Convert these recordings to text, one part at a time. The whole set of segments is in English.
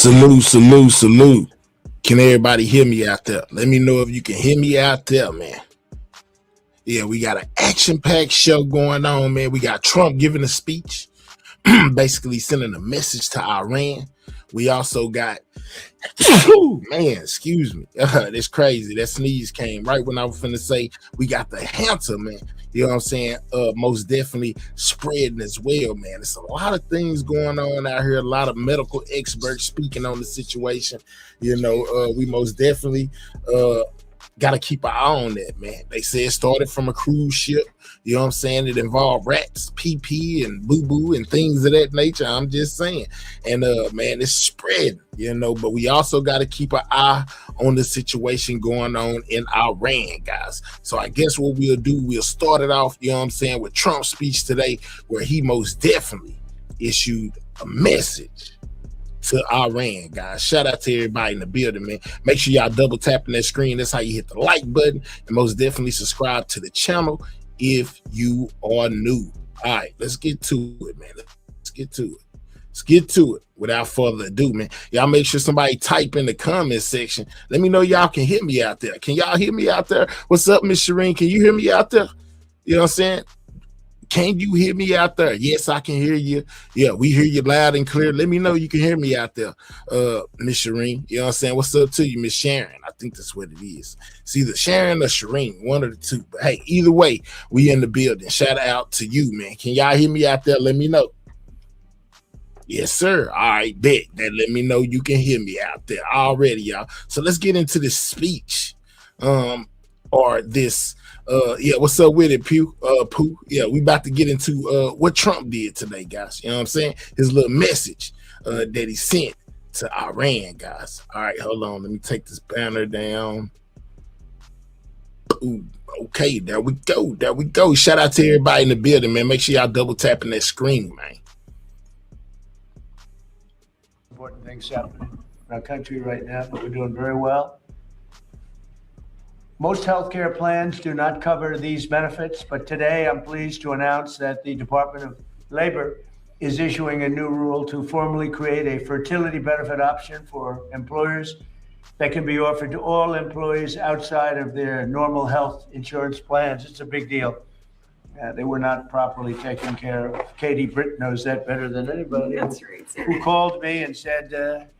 Salute, salute, salute. Can everybody hear me out there? Let me know if you can hear me out there, man. Yeah, we got an action-packed show going on, man. We got Trump giving a speech, basically sending a message to Iran. We also got, man, excuse me. That's crazy. That sneeze came right when I was finna say we got the HANTA, man. You know what I'm saying? Most definitely spreading as well, man. There's a lot of things going on out here. A lot of medical experts speaking on the situation. You know, we most definitely got to keep an eye on that, man. They say it started from a cruise ship. You know what I'm saying? It involved rats, pee and boo-boo and things of that nature. I'm just saying. And, man, it's spreading, you know, but we also got to keep an eye on the situation going on in Iran, guys. So I guess what we'll do, we'll start it off, you know what I'm saying, with Trump's speech today, where he most definitely issued a message to Iran, guys. Shout out to everybody in the building, man. Make sure y'all double tapping that screen. That's how you hit the like button, and most definitely subscribe to the channel if you are new. All right, let's get to it, man. Let's get to it. Let's get to it without further ado, man. Y'all make sure somebody type in the comment section. Let me know y'all can hear me out there. Can y'all hear me out there? What's up, Miss Shireen? Can you hear me out there? You know what I'm saying? Can you hear me out there? Yes, I can hear you. Yeah, we hear you loud and clear. Let me know you can hear me out there, Miss Shireen. You know what I'm saying? What's up to you, Miss Sharon? I think that's what it is. It's either Sharon or Shireen, one of the two. But hey, either way, we in the building. Shout out to you, man. Can y'all hear me out there? Let me know. Yes, sir. All right, bet. That let me know you can hear me out there already, y'all. So let's get into this speech, or this. Yeah, what's up with it, Pooh? Yeah, we about to get into what Trump did today, guys. You know what I'm saying? His little message that he sent to Iran, guys. All right, hold on. Let me take this banner down. Ooh, okay, there we go. There we go. Shout out to everybody in the building, man. Make sure y'all double tapping that screen, man. Important things happening in our country right now, but we're doing very well. Most healthcare plans do not cover these benefits, but today I'm pleased to announce that the Department of Labor is issuing a new rule to formally create a fertility benefit option for employers that can be offered to all employees outside of their normal health insurance plans. It's a big deal. They were not properly taken care of. Katie Britt knows that better than anybody. That's right. Who called me and said,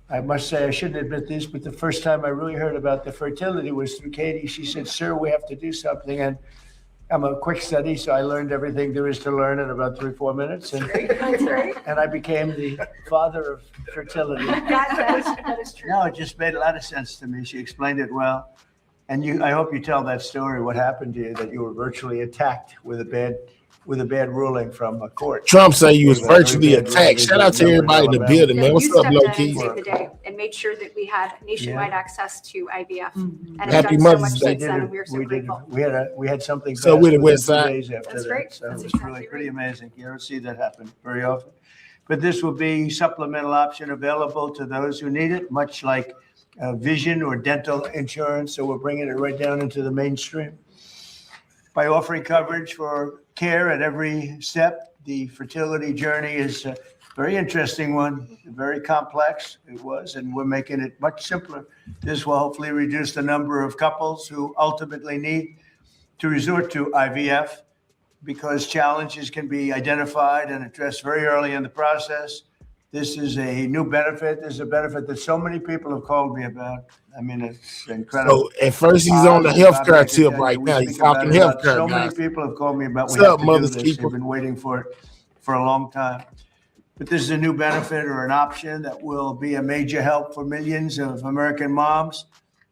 I must say, I shouldn't admit this, but the first time I really heard about the fertility was through Katie. She said, sir, we have to do something. And I'm a quick study, so I learned everything there is to learn in about 3-4 minutes. And, That's right. and I became the father of fertility. That is true. No, it just made a lot of sense to me. She explained it well. And I hope you tell that story, what happened to you, that you were virtually attacked with a bad ruling from a court. Trump say you was virtually attacked. Shout out to everybody in the building, man. What's up, low key? Saved the day and made sure that we had nationwide access to IVF. And have Happy done Mother's so much Day. since then, and we're so grateful. We had something. So with the West within 2 Side. days after That's that. great. So That's it's exactly really right. pretty amazing. You don't see that happen very often. But this will be supplemental option available to those who need it, much like vision or dental insurance. So we're bringing it right down into the mainstream. By offering coverage for care at every step, the fertility journey is a very interesting one, very complex it was, and we're making it much simpler. This will hopefully reduce the number of couples who ultimately need to resort to IVF because challenges can be identified and addressed very early in the process. This is a new benefit. This is a benefit that so many people have called me about. I mean, it's incredible. So at first he's on the healthcare tip right now. He's talking healthcare, So guys. many people have called me about What's we have up, to do Mother's this. Keeper? They've been waiting for it for a long time. But this is a new benefit or an option that will be a major help for millions of American moms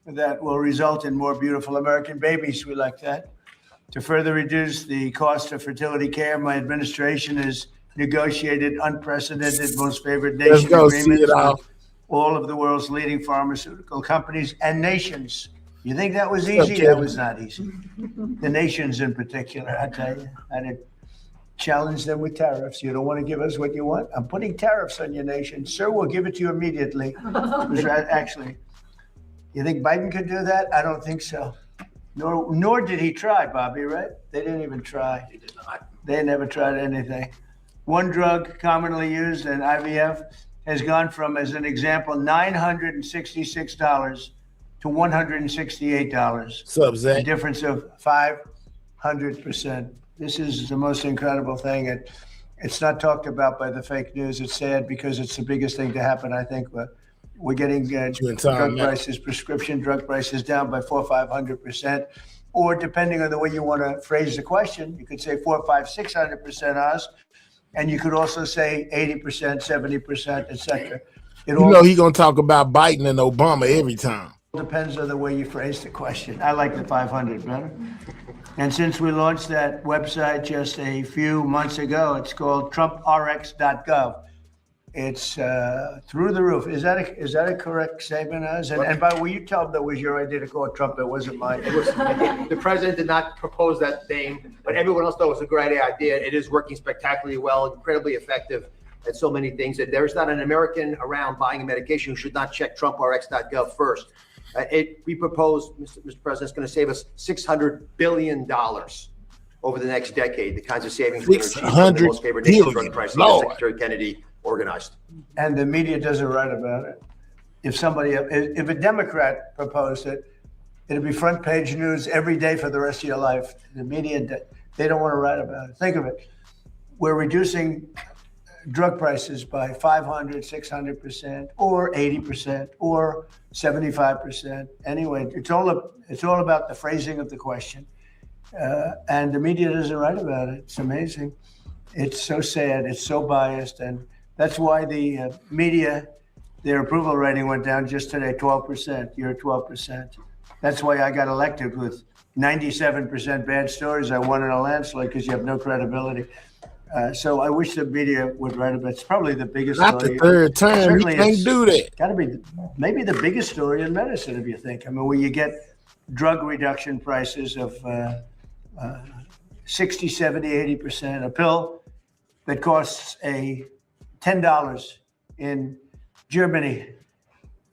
that will result in more beautiful American babies. We like that. To further reduce the cost of fertility care, my administration has negotiated unprecedented most favored Let's nation go see agreements it all. with all of the world's leading pharmaceutical companies and nations. You think that was easy? That was not easy. The nations in particular, I tell you. And it challenged them with tariffs. You don't want to give us what you want? I'm putting tariffs on your nation. Sir, we'll give it to you immediately. Actually, you think Biden could do that? I don't think so. Nor did he try, Bobby, right? They didn't even try. He did not. They never tried anything. One drug commonly used in IVF has gone from, as an example, $966 to $168. What's up, A Zach? difference of 500%. This is the most incredible thing. It's not talked about by the fake news. It's sad because it's the biggest thing to happen, I think. We're getting drug prices, prescription drug prices down by 400 or 500%. Or depending on the way you want to phrase the question, you could say 400, 500, 600% us. And you could also say 80%, 70%, et cetera. You know he's going to talk about Biden and Obama every time. Depends on the way you phrase the question. I like the 500 better. And since we launched that website just a few months ago, it's called TrumpRx.gov. It's through the roof. Is that a correct statement, Az? And by the way, you tell them that was your idea to call it Trump. It wasn't mine. It was, the president did not propose that name, but everyone else thought it was a great idea. It is working spectacularly well, incredibly effective at so many things. That there is not an American around buying a medication who should not check TrumpRx.gov first. We propose, Mr. President, it's going to save us $600 billion over the next decade. The kinds of savings we're going to achieve from the most favored nation drug pricing that Secretary Kennedy organized. And the media doesn't write about it. If a Democrat proposed it, it'd be front page news every day for the rest of your life. The media, they don't want to write about it. Think of it. We're reducing drug prices by 500, 600%, or 80%, or 75%. Anyway, it's all about the phrasing of the question. And the media doesn't write about it. It's amazing. It's so sad. It's so biased. And that's why the media, their approval rating went down just today, 12%. You're at 12%. That's why I got elected with 97% bad stories. I won in a landslide because you have no credibility. So I wish the media would write about it. It's probably the biggest Not story. the third time. You can't do that. Got to be maybe the biggest story in medicine, if you think. I mean, where you get drug reduction prices of 60, 70, 80%. A pill that costs $10 in Germany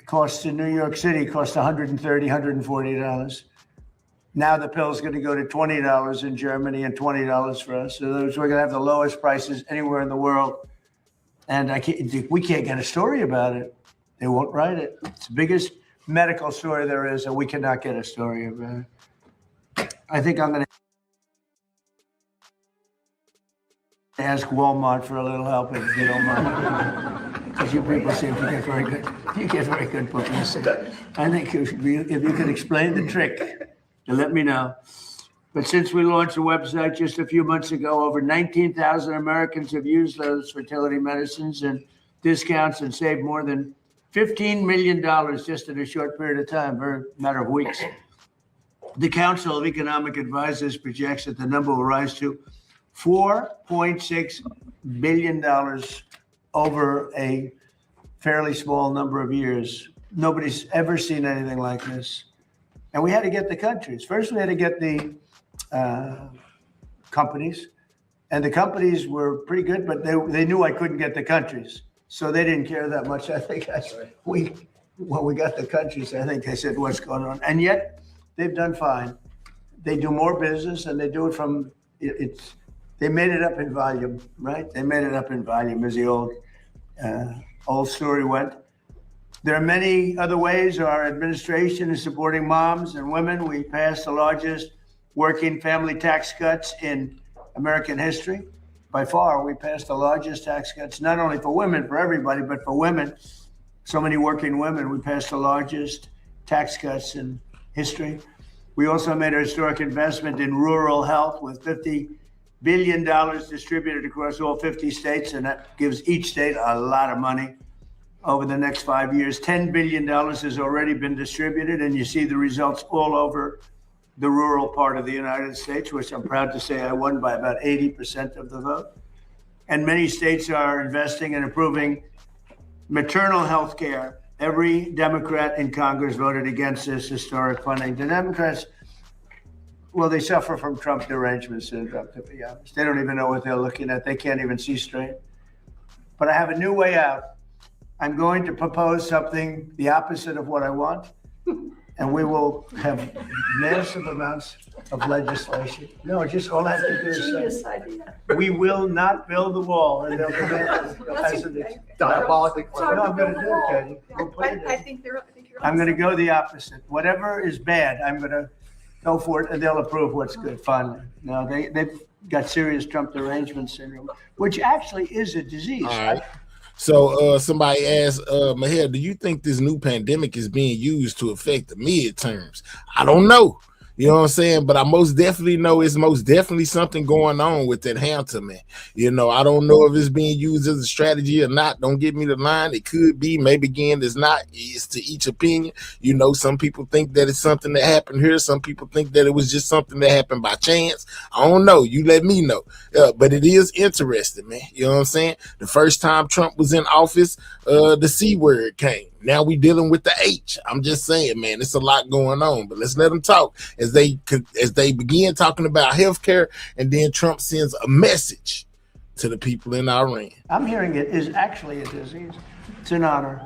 costs in New York City costs $130, $140. Now the pill is going to go to $20 in Germany and $20 for us. So we're going to have the lowest prices anywhere in the world. And we can't get a story about it. They won't write it. It's the biggest medical story there is, and we cannot get a story about it. I think I'm going to ask Walmart for a little help if you don't mind. Because you people seem to get very good. You get very good publicity. I think if you could explain the trick, to let me know. But since we launched the website just a few months ago, over 19,000 Americans have used those fertility medicines and discounts and saved more than $15 million just in a short period of time, a matter of weeks. The Council of Economic Advisors projects that the number will rise to $4.6 billion over a fairly small number of years. Nobody's ever seen anything like this. And we had to get the countries. First, we had to get the companies. And the companies were pretty good, but they knew I couldn't get the countries. So they didn't care that much. I think when we got the countries, I think they said, what's going on? And yet, they've done fine. They do more business, and they do it from, they made it up in volume, right? They made it up in volume, as the old story went. There are many other ways our administration is supporting moms and women. We passed the largest working family tax cuts in American history. By far, we passed the largest tax cuts, not only for women, for everybody, but for women. So many working women, we passed the largest tax cuts in history. We also made a historic investment in rural health with $50 billion distributed across all 50 states, and that gives each state a lot of money. Over the next 5 years, $10 billion has already been distributed, and you see the results all over the rural part of the United States, which I'm proud to say I won by about 80% of the vote. And many states are investing and approving maternal health care. Every Democrat in Congress voted against this historic funding. The Democrats, well, they suffer from Trump derangement syndrome, to be honest. They don't even know what they're looking at. They can't even see straight. But I have a new way out. I'm going to propose something the opposite of what I want. and we will have massive amounts of legislation. No, just all I have to do is Genius say, idea. we will not build the wall, and they'll prevent it as it is. Diabolically No, I'm gonna do it, Katie. We'll put it I in. think you're. I'm gonna go the opposite. Whatever is bad, I'm gonna go for it, and they'll approve what's good, finally. No, they've got serious Trump derangement syndrome, which actually is a disease. All right. So somebody asked Maher, do you think this new pandemic is being used to affect the midterms? I don't know. You know what I'm saying? But I most definitely know it's most definitely something going on with that HANTA, man. You know, I don't know if it's being used as a strategy or not. Don't get me the line. It could be. Maybe, again, it's not. It's to each opinion. You know, some people think that it's something that happened here. Some people think that it was just something that happened by chance. I don't know. You let me know. But it is interesting, man. You know what I'm saying? The first time Trump was in office, the C word came. Now we dealing with the H. I'm just saying, man, it's a lot going on. But let's let them talk as they begin talking about healthcare, and then Trump sends a message to the people in Iran. I'm hearing it is actually a disease. It's an honor.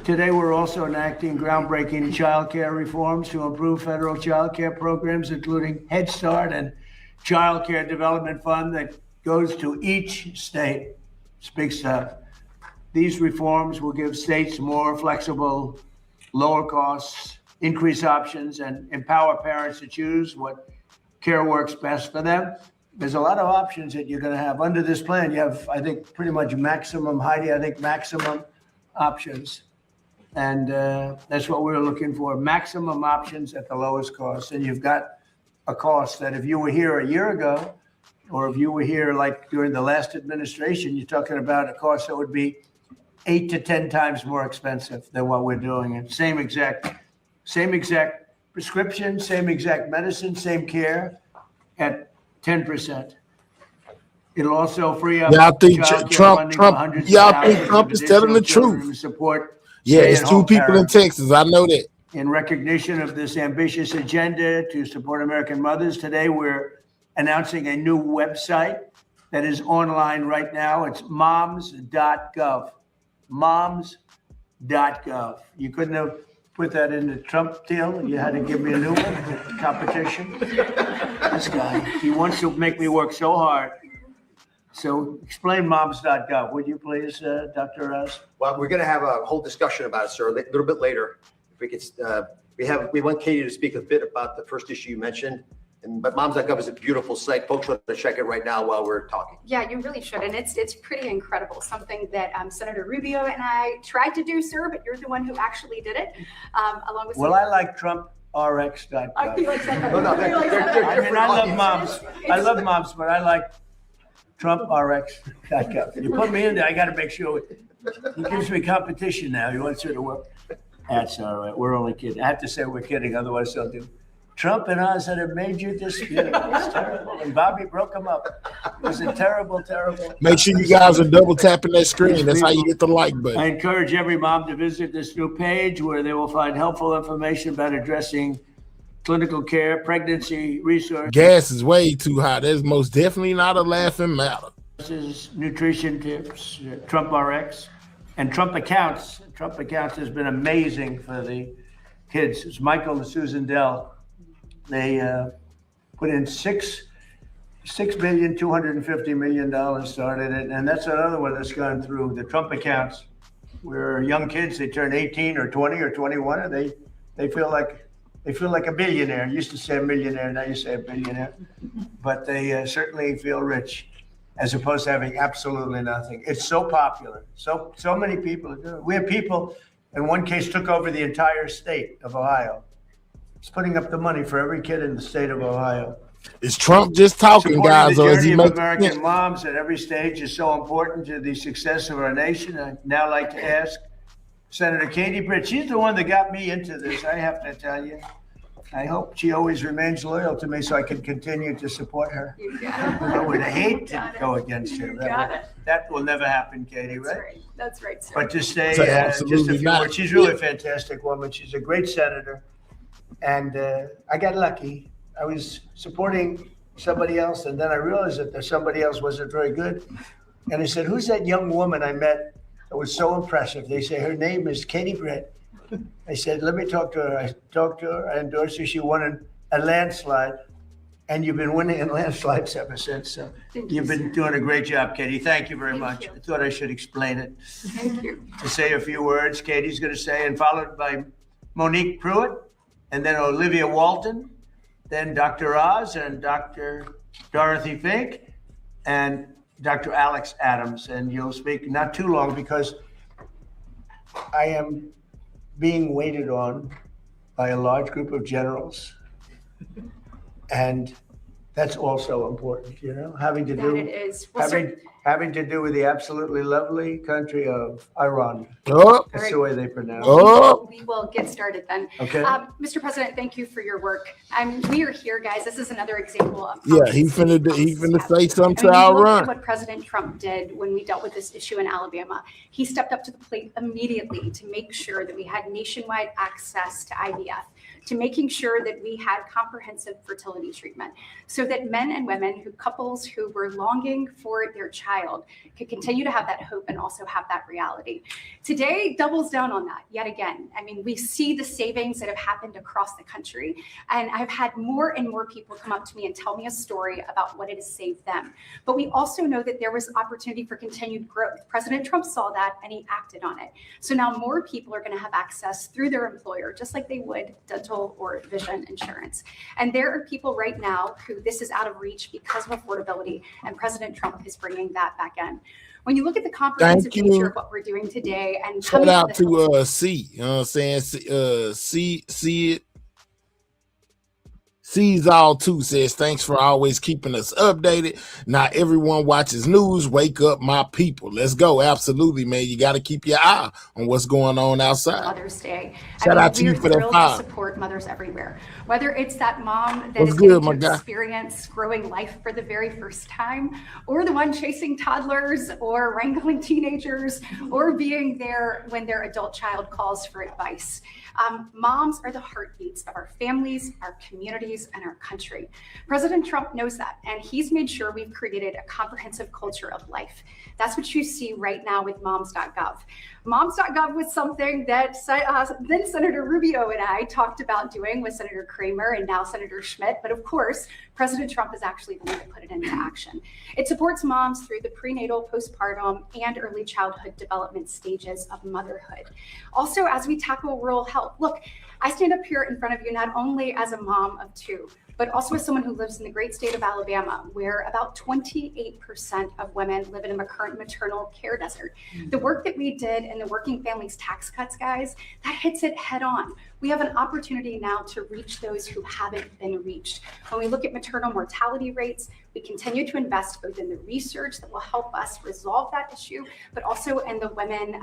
Today, we're also enacting groundbreaking child care reforms to improve federal child care programs, including Head Start and Child Care Development Fund that goes to each state. It's big stuff. These reforms will give states more flexible, lower costs, increase options, and empower parents to choose what care works best for them. There's a lot of options that you're going to have under this plan. You have, I think, pretty much maximum, Heidi, I think maximum options. And that's what we're looking for, maximum options at the lowest cost. And you've got a cost that if you were here a year ago, or if you were here like during the last administration, you're talking about a cost that would be 8 to 10 times more expensive than what we're doing. And same exact prescription, same exact medicine, same care at 10%. It'll also free up. Yeah, I think childcare Trump. funding for hundreds of Yeah, I think thousands Trump of is telling the additional children truth. to support Yeah, it's two stay-at-home people in parents. Texas. I know that. In recognition of this ambitious agenda to support American mothers, today we're announcing a new website that is online right now. It's moms.gov. Moms.gov. You couldn't have put that in the Trump deal. You had to give me a new one, competition. This guy, he wants to make me work so hard. So explain moms.gov, would you please, Dr. Oz? Well, we're going to have a whole discussion about it, sir, a little bit later. If we could, we want Katie to speak a bit about the first issue you mentioned. But moms.gov is a beautiful site. Folks want to check it right now while we're talking. Yeah, you really should. And it's pretty incredible. Something that Senator Rubio and I tried to do, sir, but you're the one who actually did it, along with. Well, I like TrumpRx.gov. I feel like that. No, they're I mean, I love audience. moms. I love moms, but I like TrumpRx.gov. You put me in there, I got to make sure. He gives me competition now. He wants her to work. That's all right. We're only kidding. I have to say we're kidding, otherwise they'll do. Trump and Oz had a major dispute. It was terrible. And Bobby broke them up. It was a terrible, terrible. Make sure you guys are double tapping that screen. That's how you get the like I button. encourage every mom to visit this new page where they will find helpful information about addressing clinical care, pregnancy resources, Gas is way too high. That's most definitely not a laughing matter. nutrition tips, Trump RX, and Trump Accounts. Trump Accounts has been amazing for the kids. It's Michael and Susan Dell. They put in $6,250,000,000 started it, and that's another one that's gone through the Trump Accounts, where young kids, they turn 18 or 20 or 21, and they feel like a billionaire. You used to say a millionaire, now you say a billionaire, but they certainly feel rich, as opposed to having absolutely nothing. It's so popular. So many people are doing it. We have people, in one case, took over the entire state of Ohio. He's putting up the money for every kid in the state of Ohio. Is Trump just talking, Supporting guys, the or is journey he of making American sense? moms at every stage is so important to the success of our nation. I'd now like to ask Senator Katie Britt. She's the one that got me into this, I have to tell you. I hope she always remains loyal to me so I can continue to support her. You got it. I would hate to Got it. go against her. You got it. That will never happen, Katie, That's right? right. That's right, sir. But to say So just a absolutely few not. words, she's really a fantastic woman. She's a great senator. And I got lucky. I was supporting somebody else, and then I realized that somebody else wasn't very good. And I said, who's that young woman I met that was so impressive? They say her name is Katie Britt. I said, let me talk to her. I talked to her, I endorsed her. She won a landslide, and you've been winning in landslides ever since. So Thank you, you've been sir. doing a great job, Katie. Thank you very Thank much. you. I thought I should explain it. Thank you. To say a few words, Katie's going to say, and followed by Monique Pruitt, and then Olivia Walton, then Dr. Oz and Dr. Dorothy Fink, and Dr. Alex Adams. And you'll speak not too long because I am being waited on by a large group of generals. And that's also important, you know, having to That do it is. Well, sir, having to do with the absolutely lovely country of Iran. Oh, That's All the way they pronounce it. oh, we will get started then. Okay. Mr. President, thank you for your work. We are here, guys. This is another example of yeah, he competency finna say comes. something I to mean, our you look at run. what President Trump did when we dealt with this issue in Alabama. He stepped up to the plate immediately to make sure that we had nationwide access to IVF, to making sure that we had comprehensive fertility treatment, so that men and women, couples who were longing for their child, could continue to have that hope and also have that reality. Today doubles down on that yet again. I mean, we see the savings that have happened across the country, and I've had more and more people come up to me and tell me a story about what it has saved them. But we also know that there was opportunity for continued growth. President Trump saw that and he acted on it. So now more people are going to have access through their employer, just like they would dental or vision insurance. And there are people right now who this is out of reach because of affordability, and President Trump is bringing that back in. When you look at the comprehensive Thank you. nature of what we're doing today, and Shout coming out the Hill- to C. You know what I'm saying? See it. Sees all too says, thanks for always keeping us updated. Not everyone watches news. Wake up, my people. Let's go. Absolutely, man. You got to keep your eye on what's going on outside. Mother's Day. Shout out to you we're for that thrilled fire. to support mothers everywhere. Whether it's that mom that What's is good, getting my to guy? experience growing life for the very first time, or the one chasing toddlers or wrangling teenagers, or being there when their adult child calls for advice. Moms are the heartbeats of our families, our communities, and our country. President Trump knows that, and he's made sure we've created a comprehensive culture of life. That's what you see right now with moms.gov. Moms.gov was something that then Senator Rubio and I talked about doing with Senator Kramer and now Senator Schmidt. But of course, President Trump is actually the one that put it into action. It supports moms through the prenatal, postpartum, and early childhood development stages of motherhood. Also, as we tackle rural health, look, I stand up here in front of you not only as a mom of two, but also as someone who lives in the great state of Alabama, where about 28% of women live in a current maternal care desert. The work that we did in the Working Families Tax Cuts, guys, that hits it head on. We have an opportunity now to reach those who haven't been reached. When we look at maternal mortality rates, we continue to invest both in the research that will help us resolve that issue, but also in the women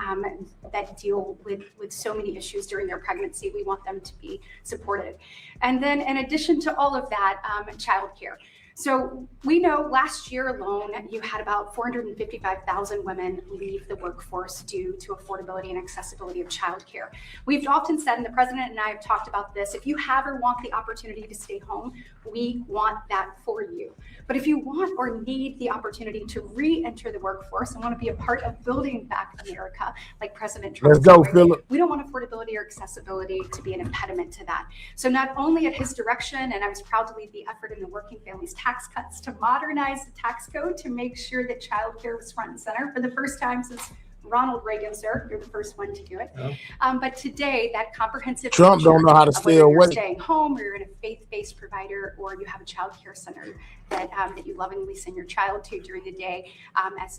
that deal with so many issues during their pregnancy. We want them to be supported. And then in addition to all of that, childcare. So we know last year alone, you had about 455,000 women leave the workforce due to affordability and accessibility of childcare. We've often said, and the president and I have talked about this, if you have or want the opportunity to stay home, we want that for you. But if you want or need the opportunity to re-enter the workforce and want to be a part of building back America, like President Trump, Let's go, Philip. we don't want affordability or accessibility to be an impediment to that. So not only at his direction, and I was proud to lead the effort in the Working Families Tax Cuts to modernize the tax code to make sure that childcare was front and center for the first time since Ronald Reagan, sir. You're the first one to do it. Oh. But today, that comprehensive Trump don't know how to of stay whether you're away. staying home or you're in a faith-based provider or you have a child care center that you lovingly send your child to during the day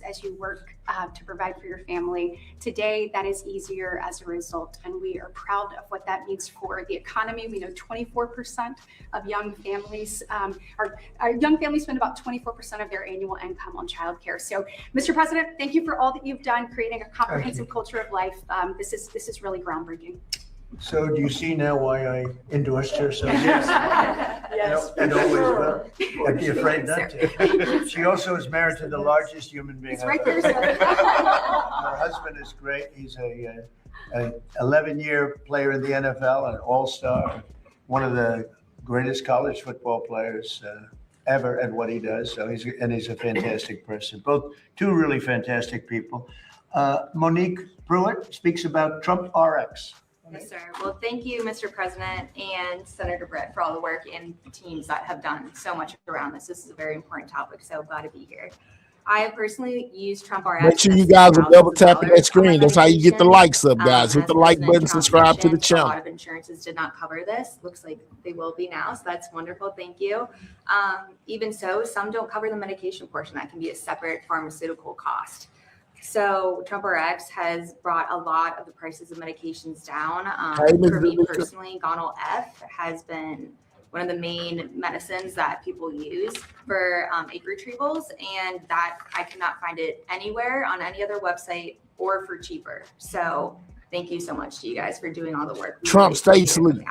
as you work to provide for your family. Today, that is easier as a result, and we are proud of what that means for the economy. We know 24% of young families, young families spend about 24% of their annual income on childcare. So, Mr. President, thank you for all that you've done creating a comprehensive culture of life. This is really groundbreaking. So do you see now why I endorsed her? So Yes. and always will. I'd be afraid not to. She also is married to the largest human being. It's I've right ever there, met. sir. Her husband is great. He's a 11-year player in the NFL, an all-star, one of the greatest college football players ever at what he does. So he's a fantastic person. Both two really fantastic people. Monique Pruitt speaks about Trump RX. Yes, sir. Well, thank you, Mr. President and Senator Brett, for all the work and teams that have done so much around this. This is a very important topic, so glad to be here. I have personally used Trump RX. Make sure you guys are double tapping that screen. That's how you get the likes up, guys. Hit the like button, subscribe to the channel. A lot of insurances did not cover this. Looks like they will be now, so that's wonderful. Thank you. Even so, some don't cover the medication portion. That can be a separate pharmaceutical cost. So Trump RX has brought a lot of the prices of medications down. For me personally, Gonal F has been one of the main medicines that people use for egg retrievals, and that I cannot find it anywhere on any other website or for cheaper. So thank you so much to you guys for doing all the work. Trump stay asleep.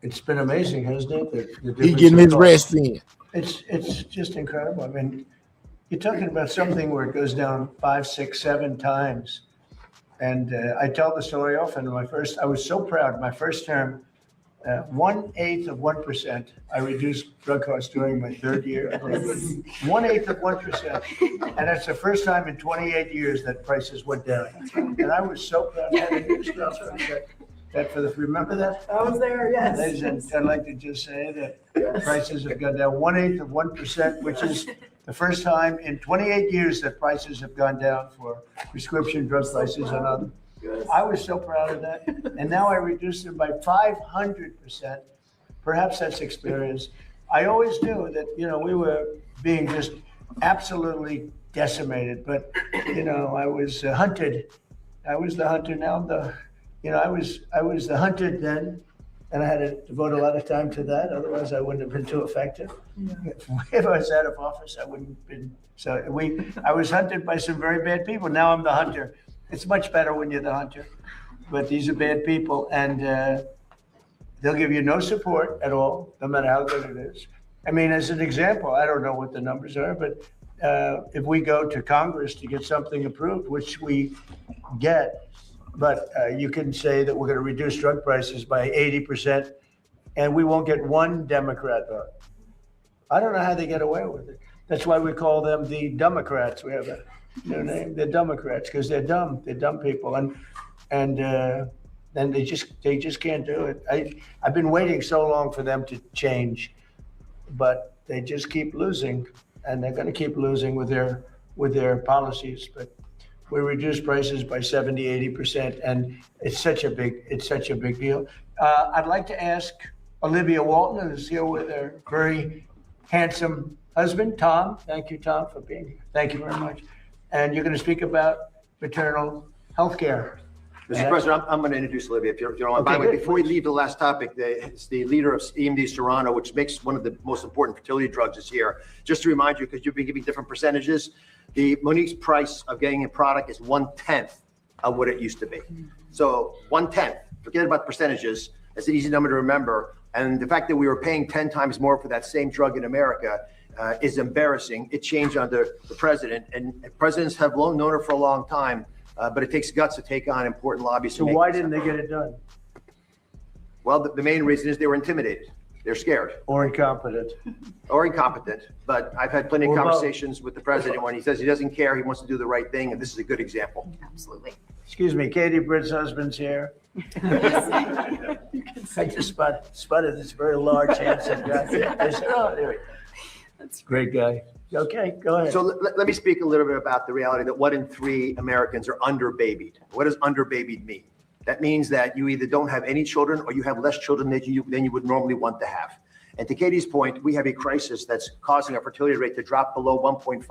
It's been amazing, hasn't it? He getting his rest in. It's just incredible. I mean, you're talking about something where it goes down 5, 6, 7 times. And I tell the story often. I was so proud. My first term, 1/8 of 1%. I reduced drug costs during my 3rd year. 1/8 of 1%. And that's the first time in 28 years that prices went down. And I was so proud. I had a new stuff. Remember that? I was there, yes. Ladies and I'd like to just say that prices have gone down 1/8 of 1%, which is the first time in 28 years that prices have gone down for prescription drug prices and other. I was so proud of that. And now I reduced them by 500%. Perhaps that's experience. I always knew that, we were being just absolutely decimated, but, I was hunted. I was the hunter. Now I was the hunted then, and I had to devote a lot of time to that. Otherwise, I wouldn't have been too effective. Yeah. If I was out of office, I wouldn't have been. I was hunted by some very bad people. Now I'm the hunter. It's much better when you're the hunter, but these are bad people, and they'll give you no support at all, no matter how good it is. I mean, as an example, I don't know what the numbers are, but if we go to Congress to get something approved, which we get, but you can say that we're going to reduce drug prices by 80%, and we won't get one Democrat vote. I don't know how they get away with it. That's why we call them the Democrats. We have a new name. They're Democrats because they're dumb. They're dumb people, and they just can't do it. I've been waiting so long for them to change, but they just keep losing, and they're going to keep losing with their policies. But we reduce prices by 70, 80%, and it's such a big deal. I'd like to ask Olivia Walton, who's here with her very handsome husband, Tom. Thank you, Tom, for being here. Thank you very much. And you're going to speak about maternal health care. Mr. President, I'm going to introduce Olivia, if you don't mind. By the way, before we leave the last topic, it's the leader of EMD Toronto, which makes one of the most important fertility drugs is here. Just to remind you, because you've been giving different percentages, the Monique's price of getting a product is 1/10 of what it used to be. So 1/10, forget about the percentages. It's an easy number to remember. And the fact that we were paying 10 times more for that same drug in America is embarrassing. It changed under the president, and presidents have known her for a long time. But it takes guts to take on important lobbyists. So why didn't they get it done? Well, the main reason is they were intimidated. They're scared. Or incompetent. Or incompetent. But I've had plenty of conversations with the president when he says he doesn't care, he wants to do the right thing, and this is a good example. Absolutely. Excuse me, Katie Britt's husband's here. I just spotted this very large, handsome guy. That's a great guy. Okay, go ahead. So let me speak a little bit about the reality that 1 in 3 Americans are underbabied. What does underbabied mean? That means that you either don't have any children or you have less children than you would normally want to have. And to Katie's point, we have a crisis that's causing our fertility rate to drop below 1.5.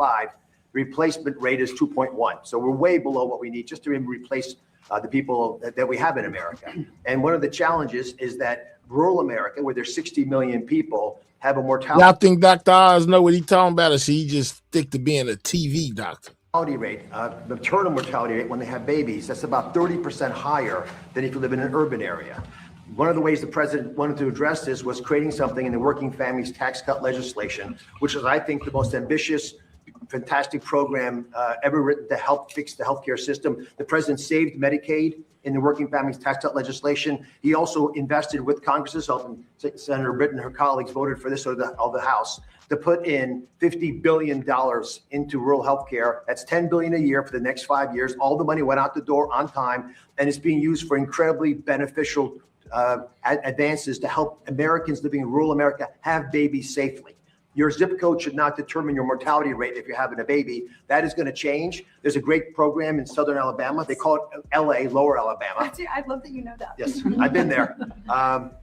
The replacement rate is 2.1. So we're way below what we need just to replace the people that we have in America. And one of the challenges is that rural America, where there's 60 million people, have a mortality. Y'all think Dr. Oz know what he's talking about, or she just stick to being a TV doctor? Rate, maternal mortality rate when they have babies, that's about 30% higher than if you live in an urban area. One of the ways the president wanted to address this was creating something in the Working Families Tax Cut legislation, which is, I think, the most ambitious, fantastic program ever written to help fix the healthcare system. The president saved Medicaid in the Working Families Tax Cut legislation. He also invested with Congress's help, and Senator Britt and her colleagues voted for this of the House, to put in $50 billion into rural healthcare. That's $10 billion a year for the next 5 years. All the money went out the door on time, and it's being used for incredibly beneficial advances to help Americans living in rural America have babies safely. Your zip code should not determine your mortality rate if you're having a baby. That is going to change. There's a great program in Southern Alabama. They call it LA, Lower Alabama. I love that you know that. Yes, I've been there.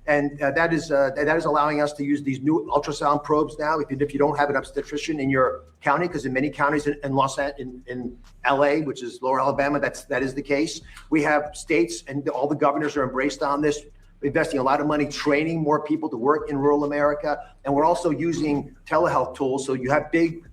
And that is allowing us to use these new ultrasound probes now. If you don't have an obstetrician in your county, because in many counties in LA, which is Lower Alabama, that is the case. We have states and all the governors are embraced on this, investing a lot of money, training more people to work in rural America. And we're also using telehealth tools. So you have big,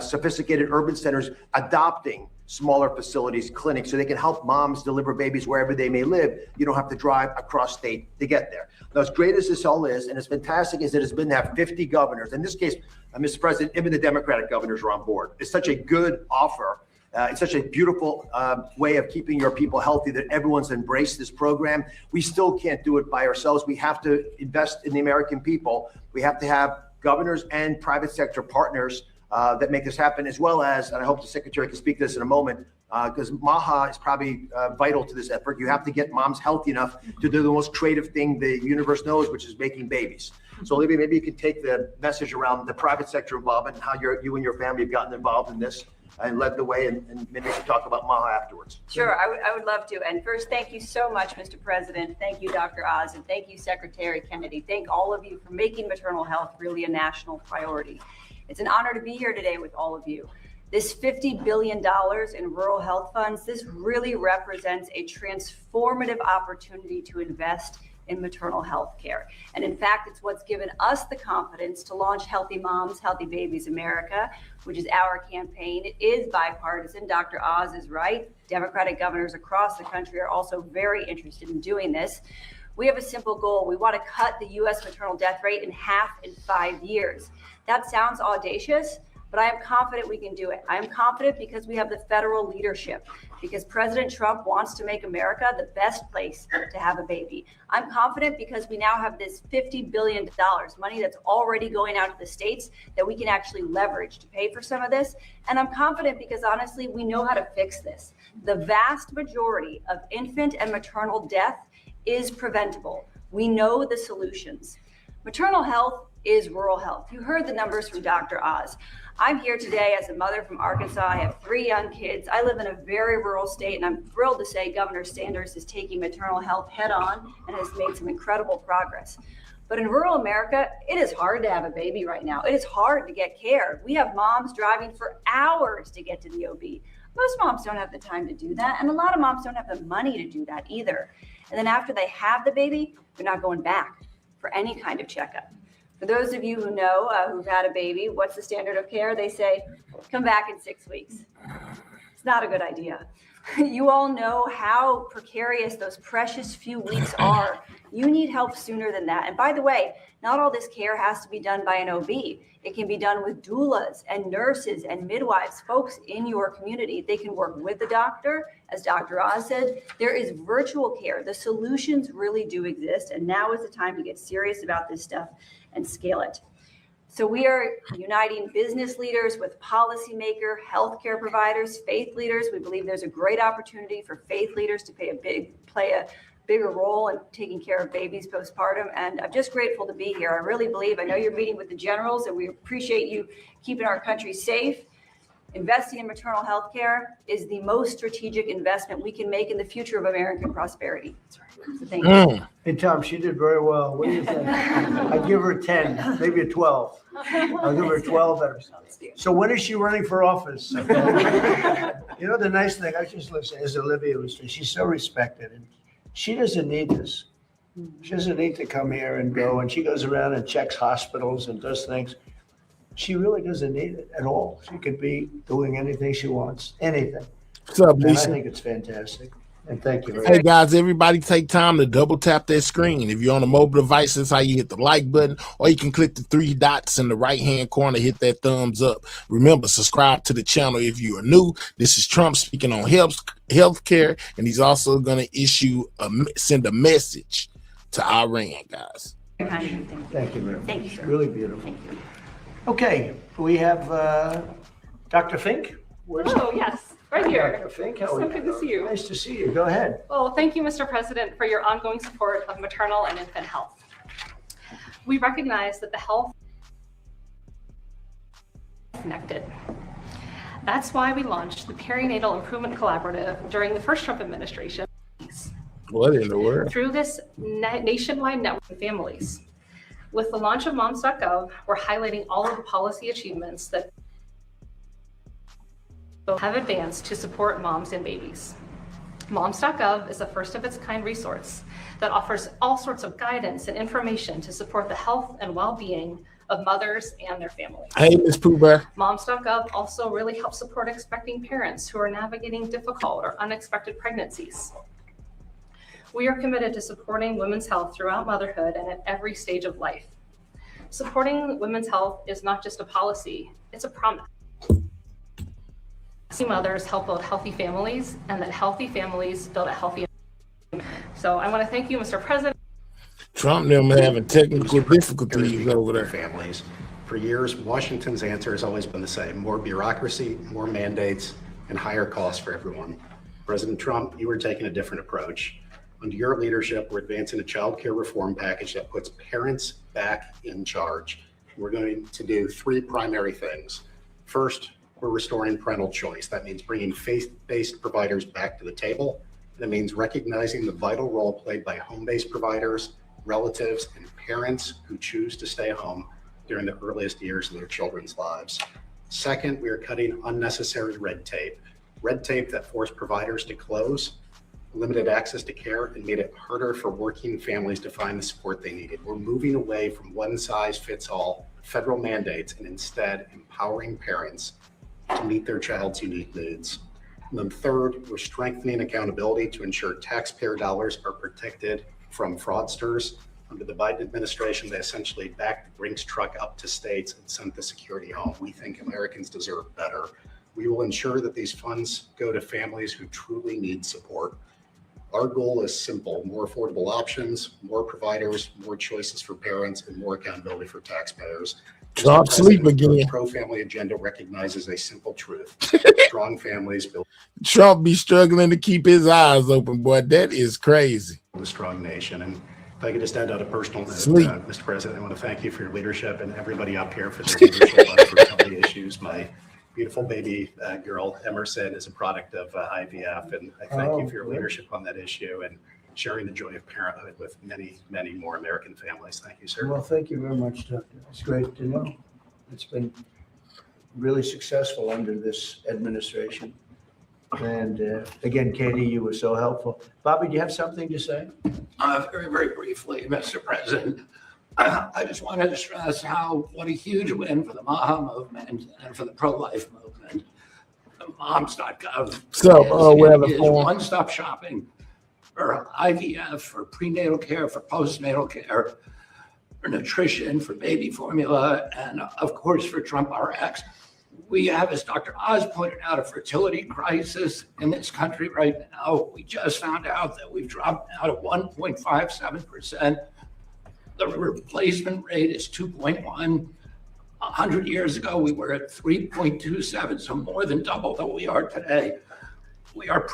sophisticated urban centers adopting smaller facilities, clinics, so they can help moms deliver babies wherever they may live. You don't have to drive across state to get there. Now, as great as this all is, and as fantastic as it has been to have 50 governors, in this case, Mr. President, even the Democratic governors are on board. It's such a good offer. It's such a beautiful way of keeping your people healthy that everyone's embraced this program. We still can't do it by ourselves. We have to invest in the American people. We have to have governors and private sector partners that make this happen, as well as, and I hope the Secretary can speak to this in a moment, because MAHA is probably vital to this effort. You have to get moms healthy enough to do the most creative thing the universe knows, which is making babies. So Olivia, maybe you could take the message around the private sector involvement and how you and your family have gotten involved in this and led the way, and maybe we should talk about MAHA afterwards. Sure, I would love to. And first, thank you so much, Mr. President. Thank you, Dr. Oz, and thank you, Secretary Kennedy. Thank all of you for making maternal health really a national priority. It's an honor to be here today with all of you. This $50 billion in rural health funds, this really represents a transformative opportunity to invest in maternal health care. And in fact, it's what's given us the confidence to launch Healthy Moms, Healthy Babies America, which is our campaign. It is bipartisan. Dr. Oz is right. Democratic governors across the country are also very interested in doing this. We have a simple goal. We want to cut the U.S. maternal death rate in half in 5 years. That sounds audacious, but I am confident we can do it. I am confident because we have the federal leadership, because President Trump wants to make America the best place to have a baby. I'm confident because we now have this $50 billion, money that's already going out to the states that we can actually leverage to pay for some of this. And I'm confident because honestly, we know how to fix this. The vast majority of infant and maternal death is preventable. We know the solutions. Maternal health is rural health. You heard the numbers from Dr. Oz. I'm here today as a mother from Arkansas. I have 3 young kids. I live in a very rural state, and I'm thrilled to say Governor Sanders is taking maternal health head on and has made some incredible progress. But in rural America, it is hard to have a baby right now. It is hard to get care. We have moms driving for hours to get to the OB. Most moms don't have the time to do that, and a lot of moms don't have the money to do that either. And then after they have the baby, they're not going back for any kind of checkup. For those of you who know, who've had a baby, what's the standard of care? They say, come back in 6 weeks. It's not a good idea. You all know how precarious those precious few weeks are. You need help sooner than that. And by the way, not all this care has to be done by an OB. It can be done with doulas and nurses and midwives, folks in your community. They can work with the doctor. As Dr. Oz said, there is virtual care. The solutions really do exist. And now is the time to get serious about this stuff and scale it. So we are uniting business leaders with policymaker, healthcare providers, faith leaders. We believe there's a great opportunity for faith leaders to play a bigger role in taking care of babies postpartum. And I'm just grateful to be here. I really believe, I know you're meeting with the generals, and we appreciate you keeping our country safe. Investing in maternal health care is the most strategic investment we can make in the future of American prosperity. So thank you. Hey, Tom, she did very well. What do you think? I'd give her a 10, maybe a 12. I'll give her a 12. So when is she running for office? You know, the nice thing, I just listen, as Olivia was saying, she's so respected, and she doesn't need this. She doesn't need to come here and go, and she goes around and checks hospitals and does things. She really doesn't need it at all. She could be doing anything she wants, anything. What's up, And I Lisa? think it's fantastic. And thank you very Hey much. guys, everybody take time to double tap that screen. If you're on a mobile device, that's how you hit the like button, or you can click the 3 dots in the right hand corner, hit that thumbs up. Remember, subscribe to the channel if you are new. This is Trump speaking on healthcare, and he's also going to send a message to Iran, guys. Thank you. Thank you very much. Thank you, sir. Really beautiful. Thank you. Okay, we have Dr. Fink. Oh, yes, right here. Dr. Fink, how So are you? good to see you. Nice to see you. Go ahead. Well, thank you, Mr. President, for your ongoing support of maternal and infant health. We recognize that the health is connected. That's why we launched the Perinatal Improvement Collaborative during the first Trump administration. What in the world? Through this nationwide network of families. With the launch of moms.gov, we're highlighting all of the policy achievements that have advanced to support moms and babies. Moms.gov is a first of its kind resource that offers all sorts of guidance and information to support the health and well-being of mothers and their families. Hey, Ms. Pooh Bear. Moms.gov also really helps support expecting parents who are navigating difficult or unexpected pregnancies. We are committed to supporting women's health throughout motherhood and at every stage of life. Supporting women's health is not just a policy, it's a promise. Mothers help build healthy families, and that healthy families build a healthy. So I want to thank you, Mr. President. Trump them having technical difficulties over there. Families. For years, Washington's answer has always been the same: more bureaucracy, more mandates, and higher costs for everyone. President Trump, you are taking a different approach. Under your leadership, we're advancing a child care reform package that puts parents back in charge. We're going to do three primary things. First, we're restoring parental choice. That means bringing faith-based providers back to the table. That means recognizing the vital role played by home-based providers, relatives, and parents who choose to stay home during the earliest years of their children's lives. Second, we are cutting unnecessary red tape that forced providers to close, limited access to care, and made it harder for working families to find the support they needed. We're moving away from one-size-fits-all federal mandates and instead empowering parents to meet their child's unique needs. And then third, we're strengthening accountability to ensure taxpayer dollars are protected from fraudsters. Under the Biden administration, they essentially backed the Brinks truck up to states and sent the security home. We think Americans deserve better. We will ensure that these funds go to families who truly need support. Our goal is simple: more affordable options, more providers, more choices for parents, and more accountability for taxpayers. Trump sleep again. The pro-family agenda recognizes a simple truth: strong families build Trump be struggling to keep his eyes open, boy. That is crazy. a strong nation. And if I could just end on a personal note, Sleep. Mr. President, I want to thank you for your leadership and everybody up here for their leadership on fertility issues. My beautiful baby girl, Emerson, is a product of IVF, and I thank you for your leadership on that issue and sharing the joy of parenthood with many, many more American families. Thank you, sir. Well, thank you very much, Doctor. It's great to know. It's been really successful under this administration. And again, Katie, you were so helpful. Bobby, do you have something to say? Very, very briefly, Mr. President. I just wanted to stress what a huge win for the MAHA movement and for the pro-life movement. Moms.gov is one-stop shopping for IVF, for prenatal care, for postnatal care, for nutrition, for baby formula, and of course for Trump RX. We have, as Dr. Oz pointed out, a fertility crisis in this country right now. We just found out that we've dropped now to 1.57%. The replacement rate is 2.1. 100 years ago, we were at 3.27, so more than double than we are today. We are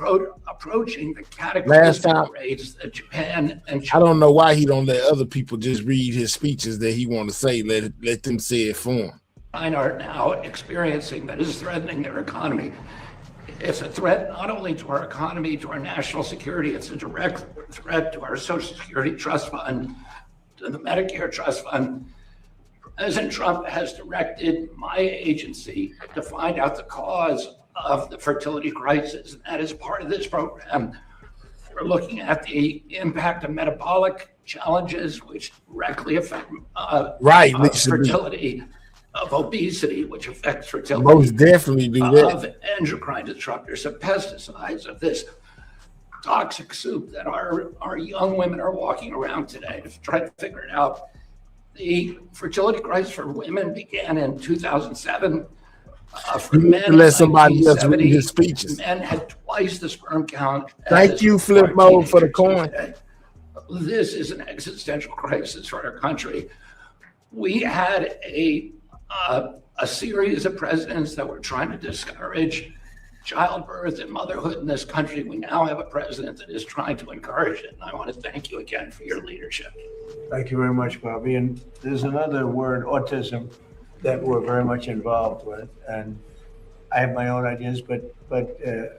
approaching the cataclysmic rates that Japan and China. I don't know why he don't let other people just read his speeches that he want to say. Let them say it for him. China are now experiencing that is threatening their economy. It's a threat not only to our economy, to our national security, it's a direct threat to our Social Security Trust Fund, to the Medicare Trust Fund. President Trump has directed my agency to find out the cause of the fertility crisis. And that is part of this program. We're looking at the impact of metabolic challenges, which directly affect fertility, of obesity, which affects fertility. Most definitely do that. Of endocrine disruptors, of pesticides, of this toxic soup that our young women are walking around today to try to figure it out. The fertility crisis for women began in 2007. For men, let somebody else read his speeches. Men had twice the sperm count. Thank you, Flip Mode, for the coin. Today. This is an existential crisis for our country. We had a a series of presidents that were trying to discourage childbirth and motherhood in this country. We now have a president that is trying to encourage it. And I want to thank you again for your leadership. Thank you very much, Bobby. And there's another word, autism, that we're very much involved with. And I have my own ideas, but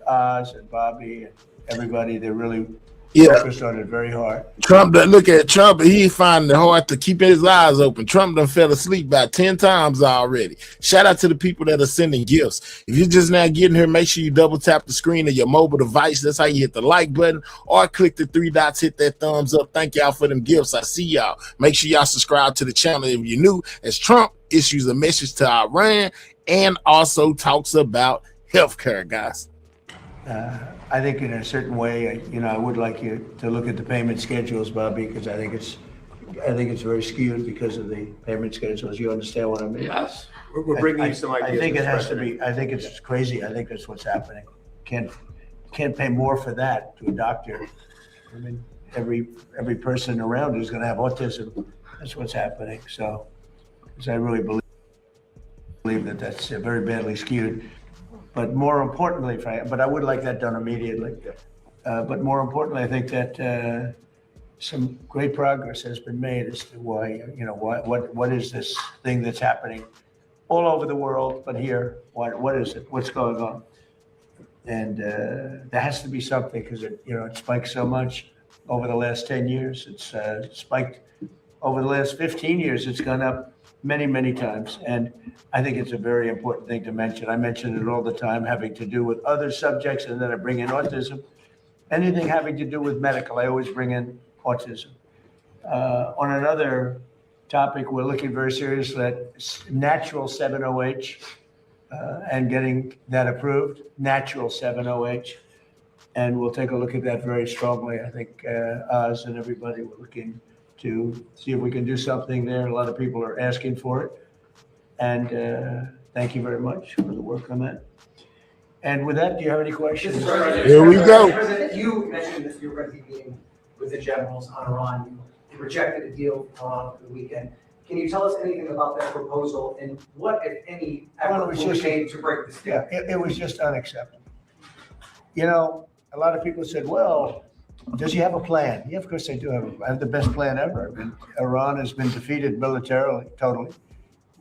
Oz and Bobby and everybody, they're really focused on it very hard. Trump, look at Trump, he's finding it hard to keep his eyes open. Trump done fell asleep about 10 times already. Shout out to the people that are sending gifts. If you're just now getting here, make sure you double tap the screen of your mobile device. That's how you hit the like button, or click the 3 dots, hit that thumbs up. Thank y'all for them gifts. I see y'all. Make sure y'all subscribe to the channel if you're new, as Trump issues a message to Iran and also talks about healthcare, guys. I think in a certain way, I would like you to look at the payment schedules, Bobby, because I think it's very skewed because of the payment schedules. You understand what I mean? Yes. We're bringing you some ideas. I think it Mr. has to President. be. I think it's crazy. I think that's what's happening. Can't pay more for that to a doctor. I mean, every person around is going to have autism. That's what's happening. So, because I really believe that that's very badly skewed. But more importantly, but I would like that done immediately. But more importantly, I think that some great progress has been made as to why, what is this thing that's happening all over the world, but here, what is it? What's going on? And there has to be something, because it spiked so much over the last 10 years. It's spiked over the last 15 years. It's gone up many, many times. And I think it's a very important thing to mention. I mention it all the time, having to do with other subjects, and then I bring in autism. Anything having to do with medical, I always bring in autism. On another topic, we're looking very seriously at natural 7-OH and getting that approved, natural 7-OH. And we'll take a look at that very strongly. I think Oz and everybody were looking to see if we can do something there. A lot of people are asking for it. And thank you very much for the work on that. And with that, do you have any questions? Here we go. President, you mentioned this, your President meeting with the generals on Iran. You rejected a deal for the weekend. Can you tell us anything about that proposal, and what, if any, effort was made to break this deal? Yeah, it was just unacceptable. A lot of people said, well, does he have a plan? Yeah, of course they do have. I have the best plan ever. I mean, Iran has been defeated militarily, totally.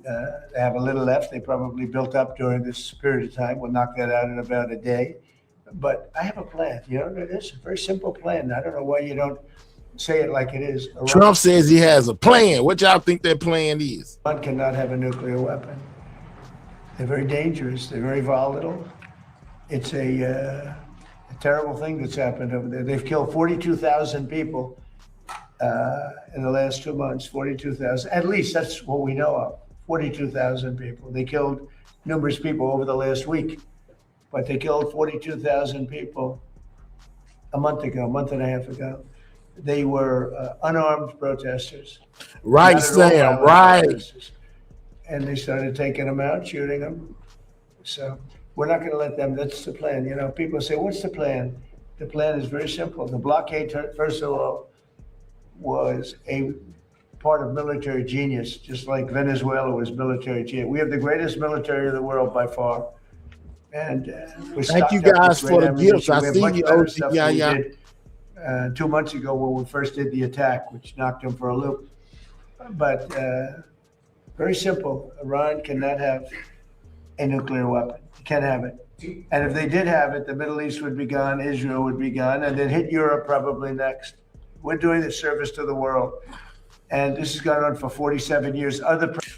They have a little left. They probably built up during this period of time. We'll knock that out in about a day. But I have a plan. It's a very simple plan. I don't know why you don't say it like it is. Trump says he has a plan. What y'all think that plan is? Iran cannot have a nuclear weapon. They're very dangerous. They're very volatile. It's a terrible thing that's happened over there. They've killed 42,000 people in the last 2 months. 42,000. At least that's what we know of. 42,000 people. They killed numerous people over the last week, but they killed 42,000 people a month and a half ago. They were unarmed protesters. Right, Sam, right. And they started taking them out, shooting them. So we're not going to let them. That's the plan. People say, what's the plan? The plan is very simple. The blockade, first of all, was a part of military genius, just like Venezuela was military genius. We have the greatest military in the world by far. And thank you guys for the gifts. I see you. 2 months ago when we first did the attack, which knocked them for a loop. But very simple. Iran cannot have a nuclear weapon. You can't have it. And if they did have it, the Middle East would be gone, Israel would be gone, and then hit Europe probably next. We're doing the service to the world. And this has gone on for 47 years.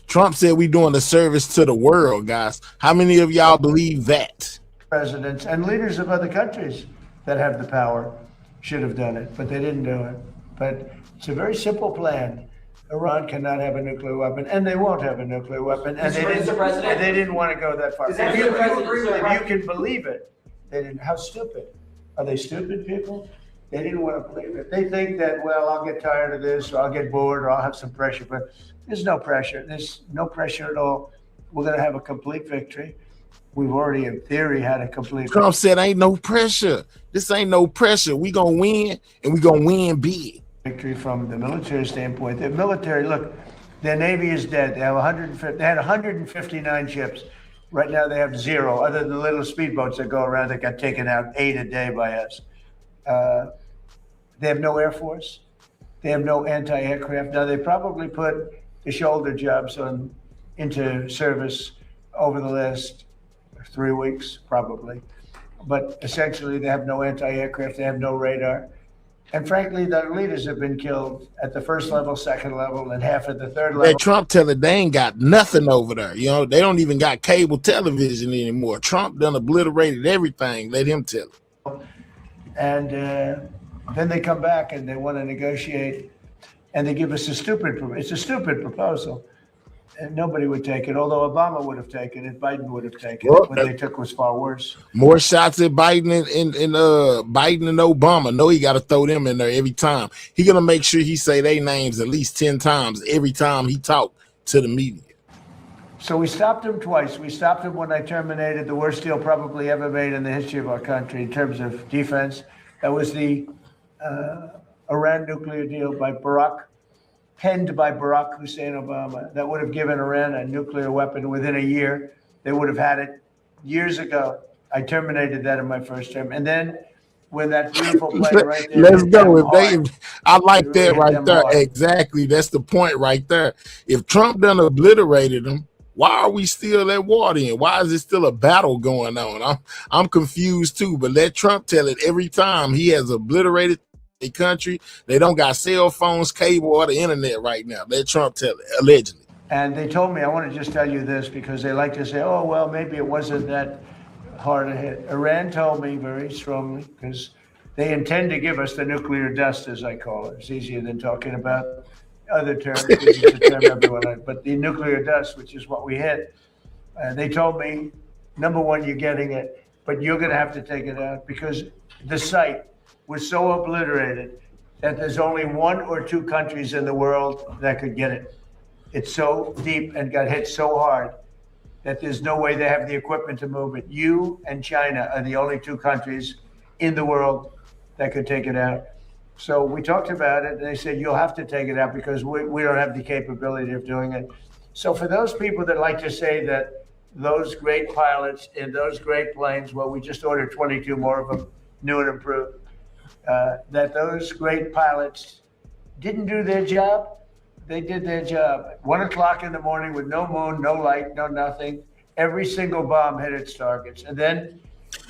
Trump said we're doing the service to the world, guys. How many of y'all believe that? Presidents and leaders of other countries that have the power should have done it, but they didn't do it. But it's a very simple plan. Iran cannot have a nuclear weapon, and they won't have a nuclear weapon. And they didn't want to go that far. If you can believe it, they didn't. How stupid. Are they stupid people? They didn't want to believe it. They think that, well, I'll get tired of this, or I'll get bored, or I'll have some pressure. But there's no pressure. There's no pressure at all. We're going to have a complete victory. We've already, in theory, had a complete victory. Trump said, ain't no pressure. This ain't no pressure. We going to win, and we going to win big. Victory from the military standpoint. The military, look, Their Navy is dead. They have 150. They had 159 ships. Right now they have 0, other than the little speedboats that go around that got taken out 8 a day by us. They have no Air Force. They have no anti-aircraft. Now they probably put the shoulder jobs into service over the last 3 weeks, probably. But essentially they have no anti-aircraft. They have no radar. And frankly, the leaders have been killed at the first level, second level, and half at the third level. That Trump telling they ain't got nothing over there. You know, they don't even got cable television anymore. Trump done obliterated everything. Let him tell it. And then they come back and they want to negotiate, and they give us it's a stupid proposal. And nobody would take it, although Obama would have taken it, Biden would have taken it. What they took was far worse. More shots at Biden and Biden and Obama. No, he got to throw them in there every time. He gonna make sure he say their names at least 10 times every time he talk to the media. So we stopped him twice. We stopped him when I terminated the worst deal probably ever made in the history of our country in terms of defense. That was the Iran nuclear deal penned by Barack Hussein Obama. That would have given Iran a nuclear weapon within a year. They would have had it years ago. I terminated that in my first term. And then when that beautiful plane right there. Let's go. I like It that really right hit them there. hard. Exactly. That's the point right there. If Trump done obliterated them, why are we still at war then? Why is it still a battle going on? I'm confused too, but let Trump tell it every time he has obliterated a country. They don't got cell phones, cable, or the internet right now. Let Trump tell it, allegedly. And they told me, I want to just tell you this because they like to say, oh, well, maybe it wasn't that hard a hit. Iran told me very strongly, because they intend to give us the nuclear dust, as I call it. It's easier than talking about other terms, which is a term everyone knows. But the nuclear dust, which is what we hit, they told me, number one, you're getting it, but you're going to have to take it out because the site was so obliterated that there's only 1 or 2 countries in the world that could get it. It's so deep and got hit so hard that there's no way they have the equipment to move it. You and China are the only 2 countries in the world that could take it out. So we talked about it, and they said, you'll have to take it out because we don't have the capability of doing it. So for those people that like to say that those great pilots in those great planes, well, we just ordered 22 more of them, new and improved, that those great pilots didn't do their job. They did their job. 1 o'clock in the morning with no moon, no light, no nothing. Every single bomb hit its targets. And then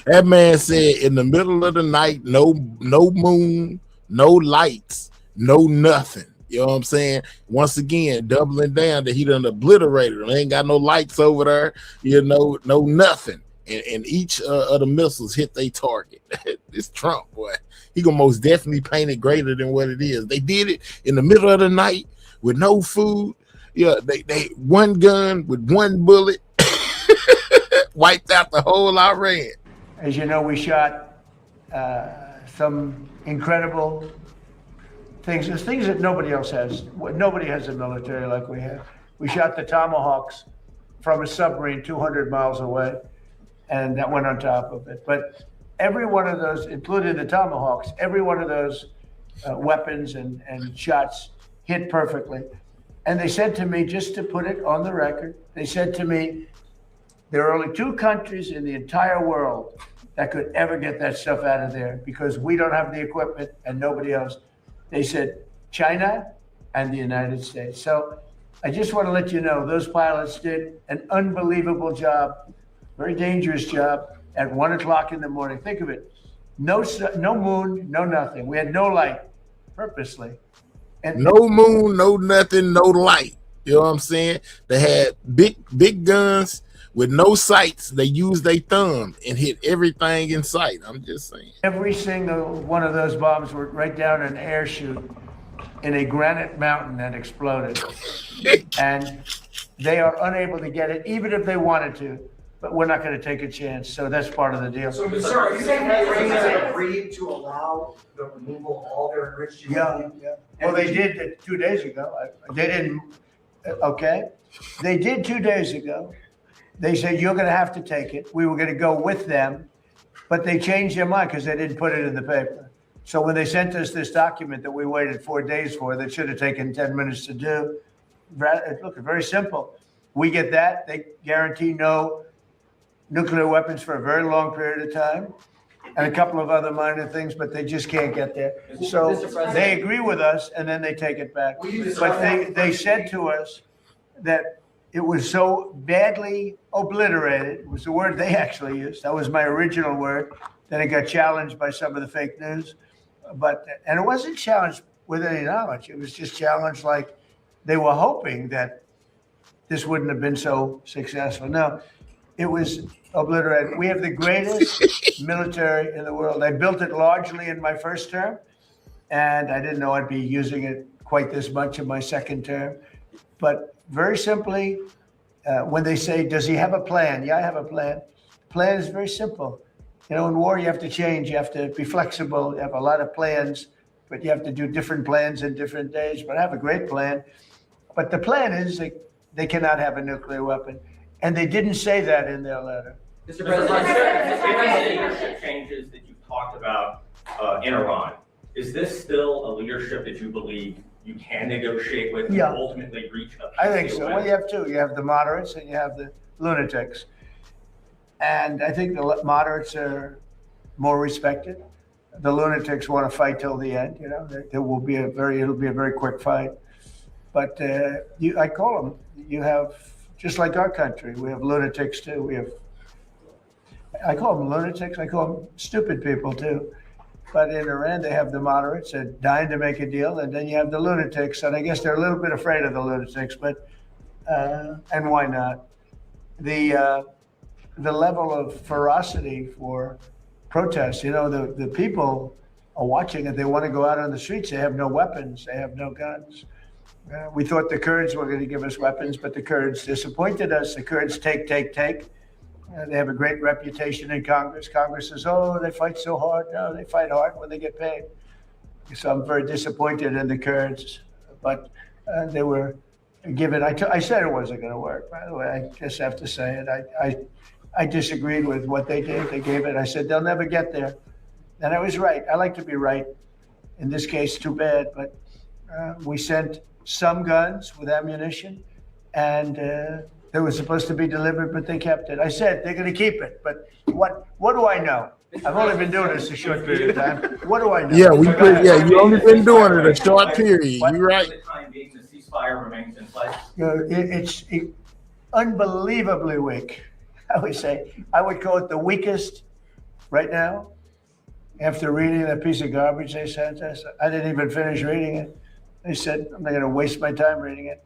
that man said in the middle of the night, no moon, no lights, no nothing. You know what I'm saying? Once again, doubling down that he done obliterated them. They ain't got no lights over there, no nothing. And each of the missiles hit their target. It's Trump, boy. He gonna most definitely paint it greater than what it is. They did it in the middle of the night with no food. Yeah, they one gun with 1 bullet wiped out the whole Iran. as you know, we shot some incredible things. There's things that nobody else has. Nobody has a military like we have. We shot the Tomahawks from a submarine 200 miles away, and that went on top of it. But every one of those, including the Tomahawks, every one of those weapons and shots hit perfectly. And they said to me, just to put it on the record, they said to me, there are only 2 countries in the entire world that could ever get that stuff out of there because we don't have the equipment and nobody else. They said China and the United States. So I just want to let you know, those pilots did an unbelievable job, very dangerous job at 1 o'clock in the morning. Think of it. No moon, no nothing. We had no light purposely. And no moon, no nothing, no light. You know what I'm saying? They had big guns with no sights. They used their thumb and hit everything in sight. I'm just saying. Every single one of those bombs were right down an air chute in a granite mountain that exploded. And they are unable to get it, even if they wanted to. But we're not going to take a chance. So that's part of the deal. So, sir, are you saying that Ukraine agreed to allow the removal of all their enriched uranium? Yeah. Well, they did it 2 days ago. They didn't. Okay. They did 2 days ago. They said, you're going to have to take it. We were going to go with them, but they changed their mind because they didn't put it in the paper. So when they sent us this document that we waited 4 days for, that should have taken 10 minutes to do, Look, it's very simple. We get that. They guarantee no nuclear weapons for a very long period of time, and a couple of other minor things, but they just can't get there. So they agree with us, and then they take it back. But they said to us that it was so badly obliterated, was the word they actually used. That was my original word. Then it got challenged by some of the fake news. And it wasn't challenged with any knowledge. It was just challenged like they were hoping that this wouldn't have been so successful. No, it was obliterated. We have the greatest military in the world. I built it largely in my first term, and I didn't know I'd be using it quite this much in my second term. But very simply, when they say, does he have a plan? Yeah, I have a plan. The plan is very simple. You know, in war, you have to change. You have to be flexible. You have a lot of plans, but you have to do different plans in different days. But I have a great plan. But the plan is they cannot have a nuclear weapon. And they didn't say that in their letter. Mr. President, given the leadership changes that you've talked about in Iran, is this still a leadership that you believe you can negotiate with and ultimately reach a peace I think so. deal Well, with? you have two. You have the moderates and you have the lunatics. And I think the moderates are more respected. The lunatics want to fight till the end. You know, it'll be a very quick fight. But I call them. You have, just like our country, we have lunatics too. I call them lunatics. I call them stupid people too. But in Iran, they have the moderates that dying to make a deal, and then you have the lunatics. And I guess they're a little bit afraid of the lunatics, but and why not? The level of ferocity for protests. You know, the people are watching it. They want to go out on the streets. They have no weapons. They have no guns. We thought the Kurds were going to give us weapons, but the Kurds disappointed us. The Kurds take. They have a great reputation in Congress. Congress says, oh, they fight so hard. No, they fight hard when they get paid. So I'm very disappointed in the Kurds. But they were given, I said it wasn't going to work, by the way. I just have to say it. I disagreed with what they did. They gave it. I said, they'll never get there. And I was right. I like to be right. In this case, too bad. But we sent some guns with ammunition, and they were supposed to be delivered, but they kept it. I said they're going to keep it, but what do I know? I've only been doing this a short period of time. What do I know? Yeah, you only been doing it a short period. You're right. For the time being, the ceasefire remains in place. You know, it's unbelievably weak. I would call it the weakest right now. After reading that piece of garbage they sent us, I didn't even finish reading it. They said, I'm not going to waste my time reading it.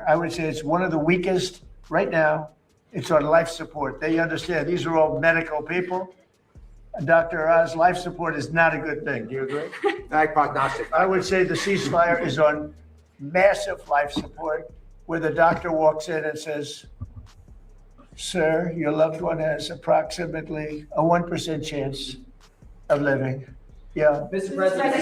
I would say it's one of the weakest right now. It's on life support. They understand these are all medical people. Dr. Oz, life support is not a good thing. Do you agree? Prognostic. I would say the ceasefire is on massive life support, where the doctor walks in and says, sir, your loved one has approximately a 1% chance of living. Yeah. Mr. President.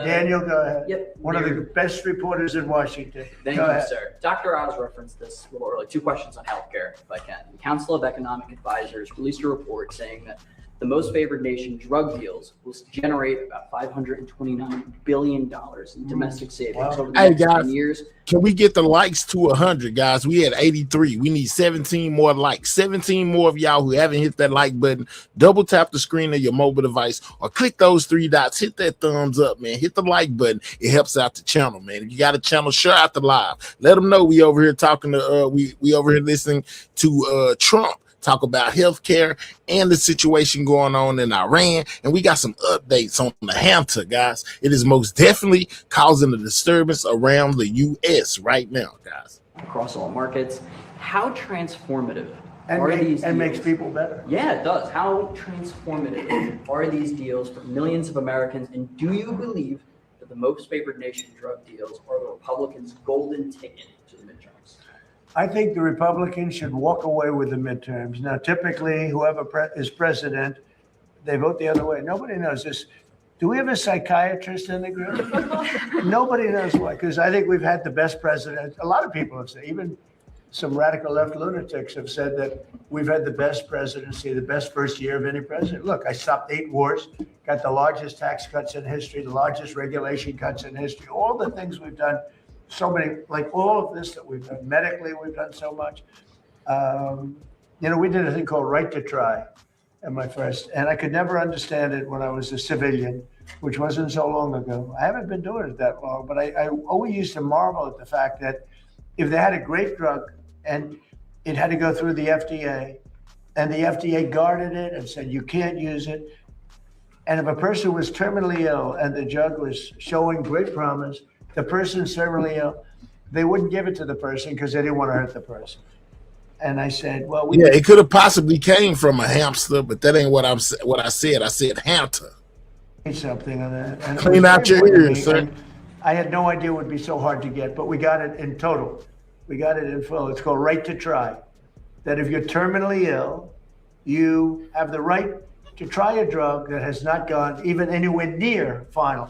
Daniel, go ahead. Yep. One of the best reporters in Washington. Thank Go you, ahead. sir. Dr. Oz referenced this a little early. 2 questions on healthcare, if I can. The Council of Economic Advisors released a report saying that the most favored nation drug deals will generate about $529 billion in domestic savings over the Hey, next guys. 10 years. Can we get the likes to 100, guys? We had 83. We need 17 more likes. 17 more of y'all who haven't hit that like button. Double tap the screen of your mobile device or click those 3 dots. Hit that thumbs up, man. Hit the like button. It helps out the channel, man. If you got a channel, share out the live. Let them know we over here talking to we over here listening to Trump talk about healthcare and the situation going on in Iran. And we got some updates on the HANTA, guys. It is most definitely causing a disturbance around the U.S. right now, guys. Across all markets. How transformative are these deals? And makes people better. Yeah, it does. How transformative are these deals for millions of Americans? And do you believe that the most favored nation drug deals are the Republicans' golden ticket to the midterms? I think the Republicans should walk away with the midterms. Now, typically, whoever is president, they vote the other way. Nobody knows this. Do we have a psychiatrist in the group? Nobody knows why, because I think we've had the best president. A lot of people have said, even some radical left lunatics have said that we've had the best presidency, the best first year of any president. Look, I stopped 8 wars, got the largest tax cuts in history, the largest regulation cuts in history, all the things we've done. so many, like all of this that we've done medically, we've done so much. We did a thing called Right to Try at my first, and I could never understand it when I was a civilian, which wasn't so long ago. I haven't been doing it that long, but I always used to marvel at the fact that if they had a great drug and it had to go through the FDA, and the FDA guarded it and said, you can't use it. And if a person was terminally ill and the drug was showing great promise, the person's terminally ill, they wouldn't give it to the person because they didn't want to hurt the person. And I said, well, yeah, it could have possibly came from a hamster, but that ain't what I said. I said HANTA. Something on that. And clean out your ears, sir. I had no idea it would be so hard to get, but we got it in total. We got it in full. It's called Right to Try. That if you're terminally ill, you have the right to try a drug that has not gone even anywhere near final.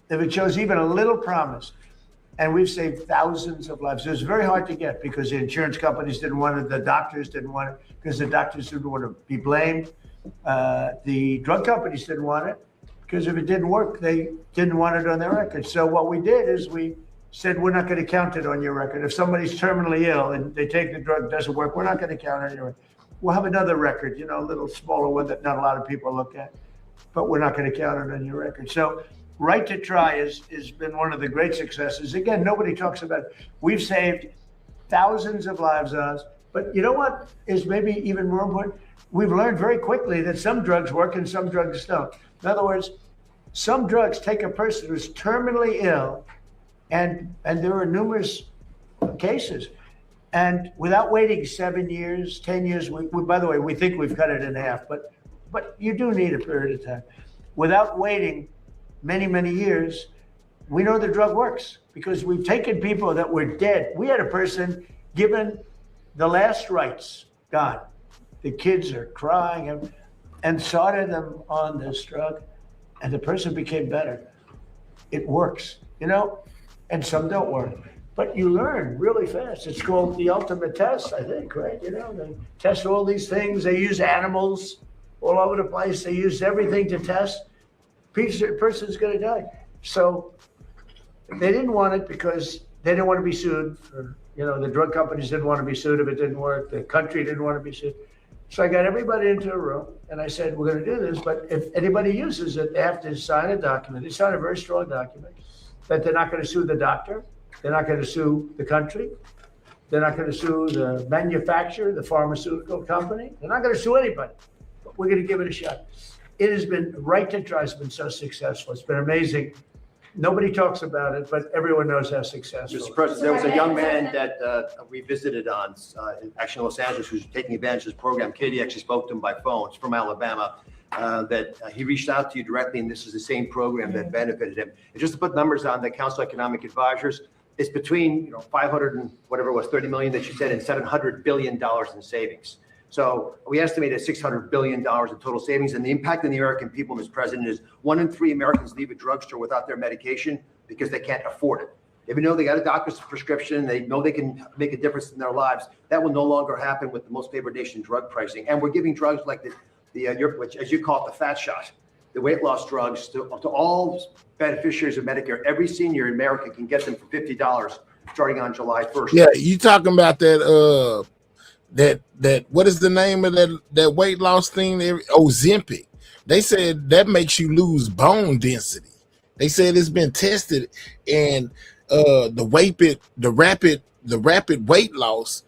If it shows even a little promise, and we've saved thousands of lives. It was very hard to get because the insurance companies didn't want it, the doctors didn't want it, because the doctors didn't want to be blamed. The drug companies didn't want it, because if it didn't work, they didn't want it on their record. So what we did is we said, we're not going to count it on your record. If somebody's terminally ill and they take the drug, it doesn't work, we're not going to count it on your record. We'll have another record, a little smaller one that not a lot of people look at, but we're not going to count it on your record. So Right to Try has been one of the great successes. Again, nobody talks about it. We've saved thousands of lives on us, but you know what is maybe even more important? We've learned very quickly that some drugs work and some drugs don't. In other words, some drugs take a person who's terminally ill, and there are numerous cases, and without waiting 7 years, 10 years, by the way, we think we've cut it in half, but you do need a period of time. Without waiting many, many years, we know the drug works because we've taken people that were dead. We had a person given the last rites, gone. The kids are crying and started them on this drug, and the person became better. It works, and some don't work. But you learn really fast. It's called the ultimate test, I think, right? They test all these things. They use animals all over the place. They use everything to test. Person's going to die. So they didn't want it because they didn't want to be sued. The drug companies didn't want to be sued if it didn't work. The country didn't want to be sued. So I got everybody into a room and I said, we're going to do this, but if anybody uses it, they have to sign a document. They sign a very strong document that they're not going to sue the doctor. They're not going to sue the country. They're not going to sue the manufacturer, the pharmaceutical company. They're not going to sue anybody, but we're going to give it a shot. It has been, Right to Try has been so successful. It's been amazing. Nobody talks about it, but everyone knows how successful. Mr. President, there was a young man that we visited actually in Los Angeles, who's taking advantage of this program. Katie actually spoke to him by phone. It's from Alabama. That he reached out to you directly, and this is the same program that benefited him. And just to put numbers on the Council of Economic Advisors, it's between 500 and whatever it was, 30 million that you said, and $700 billion in savings. So we estimated $600 billion in total savings, and the impact on the American people, Mr. President, is 1 in 3 Americans leave a drugstore without their medication because they can't afford it. Even though they got a doctor's prescription, they know they can make a difference in their lives. That will no longer happen with the most favored nation drug pricing. And we're giving drugs like which, as you call it, the fat shot, the weight loss drugs to all beneficiaries of Medicare. Every senior in America can get them for $50 starting on July 1st. Yeah, you talking about that? That what is the name of that weight loss thing? Ozempic. They said that makes you lose bone density. They said it's been tested, and the rapid weight loss,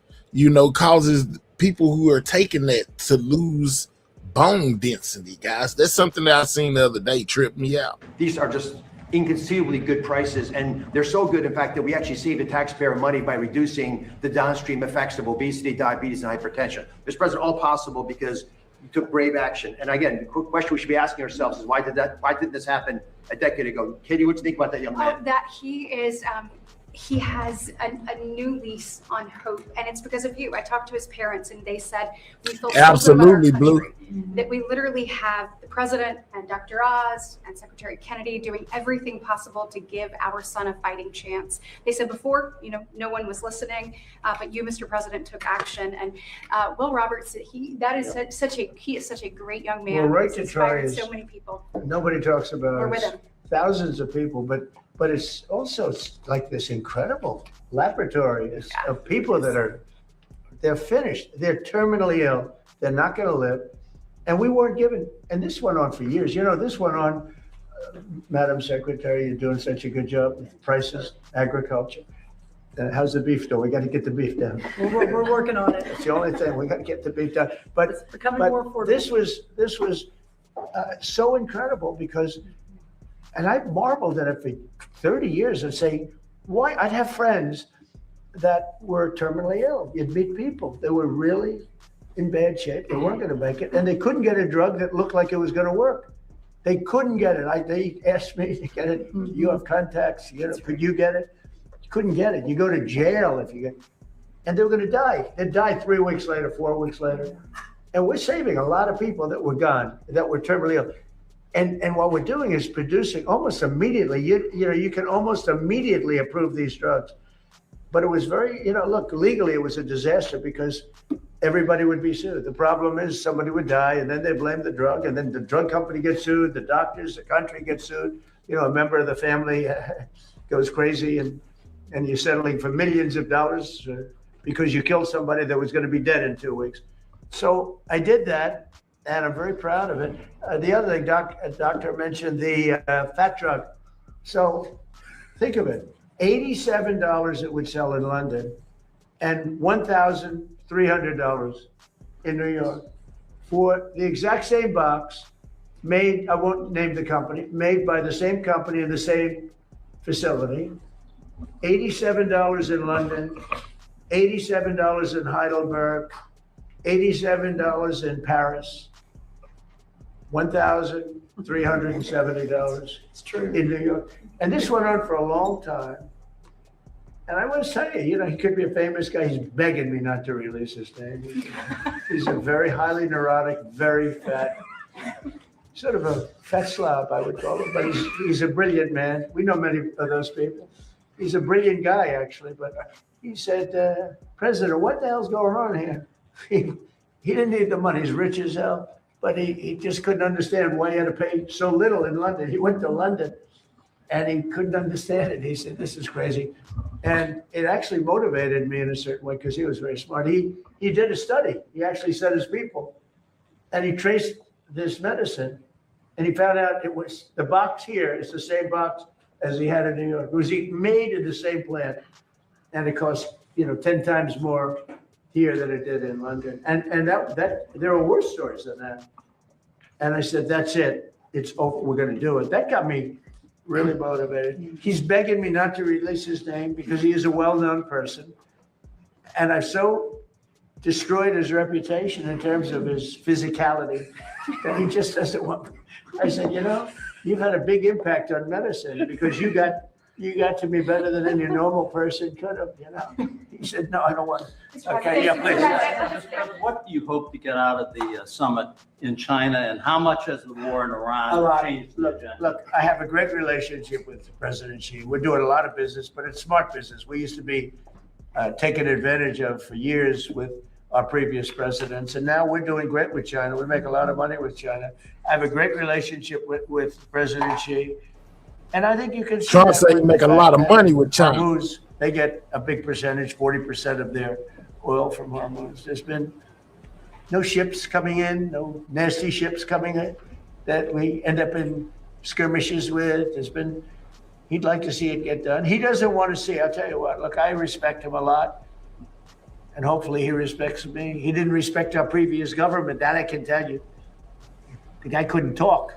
causes people who are taking that to lose bone density, guys. That's something that I seen the other day, tripped me out. These are just inconceivably good prices, and they're so good, in fact, that we actually save the taxpayer money by reducing the downstream effects of obesity, diabetes, and hypertension. Mr. President, all possible because you took brave action. And again, the quick question we should be asking ourselves is why didn't this happen a decade ago? Katie, what do you think about that young man? That he has a new lease on hope, and it's because of you. I talked to his parents, and they said we feel absolutely so Blue. That we literally have the president and Dr. Oz and Secretary Kennedy doing everything possible to give our son a fighting chance. They said before, no one was listening, but you, Mr. President, took action. And Will Roberts, he is such a great young man. Well, Right to Try is so many people. Nobody talks about We're it. with him. thousands of people, but it's also like this incredible laboratory of people that they're finished. They're terminally ill. They're not going to live. And we weren't given, and this went on for years. This went on, Madam Secretary, you're doing such a good job with prices, agriculture. How's the beef doing? We got to get the beef down. We're working on it. It's the only thing. We got to get the beef down. But It's becoming more affordable. this was so incredible because, and I marveled at it for 30 years and say, why? I'd have friends that were terminally ill. You'd meet people. They were really in bad shape. They weren't going to make it. And they couldn't get a drug that looked like it was going to work. They couldn't get it. They asked me to get it. You have contacts. Could you get it? You couldn't get it. You go to jail if you get it. And they were going to die. They'd die 3 weeks later, 4 weeks later. And we're saving a lot of people that were gone, that were terminally ill. And what we're doing is producing almost immediately. You can almost immediately approve these drugs. But it was very, look, legally it was a disaster because everybody would be sued. The problem is somebody would die and then they blame the drug and then the drug company gets sued, the doctors, the country gets sued. A member of the family goes crazy and you're settling for millions of dollars because you killed somebody that was going to be dead in 2 weeks. So I did that and I'm very proud of it. The other thing, doctor mentioned the fat drug. So think of it. $87 it would sell in London and $1,300 in New York for the exact same box made, I won't name the company, made by the same company in the same facility. $87 in London, $87 in Heidelberg, $87 in Paris, $1,370 in New York. And this went on for a long time. And I want to tell you, he could be a famous guy. He's begging me not to release his name. He's a very highly neurotic, very fat, sort of a fat slob, I would call him. But he's a brilliant man. We know many of those people. He's a brilliant guy, actually. But he said, President, what the hell's going on here? He didn't need the money. He's rich as hell. But he just couldn't understand why he had to pay so little in London. He went to London and he couldn't understand it. He said, this is crazy. And it actually motivated me in a certain way because he was very smart. He did a study. He actually said his people. And he traced this medicine. And he found out it was the box here is the same box as he had in New York. It was made in the same plant. And it cost, 10 times more here than it did in London. And that there are worse stories than that. And I said, that's it. It's over. We're going to do it. That got me really motivated. He's begging me not to release his name because he is a well-known person. And I've so destroyed his reputation in terms of his physicality that he just doesn't want me. I said, you've had a big impact on medicine because you got to me better than any normal person could have, He said, no, I don't want to. Okay, yeah, please. What do you hope to get out of the summit in China, and how much has the war in Iran changed the agenda? Look, I have a great relationship with President Xi. We're doing a lot of business, but it's smart business. We used to be taken advantage of for years with our previous presidents, and now we're doing great with China. We make a lot of money with China. I have a great relationship with President Xi. And I think you can see Trump said he make a lot of money with China. They get a big percentage, 40% of their oil from Hormuz. There's been no ships coming in, no nasty ships coming in that we end up in skirmishes with. He'd like to see it get done. He doesn't want to see, I'll tell you what, look, I respect him a lot. And hopefully he respects me. He didn't respect our previous government, that I can tell you. The guy couldn't talk.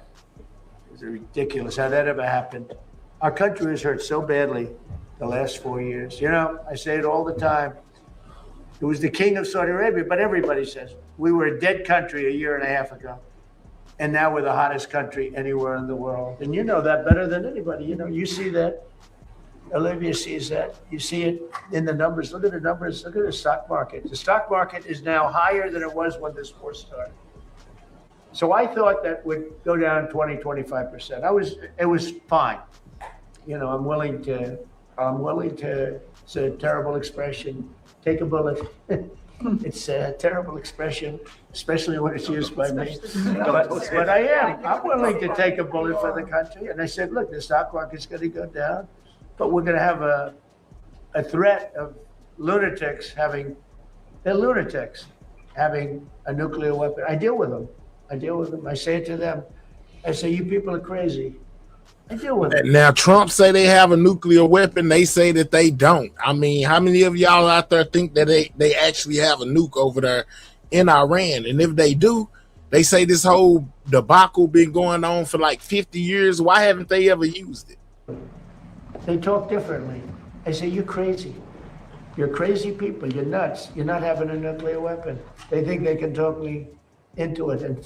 It's ridiculous how that ever happened. Our country was hurt so badly the last 4 years. I say it all the time. It was the king of Saudi Arabia, but everybody says we were a dead country a year and a half ago. And now we're the hottest country anywhere in the world. And you know that better than anybody. You see that. Olivia sees that. You see it in the numbers. Look at the numbers. Look at the stock market. The stock market is now higher than it was when this war started. So I thought that would go down 20, 25%. It was fine. I'm willing to, it's a terrible expression, take a bullet. It's a terrible expression, especially when it's used by me. But I am. I'm willing to take a bullet for the country. And I said, look, the stock market's going to go down, but we're going to have a threat of lunatics having a nuclear weapon. I deal with them. I say it to them. I say, you people are crazy. I deal with it. Now, Trump say they have a nuclear weapon. They say that they don't. I mean, how many of y'all out there think that they actually have a nuke over there in Iran? And if they do, they say this whole debacle been going on for like 50 years. Why haven't they ever used it? They talk differently. I say, you're crazy. You're crazy people. You're nuts. You're not having a nuclear weapon. They think they can talk me into it, and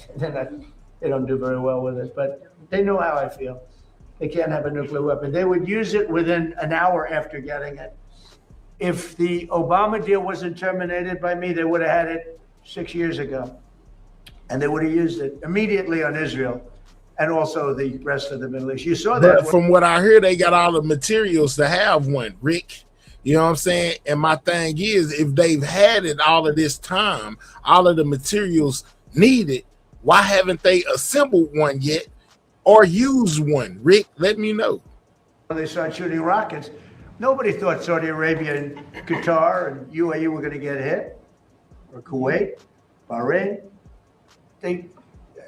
they don't do very well with it. But they know how I feel. They can't have a nuclear weapon. They would use it within an hour after getting it. If the Obama deal wasn't terminated by me, they would have had it 6 years ago. And they would have used it immediately on Israel and also the rest of the Middle East. You saw that. But from what I hear, they got all the materials to have one, Rick. You know what I'm saying? And my thing is, if they've had it all of this time, all of the materials needed, why haven't they assembled one yet? Or use one? Rick, let me know. When they started shooting rockets, nobody thought Saudi Arabia and Qatar and UAE were going to get hit, or Kuwait, Bahrain. I think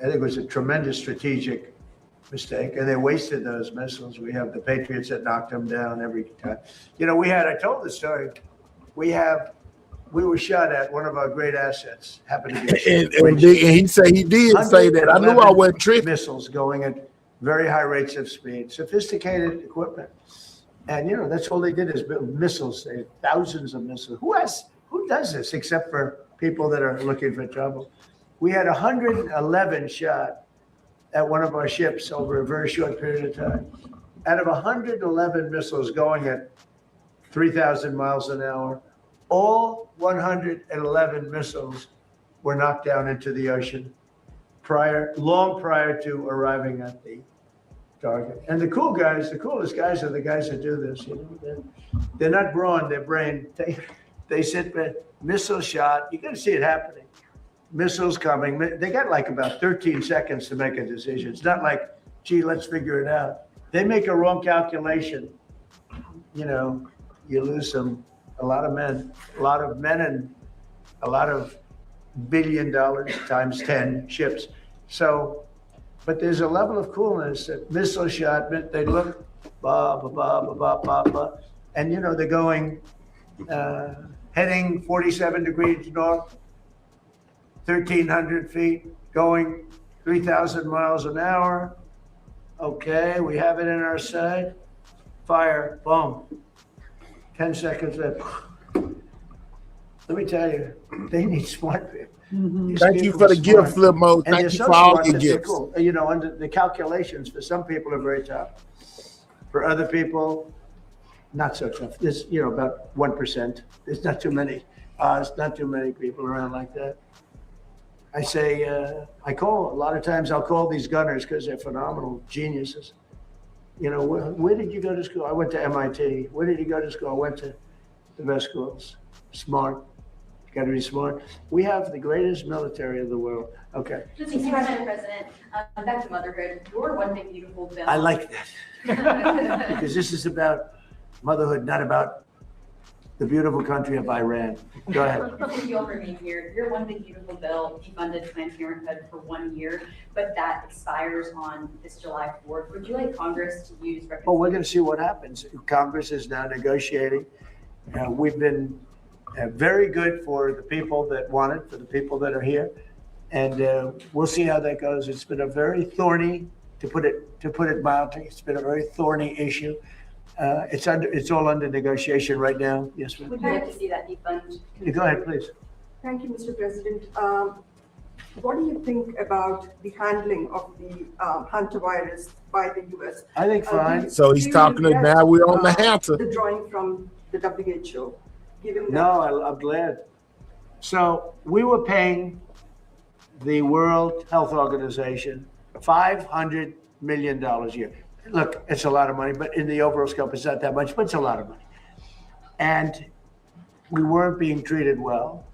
it was a tremendous strategic mistake, and they wasted those missiles. We have the Patriots that knocked them down every time. You know, I told the story, we were shot at one of our great assets, happened to be and he said he did say that. I knew I wasn't tripping. Missiles going at very high rates of speed, sophisticated equipment. And, you know, that's all they did is build missiles, thousands of missiles. Who does this except for people that are looking for trouble? We had 111 shot at one of our ships over a very short period of time. Out of 111 missiles going at 3,000 miles an hour, all 111 missiles were knocked down into the ocean long prior to arriving at the target. And the coolest guys are the guys that do this. You know, they're not brawn, they're brain. They sit there, missile shot. You got to see it happening. Missiles coming. They got like about 13 seconds to make a decision. It's not like, gee, let's figure it out. They make a wrong calculation. You know, you lose a lot of men and a lot of $1 billion times 10 ships. So, but there's a level of coolness that missile shot, they look, blah, blah, blah, blah, blah, blah, blah. And, you know, they're going, heading 47 degrees north, 1,300 feet, going 3,000 miles an hour. Okay, we have it in our sight. Fire, boom. 10 seconds left. Let me tell you, they need smart people. Thank you for the gift, Flip Mode. Thank you for all your gifts. Cool. You know, under the calculations for some people are very tough. For other people, not so tough. There's, you know, about 1%. There's not too many. There's not too many people around like that. I say, a lot of times I'll call these gunners because they're phenomenal geniuses. You know, where did you go to school? I went to MIT. Where did you go to school? I went to the best schools. Smart. You got to be smart. We have the greatest military in the world. Okay. Mr. President, back to motherhood. Your one big beautiful bill. I like that. Because this is about motherhood, not about the beautiful country of Iran. Go ahead. You'll remain here. Your one big beautiful bill defunded Planned Parenthood for 1 year, but that expires on this July 4th. Would you like Congress to use? Oh, we're going to see what happens. Congress is now negotiating. We've been very good for the people that want it, for the people that are here, and we'll see how that goes. It's been a very thorny, to put it mildly, it's been a very thorny issue. It's all under negotiation right now. Yes, ma'am. Would you like to see that defund? Go ahead, please. Thank you, Mr. President. What do you think about the handling of the HANTA virus by the U.S.? I think fine. So he's talking to now we're on the HANTA. The drawing from the WHO. No, I'm glad. So we were paying the World Health Organization $500 million a year. Look, it's a lot of money, but in the overall scope, it's not that much, but it's a lot of money. And we weren't being treated well.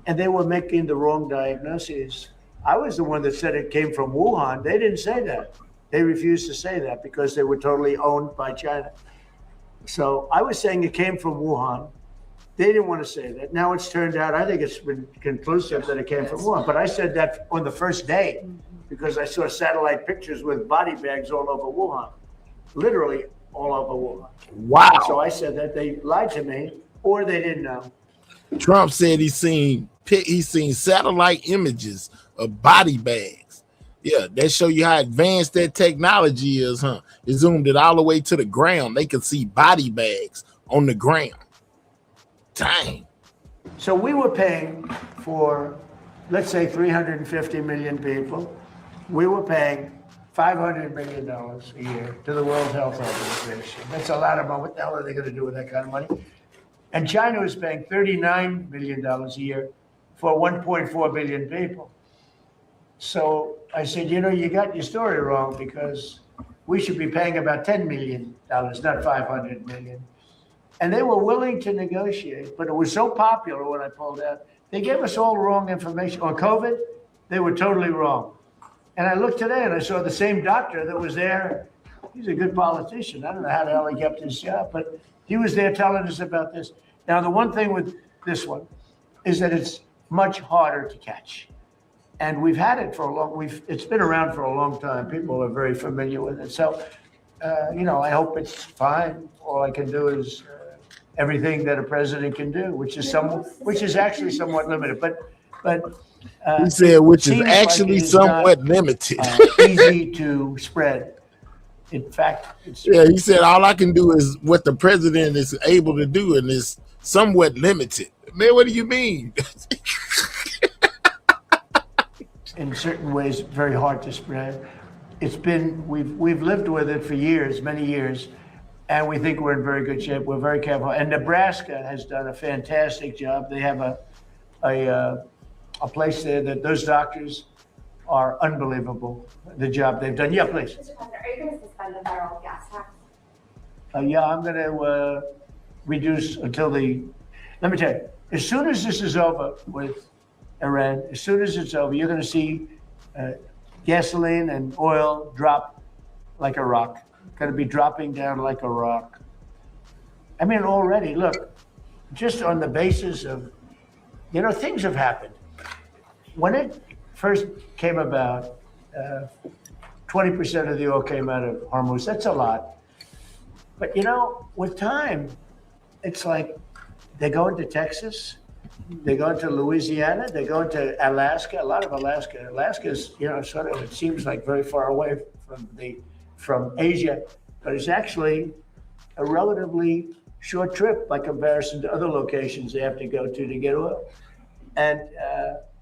and they were making the wrong diagnoses. I was the one that said it came from Wuhan. They didn't say that. They refused to say that because they were totally owned by China. So I was saying it came from Wuhan. They didn't want to say that. Now it's turned out, I think it's been conclusive that it came from Wuhan. But I said that on the first day because I saw satellite pictures with body bags all over Wuhan, literally all over Wuhan. Wow. So I said that they lied to me or they didn't know. Trump said he's seen satellite images of body bags. Yeah, that show you how advanced that technology is, huh? It zoomed it all the way to the ground. They could see body bags on the ground. Dang. So we were paying for, let's say, 350 million people. We were paying $500 million a year to the World Health Organization. That's a lot of money. What the hell are they going to do with that kind of money? And China was paying $39 million a year for 1.4 billion people. So I said, you know, you got your story wrong because we should be paying about $10 million, not 500 million. And they were willing to negotiate, but it was so popular when I pulled out. They gave us all wrong information. On COVID, they were totally wrong. And I looked today and I saw the same doctor that was there. He's a good politician. I don't know how the hell he kept his job, but he was there telling us about this. Now, the one thing with this one is that it's much harder to catch. And we've had it for a long, it's been around for a long time. People are very familiar with it. So, you know, I hope it's fine. All I can do is everything that a president can do, which is actually somewhat limited. But he said, which is seems actually like it is somewhat not, limited. Easy to spread. In fact, yeah, he said all I can do is what the president is able to do, and it's somewhat limited. Man, what do you mean? In certain ways, very hard to spread. It's been, we've lived with it for years, many years, and we think we're in very good shape. We're very careful. And Nebraska has done a fantastic job. They have a place there that those doctors are unbelievable, the job they've done. Yeah, please. Mr. President, are you going to suspend the federal gas tax? Yeah, I'm going to reduce until let me tell you, as soon as this is over with Iran, as soon as it's over, you're going to see gasoline and oil drop like a rock. Going to be dropping down like a rock. I mean, already, look, just on the basis of, you know, things have happened. When it first came about, 20% of the oil came out of Hormuz. That's a lot. But, you know, with time, it's like they go into Texas, they go into Louisiana, they go into Alaska, a lot of Alaska. Alaska's, you know, sort of, it seems like very far away from Asia, but it's actually a relatively short trip by comparison to other locations they have to go to get oil. And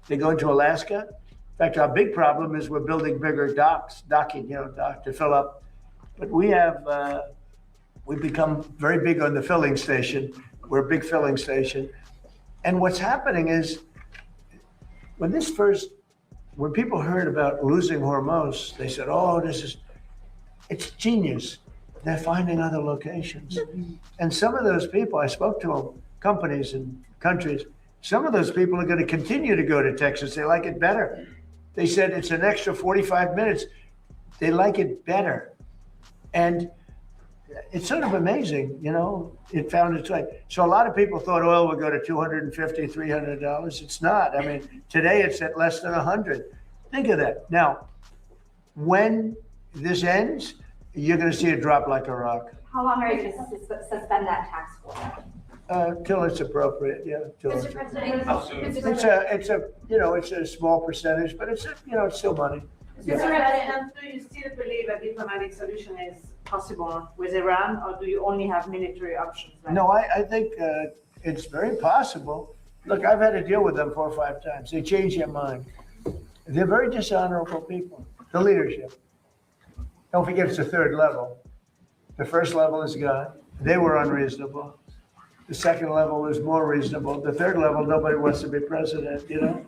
they go into Alaska. In fact, our big problem is we're building bigger docking, you know, to fill up. But we've become very big on the filling station. We're a big filling station. And what's happening is when people heard about losing Hormuz, they said, oh, it's genius. They're finding other locations. And some of those people, I spoke to them, companies and countries, some of those people are going to continue to go to Texas. They like it better. They said it's an extra 45 minutes. They like it better. And it's sort of amazing, you know, it found its way. So a lot of people thought oil would go to $250, $300. It's not. I mean, today it's at less than 100. Think of that. Now, when this ends, you're going to see it drop like a rock. How long are you going to suspend that tax for? Till it's appropriate, yeah. Mr. President, It's a small percentage, but it's still money. Mr. President, do you still believe a diplomatic solution is possible with Iran, or do you only have military options left? No, I think it's very possible. Look, I've had to deal with them 4 or 5 times. They change their mind. They're very dishonorable people, the leadership. Don't forget it's the 3rd level. The 1st level is God. They were unreasonable. The 2nd level is more reasonable. The 3rd level, nobody wants to be president, you know?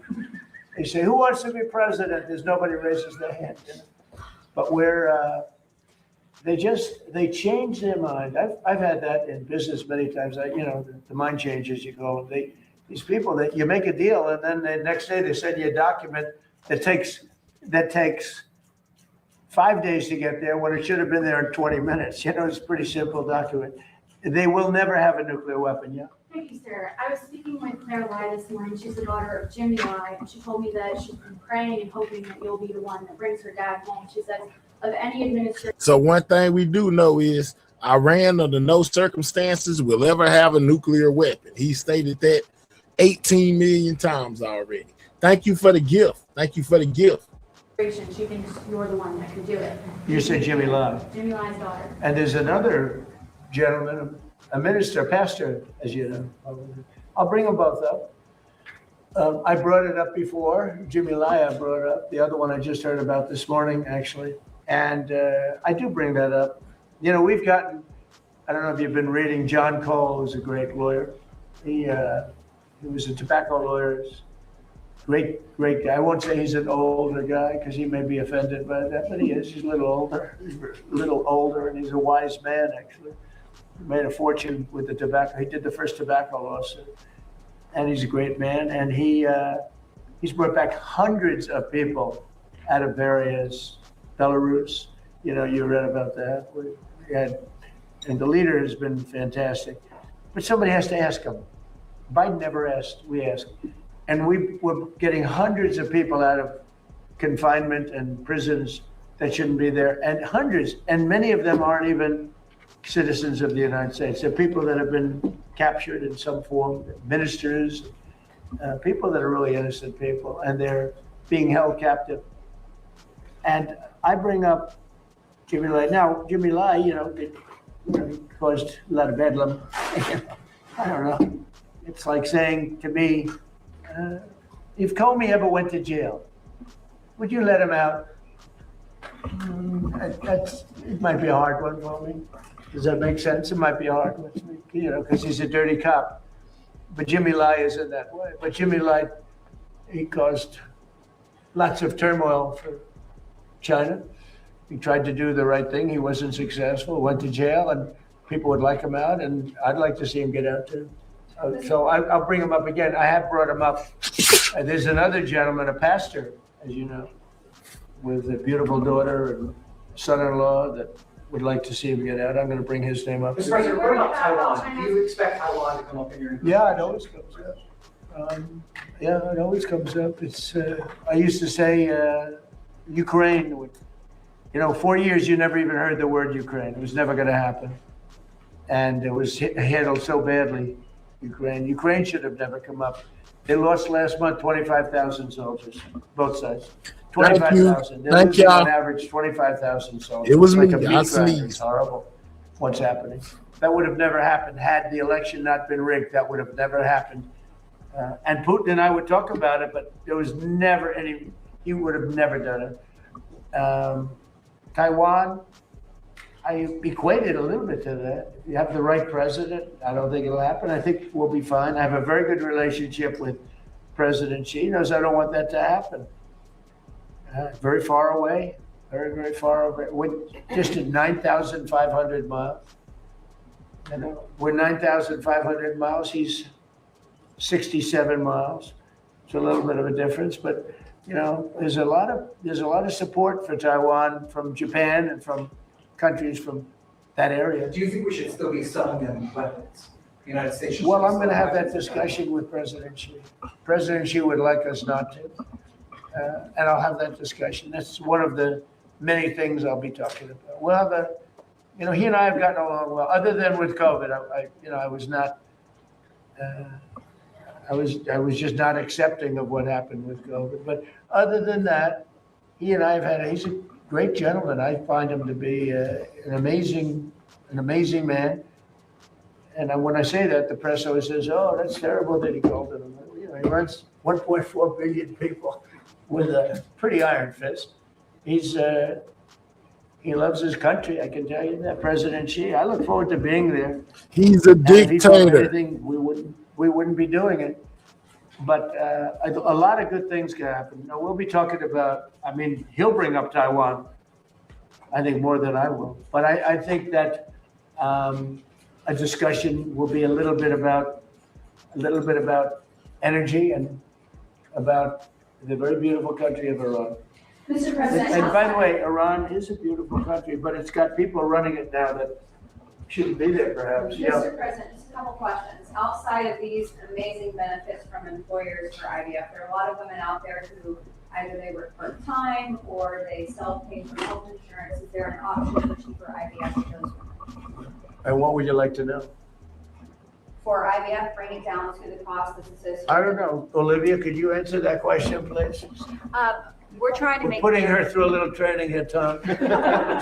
They say, who wants to be president? There's nobody raises their hand, you know? But they change their mind. I've had that in business many times. The mind changes, you go, These people that you make a deal and then the next day they send you a document that takes 5 days to get there when it should have been there in 20 minutes. You know, it's a pretty simple document. They will never have a nuclear weapon, yeah? Thank you, sir. I was speaking with Claire Lai this morning. She's the daughter of Jimmy Lai, and she told me that she's been praying and hoping that you'll be the one that brings her dad home. She says, of any administration. So one thing we do know is Iran under no circumstances will ever have a nuclear weapon. He stated that 18 million times already. Thank you for the gift. Thank you for the gift. She thinks you're the one that can do it. You said Jimmy Lai. Jimmy Lai's daughter. And there's another gentleman, a minister, pastor, as you know. I'll bring them both up. I brought it up before. Jimmy Lai I brought it up. The other one I just heard about this morning, actually. And I do bring that up. You know, we've gotten, I don't know if you've been reading, John Cole, who's a great lawyer. He was a tobacco lawyer. Great guy. I won't say he's an older guy because he may be offended by that, but he is. He's a little older. And he's a wise man, actually. He made a fortune with the tobacco. He did the first tobacco lawsuit. And he's a great man. And he's brought back hundreds of people out of various Belarus. You know, you read about that. And the leader has been fantastic. But somebody has to ask him. Biden never asked, we asked. And we're getting hundreds of people out of confinement and prisons that shouldn't be there, and hundreds, and many of them aren't even citizens of the United States. They're people that have been captured in some form, ministers, people that are really innocent people, and they're being held captive. And I bring up Jimmy Lai. Now, Jimmy Lai, he caused a lot of bedlam. I don't know. It's like saying to me, if Comey ever went to jail, would you let him out? It might be a hard one for me. Does that make sense? It might be a hard one for me, because he's a dirty cop. But Jimmy Lai isn't that way. But Jimmy Lai, he caused lots of turmoil for China. He tried to do the right thing. He wasn't successful, went to jail, and people would like him out, and I'd like to see him get out too. So I'll bring him up again. I have brought him up. There's another gentleman, a pastor, as you know, with a beautiful daughter and son-in-law that would like to see him get out. I'm going to bring his name up. Mr. President, what about Taiwan? Do you expect Taiwan to come up in your? Yeah, it always comes up. It always comes up. It's. I used to say Ukraine. 4 years you never even heard the word Ukraine. It was never going to happen, and it was handled so badly. Ukraine should have never come up. They lost last month 25,000 soldiers, both sides. 25,000. They're Thank losing you. on average 25,000 soldiers. It was like me. a meat I grinder. sneezed. It's horrible what's happening. That would have never happened had the election not been rigged. That would have never happened. And Putin and I would talk about it, but there was never any, he would have never done it. Taiwan, I equate it a little bit to that. If you have the right president, I don't think it'll happen. I think we'll be fine. I have a very good relationship with President Xi. He knows I don't want that to happen. Very far away, very, very far away. We're just at 9,500 miles. We're 9,500 miles. He's 67 miles. It's a little bit of a difference, but there's a lot of support for Taiwan from Japan and from countries from that area. Do you think we should still be selling them weapons? The United States should. Well, I'm going to have that discussion with President Xi. President Xi would like us not to, and I'll have that discussion. That's one of the many things I'll be talking about. We'll have he and I have gotten along well. Other than with COVID, I was not. I was just not accepting of what happened with COVID. But other than that, he and I have he's a great gentleman. I find him to be an amazing man. And when I say that, the press always says, "Oh, that's terrible that he called it." He runs 1.4 billion people with a pretty iron fist. He loves his country. I can tell you that. President Xi. I look forward to being there. He's a dictator. We wouldn't be doing it. But a lot of good things can happen. We'll be talking about, he'll bring up Taiwan, I think more than I will. But I think that a discussion will be a little bit about energy and about the very beautiful country of Iran. Mr. President. And by the way, Iran is a beautiful country, but it's got people running it now that shouldn't be there perhaps. Yeah. Mr. President, just a couple questions. Outside of these amazing benefits from employers for IVF, there are a lot of women out there who either they work part-time or they self-pay for health insurance. Is there an option for cheaper IVF for those women? And what would you like to know? For IVF, bring it down to the cost that's associated. I don't know. Olivia, could you answer that question, please? We're trying to We're make. putting her through a little training here, Tom.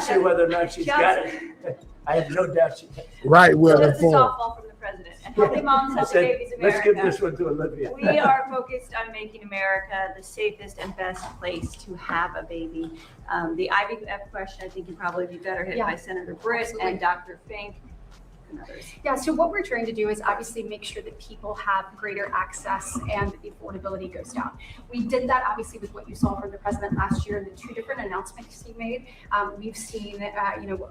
See whether or not she's got it. I have no doubt she can. Right, well Just a informed. softball from the president. And Healthy Moms, Healthy Babies Let's give America. this one to Olivia. We are focused on making America the safest and best place to have a baby. The IVF question, I think you probably be better hit by Senator Britt and Dr. Fink and others. Yeah, so what we're trying to do is obviously make sure that people have greater access and the affordability goes down. We did that obviously with what you saw from the president last year and the 2 different announcements he made. We've seen,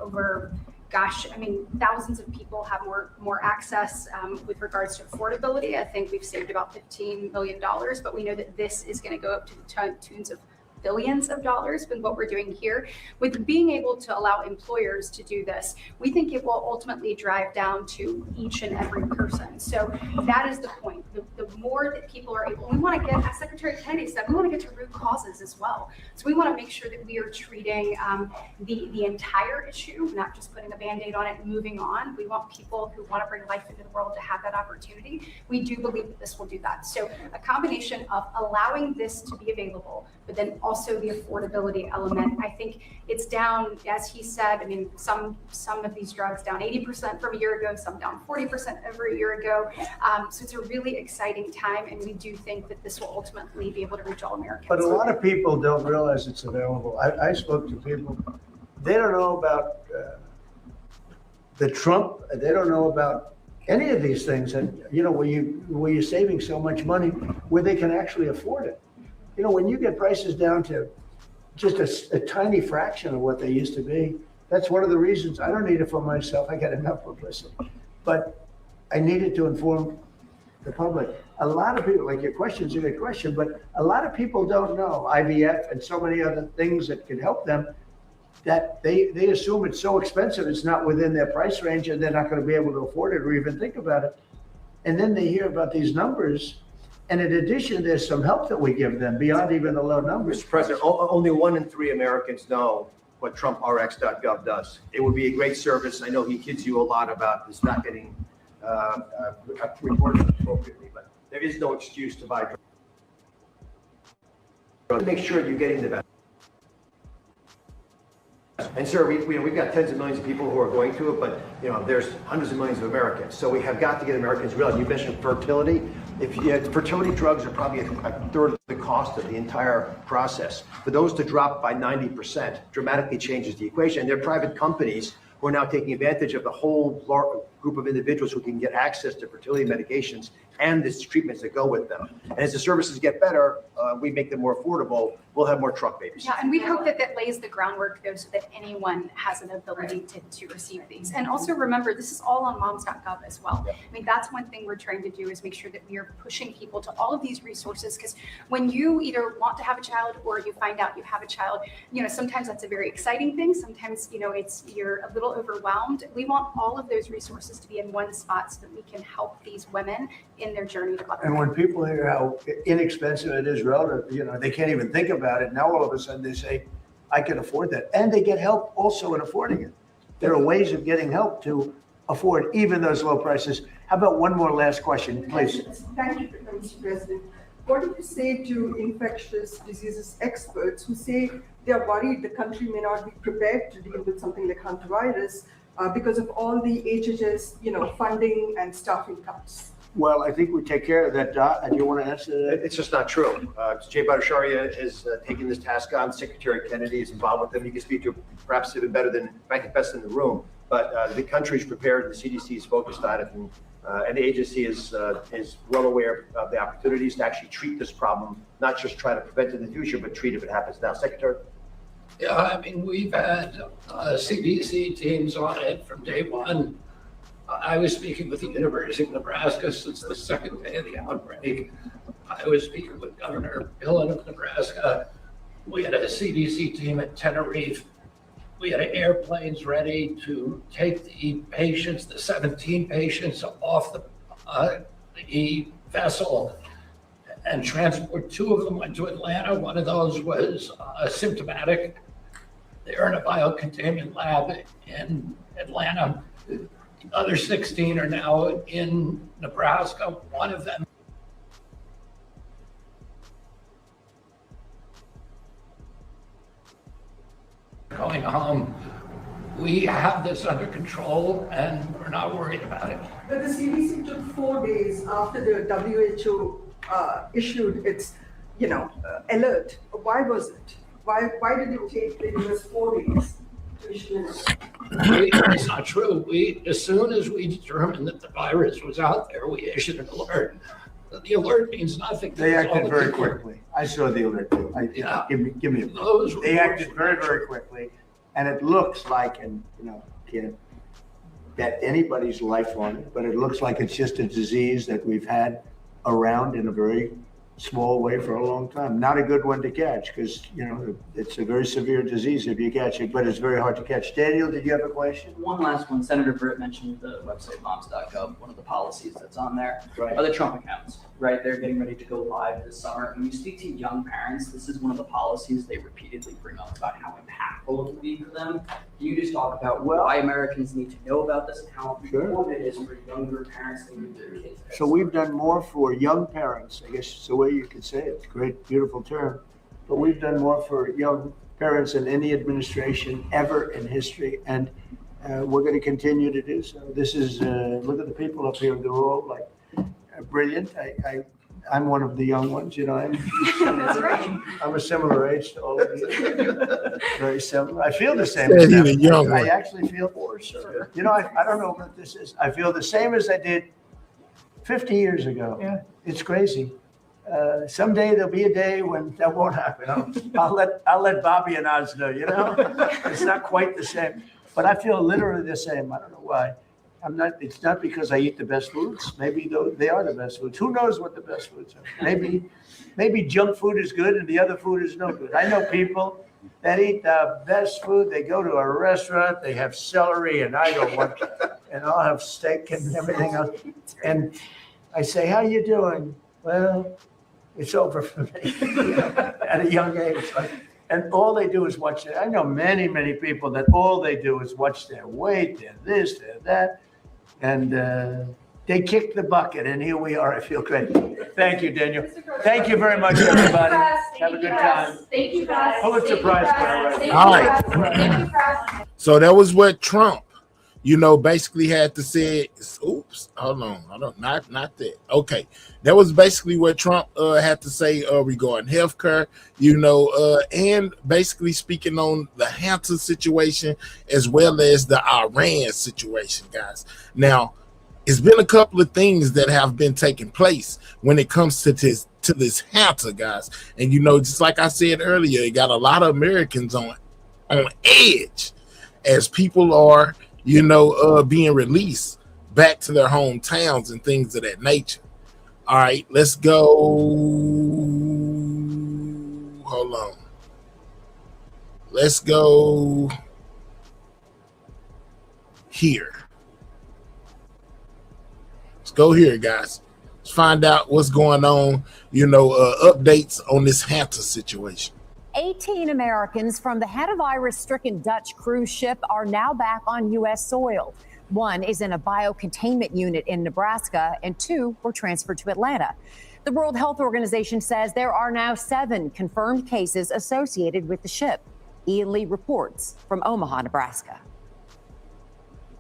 over, thousands of people have more access with regards to affordability. I think we've saved about $15 million, but we know that this is going to go up to the tunes of billions of dollars with what we're doing here. With being able to allow employers to do this, we think it will ultimately drive down to each and every person. So that is the point. The more that people are able, we want to get, as Secretary Kennedy said, we want to get to root causes as well. So we want to make sure that we are treating the entire issue, not just putting a Band-Aid on it and moving on. We want people who want to bring life into the world to have that opportunity. We do believe that this will do that. So a combination of allowing this to be available, but then also the affordability element. I think it's down, as he said, some of these drugs down 80% from a year ago, some down 40% over a year ago. So it's a really exciting time, and we do think that this will ultimately be able to reach all Americans. But a lot of people don't realize it's available. I spoke to people, they don't know about the Trump, they don't know about any of these things. And, where you're saving so much money, where they can actually afford it. When you get prices down to just a tiny fraction of what they used to be, that's one of the reasons I don't need it for myself. I get enough publicity, but I need it to inform the public. A lot of people, like your question's a good question, but a lot of people don't know IVF and so many other things that can help them, that they assume it's so expensive, it's not within their price range, and they're not going to be able to afford it or even think about it. And then they hear about these numbers. And in addition, there's some help that we give them beyond even the low numbers. Mr. President, only 1 in 3 Americans know what TrumpRx.gov does. It would be a great service. I know he kids you a lot about this not getting reported appropriately, but there is no excuse to buy drugs. Make sure you're getting the best. And sir, we've got tens of millions of people who are going to it, but there's hundreds of millions of Americans. So we have got to get Americans real. You mentioned fertility. Fertility drugs are probably a third of the cost of the entire process. For those to drop by 90% dramatically changes the equation. And there are private companies who are now taking advantage of the whole group of individuals who can get access to fertility medications and the treatments that go with them. And as the services get better, we make them more affordable, we'll have more truck babies. Yeah, and we hope that that lays the groundwork though so that anyone has an ability to receive these. And also remember, this is all on moms.gov as well. That's one thing we're trying to do is make sure that we are pushing people to all of these resources, because when you either want to have a child or you find out you have a child, sometimes that's a very exciting thing. Sometimes, you're a little overwhelmed. We want all of those resources to be in one spot so that we can help these women in their journey to motherhood. And when people hear how inexpensive it is relative, they can't even think about it. Now all of a sudden they say, I can afford that. And they get help also in affording it. There are ways of getting help to afford even those low prices. How about one more last question, please? Thank you, Mr. President. What do you say to infectious diseases experts who say they're worried the country may not be prepared to deal with something like hantavirus because of all the HHS, funding and staffing cuts? Well, I think we take care of that, Dot. And you want to answer that? It's just not true. Jay Bhattacharya is taking this task on. Secretary Kennedy is involved with them. You can speak to perhaps even better than, frankly, best in the room. But the country is prepared. The CDC is focused on it, and the agency is well aware of the opportunities to actually treat this problem, not just try to prevent it in the future, but treat it if it happens now. Secretary? Yeah, we've had CDC teams on it from day one. I was speaking with the University of Nebraska since the second day of the outbreak. I was speaking with Governor Billen of Nebraska. We had a CDC team at Tenerife. We had airplanes ready to take the patients, the 17 patients off the vessel and transport. 2 of them went to Atlanta. One of those was symptomatic. They're in a biocontainment lab in Atlanta. The other 16 are now in Nebraska. One of them going home. We have this under control and we're not worried about it. But the CDC took 4 days after the WHO issued its, alert. Why was it? Why did it take the US 4 days to issue an alert? It's not true. As soon as we determined that the virus was out there, we issued an alert. The alert means nothing. They acted very quickly. I saw the alert too. Give me a break. They acted very, very quickly. And it looks like, and can't bet anybody's life on it, but it looks like it's just a disease that we've had around in a very small way for a long time. Not a good one to catch because, it's a very severe disease if you catch it, but it's very hard to catch. Daniel, did you have a question? One last one. Senator Britt mentioned the website moms.gov. One of the policies that's on there Right. are the Trump accounts, right? They're getting ready to go live this summer. When you speak to young parents, this is one of the policies they repeatedly bring up about how impactful it will be for them. Can you just talk about why Americans need to know about this and how important it is for younger parents to move their kids? So we've done more for young parents, I guess it's the way you could say it. It's a great, beautiful term. But we've done more for young parents than any administration ever in history. And we're going to continue to do so. This is, look at the people up here. They're all like brilliant. I'm one of the young ones, That's right. I'm a similar age to all of you. Very similar. I feel the same. Said he's a young I one. actually feel for sure. I don't know what this is. I feel the same as I did 50 years ago. Yeah. It's crazy. Someday there'll be a day when that won't happen. I'll let Bobby and Oz know, It's not quite the same. But I feel literally the same. I don't know why. It's not because I eat the best foods. Maybe they are the best foods. Who knows what the best foods are? Maybe junk food is good and the other food is no good. I know people that eat the best food. They go to a restaurant, they have celery, and I don't want, and I'll have steak and everything else. And I say, how you doing? Well, it's over for me at a young age. And all they do is watch it. I know many, many people that all they do is watch their weight, their this, their that. And they kick the bucket, and here we are. I feel great. Thank you, Daniel. Thank you very much, everybody. Have a good time. Thank you, guys. Pulitzer Prize winner. All right. So that was what Trump, basically had to say. Oops, hold on, not that. Okay, that was basically what Trump had to say regarding healthcare, and basically speaking on the HANTA situation as well as the Iran situation, guys. Now, it's been a couple of things that have been taking place when it comes to this HANTA, guys. And just like I said earlier, it got a lot of Americans on edge as people are being released back to their hometowns and things of that nature. All right, let's go. Hold on. Let's go here. Let's go here, guys. Let's find out what's going on, updates on this HANTA situation. 18 Americans from the hantavirus-stricken Dutch cruise ship are now back on U.S. soil. One is in a biocontainment unit in Nebraska, and 2 were transferred to Atlanta. The World Health Organization says there are now 7 confirmed cases associated with the ship. Ian Lee reports from Omaha, Nebraska.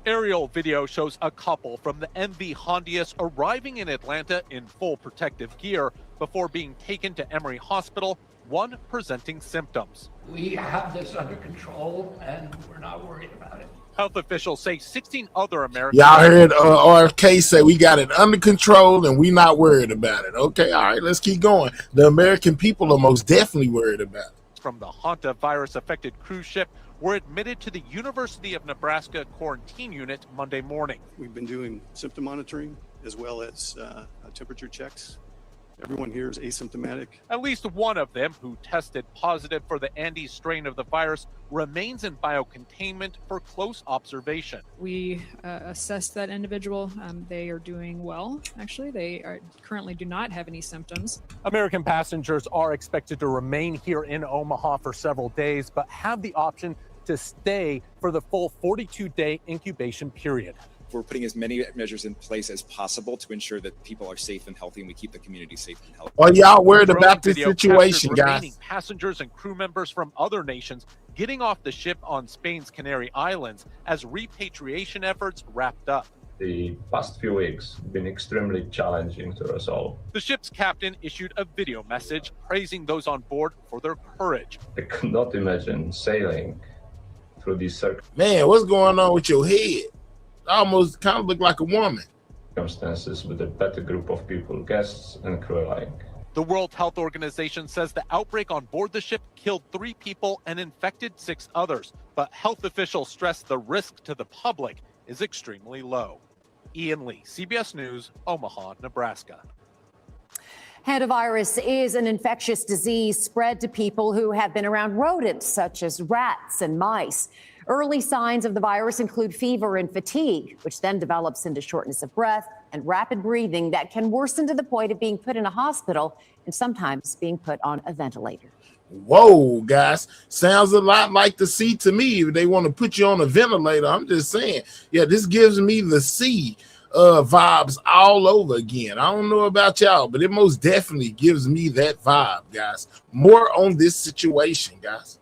Aerial video shows a couple from the MV Hondius arriving in Atlanta in full protective gear before being taken to Emory Hospital, one presenting symptoms. We have this under control and we're not worried about it. Health officials say 16 other Americans... Y'all heard RFK say we got it under control and we not worried about it. Okay, all right, let's keep going. The American people are most definitely worried about it. From the HANTA virus-affected cruise ship were admitted to the University of Nebraska quarantine unit Monday morning. We've been doing symptom monitoring as well as temperature checks. Everyone here is asymptomatic. At least one of them, who tested positive for the Andes strain of the virus, remains in biocontainment for close observation. We assessed that individual. They are doing well, actually. They currently do not have any symptoms. American passengers are expected to remain here in Omaha for several days, but have the option to stay for the full 42-day incubation period. We're putting as many measures in place as possible to ensure that people are safe and healthy and we keep the community safe and healthy. Are y'all worried about this Video situation, captured guys? remaining passengers and crew members from other nations getting off the ship on Spain's Canary Islands as repatriation efforts wrapped up. The past few weeks have been extremely challenging to us all. The ship's captain issued a video message praising those on board for their courage. I could not imagine sailing through these Man, what's going on with your head? Almost kind of look like a woman. circumstances with a better group of people, guests and crew alike. The World Health Organization says the outbreak on board the ship killed 3 people and infected 6 others, but health officials stress the risk to the public is extremely low. Ian Lee, CBS News, Omaha, Nebraska. Hantavirus is an infectious disease spread to people who have been around rodents, such as rats and mice. Early signs of the virus include fever and fatigue, which then develops into shortness of breath and rapid breathing that can worsen to the point of being put in a hospital and sometimes being put on a ventilator. Whoa, guys. Sounds a lot like the C to me. If they want to put you on a ventilator, I'm just saying, yeah, this gives me the C vibes all over again. I don't know about y'all, but it most definitely gives me that vibe, guys. More on this situation, guys.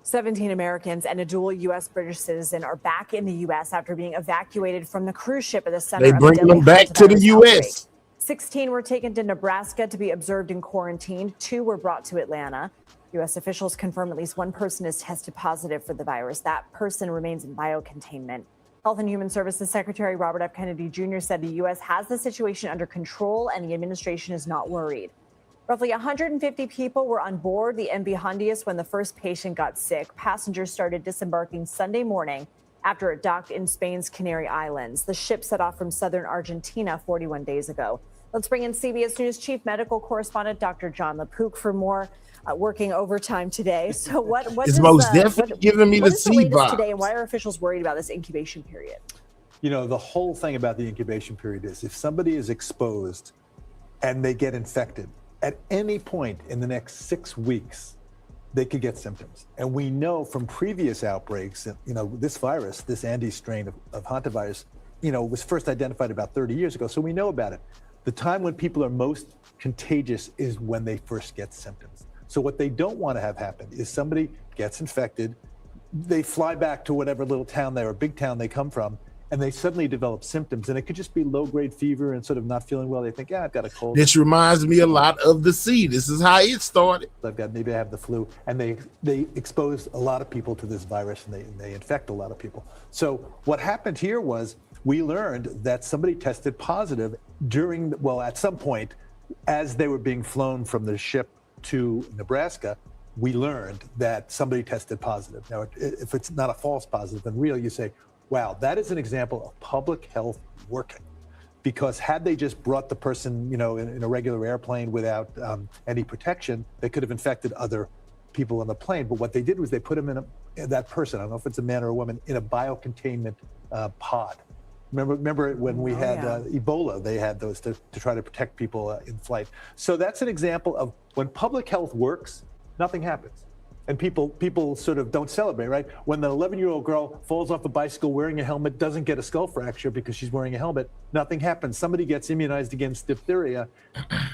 17 Americans and a dual U.S. British citizen are back in the U.S. after being evacuated from the cruise ship at the center They of bring them back to the U.S. 16 were taken to Nebraska to be observed and quarantined. 2 were brought to Atlanta. U.S. officials confirm at least 1 person is tested positive for the virus. That person remains in biocontainment. Health and Human Services Secretary Robert F. Kennedy Jr. said the U.S. has the situation under control and the administration is not worried. Roughly 150 people were on board the MV Hondius when the first patient got sick. Passengers started disembarking Sunday morning after it docked in Spain's Canary Islands. The ship set off from southern Argentina 41 days ago. Let's bring in CBS News Chief Medical Correspondent Dr. John LaPook for more working overtime today. So what it's most definitely giving me the C vibe today, and why are officials worried about this incubation period? You know, the whole thing about the incubation period is if somebody is exposed and they get infected, at any point in the next 6 weeks, they could get symptoms. And we know from previous outbreaks that, you know, this virus, this Andes strain of hantavirus, you know, was first identified about 30 years ago. So we know about it. The time when people are most contagious is when they first get symptoms. So what they don't want to have happen is somebody gets infected, they fly back to whatever little town or big town they come from, and they suddenly develop symptoms. And it could just be low-grade fever and sort of not feeling well. They think, yeah, I've got a cold. This reminds me a lot of the C. This is how it started. Maybe I have the flu. And they expose a lot of people to this virus, and they infect a lot of people. So what happened here was we learned that somebody tested positive at some point, as they were being flown from the ship to Nebraska, we learned that somebody tested positive. Now, if it's not a false positive and real, you say, wow, that is an example of public health working. Because had they just brought the person, you know, in a regular airplane without any protection, they could have infected other people on the plane. But what they did was they put them that person, I don't know if it's a man or a woman, in a biocontainment pod. Remember when we had Ebola, they had those to try to protect people in flight. So that's an example of when public health works, nothing happens. And people sort of don't celebrate, right? When the 11-year-old girl falls off a bicycle wearing a helmet, doesn't get a skull fracture because she's wearing a helmet, nothing happens. Somebody gets immunized against diphtheria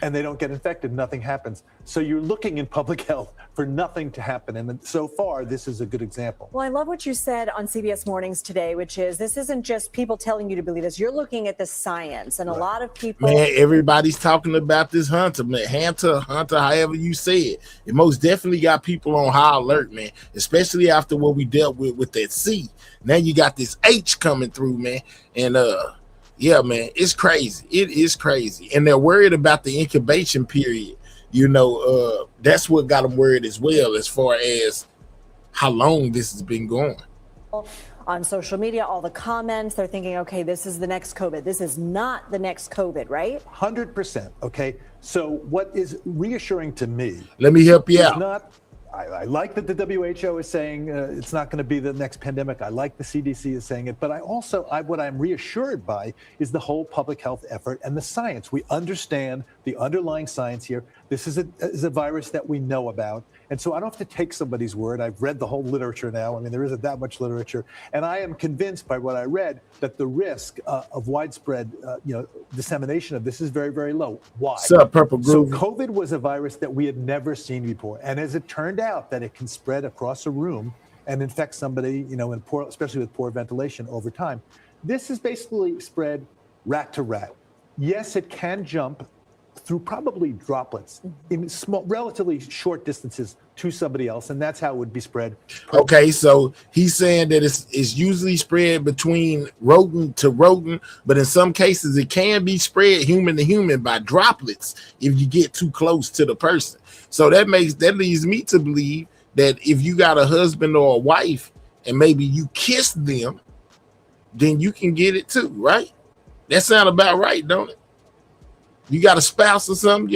and they don't get infected, nothing happens. So you're looking in public health for nothing to happen. And so far, this is a good example. Well, I love what you said on CBS Mornings today, which is this isn't just people telling you to believe this. You're looking at the science, and a lot of people. Man, everybody's talking about this HANTA, man. HANTA, however you say it. It most definitely got people on high alert, man, especially after what we dealt with that C. Now you got this H coming through, man. And yeah, man, it's crazy. It is crazy. And they're worried about the incubation period. You know, that's what got them worried as well, as far as how long this has been going. On social media, all the comments, they're thinking, okay, this is the next COVID. This is not the next COVID, right? 100%. Okay. So what is reassuring to me? Let me help you is out. Not, I like that the WHO is saying it's not going to be the next pandemic. I like the CDC is saying it, but what I'm reassured by is the whole public health effort and the science. We understand the underlying science here. This is a virus that we know about. And so I don't have to take somebody's word. I've read the whole literature now. I mean, there isn't that much literature. And I am convinced by what I read that the risk of widespread dissemination of this is very, very low. Why? Purple So Groove? COVID was a virus that we had never seen before. And as it turned out that it can spread across a room and infect somebody, especially with poor ventilation over time. This is basically spread rat to rat. Yes, it can jump through probably droplets in small, relatively short distances to somebody else, and that's how it would be spread. Okay, so he's saying that it's usually spread between rodent to rodent, but in some cases it can be spread human to human by droplets if you get too close to the person. So that leads me to believe that if you got a husband or a wife and maybe you kiss them, then you can get it too, right? That sounds about right, don't it? You got a spouse or something,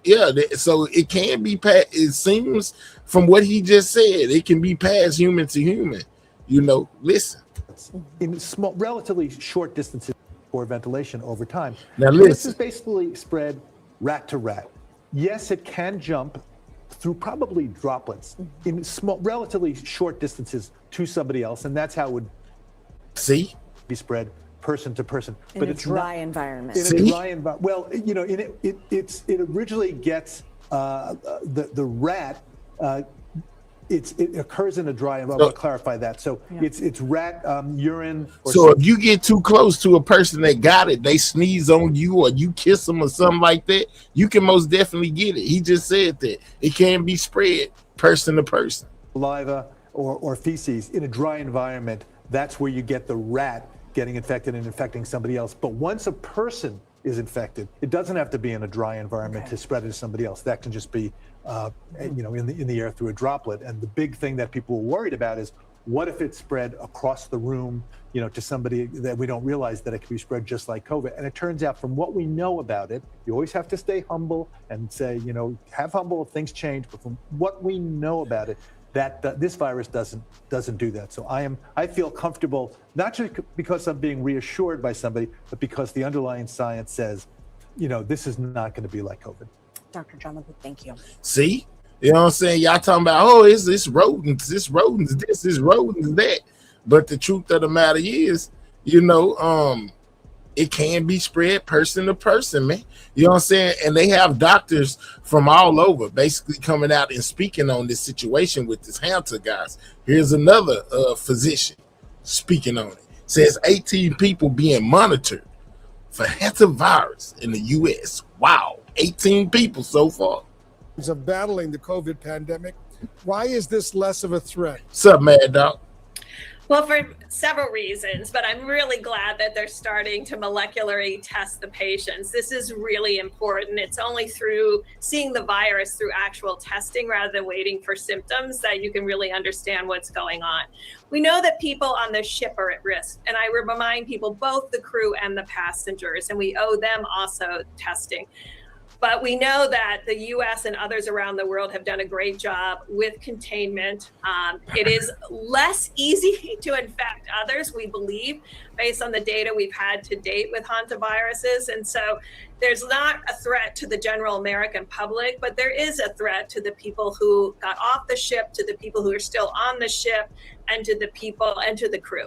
Yeah, so it can be passed. It seems from what he just said, it can be passed human to human. Listen. In small, relatively short distances for ventilation over time. Now This listen. is basically spread rat to rat. Yes, it can jump through probably droplets in small, relatively short distances to somebody else, and that's how it would be spread person to person. In a dry environment. In a dry environment. Well, it originally gets the rat. It occurs in a dry environment. I'll clarify that. So it's rat urine. So if you get too close to a person that got it, they sneeze on you or you kiss them or something like that, you can most definitely get it. He just said that it can be spread person to person. Saliva or feces in a dry environment, that's where you get the rat getting infected and infecting somebody else. But once a person is infected, it doesn't have to be in a dry environment to spread it to somebody else. That can just be, in the air through a droplet. And the big thing that people are worried about is, what if it's spread across the room, to somebody that we don't realize that it can be spread just like COVID? And it turns out, from what we know about it, you always have to stay humble and say, have humble if things change. But from what we know about it, that this virus doesn't do that. So I feel comfortable, not just because I'm being reassured by somebody, but because the underlying science says, this is not going to be like COVID. Dr. Jonathan, thank you. See, you know what I'm saying? Y'all talking about, it's rodents, this rodents that. But the truth of the matter is, it can be spread person to person, man. You know what I'm saying? And they have doctors from all over basically coming out and speaking on this situation with this HANTA guys. Here's another physician speaking on it. Says 18 people being monitored for HANTA virus in the U.S. Wow, 18 people so far. Of battling the COVID pandemic. Why is this less of a threat? What's up, Mad Dog? Well, for several reasons, but I'm really glad that they're starting to molecularly test the patients. This is really important. It's only through seeing the virus through actual testing rather than waiting for symptoms that you can really understand what's going on. We know that people on the ship are at risk, and I remind people, both the crew and the passengers, and we owe them also testing. But we know that the US and others around the world have done a great job with containment. It is less easy to infect others, we believe, based on the data we've had to date with hantaviruses. And so there's not a threat to the general American public, but there is a threat to the people who got off the ship, to the people who are still on the ship, and to the people and to the crew.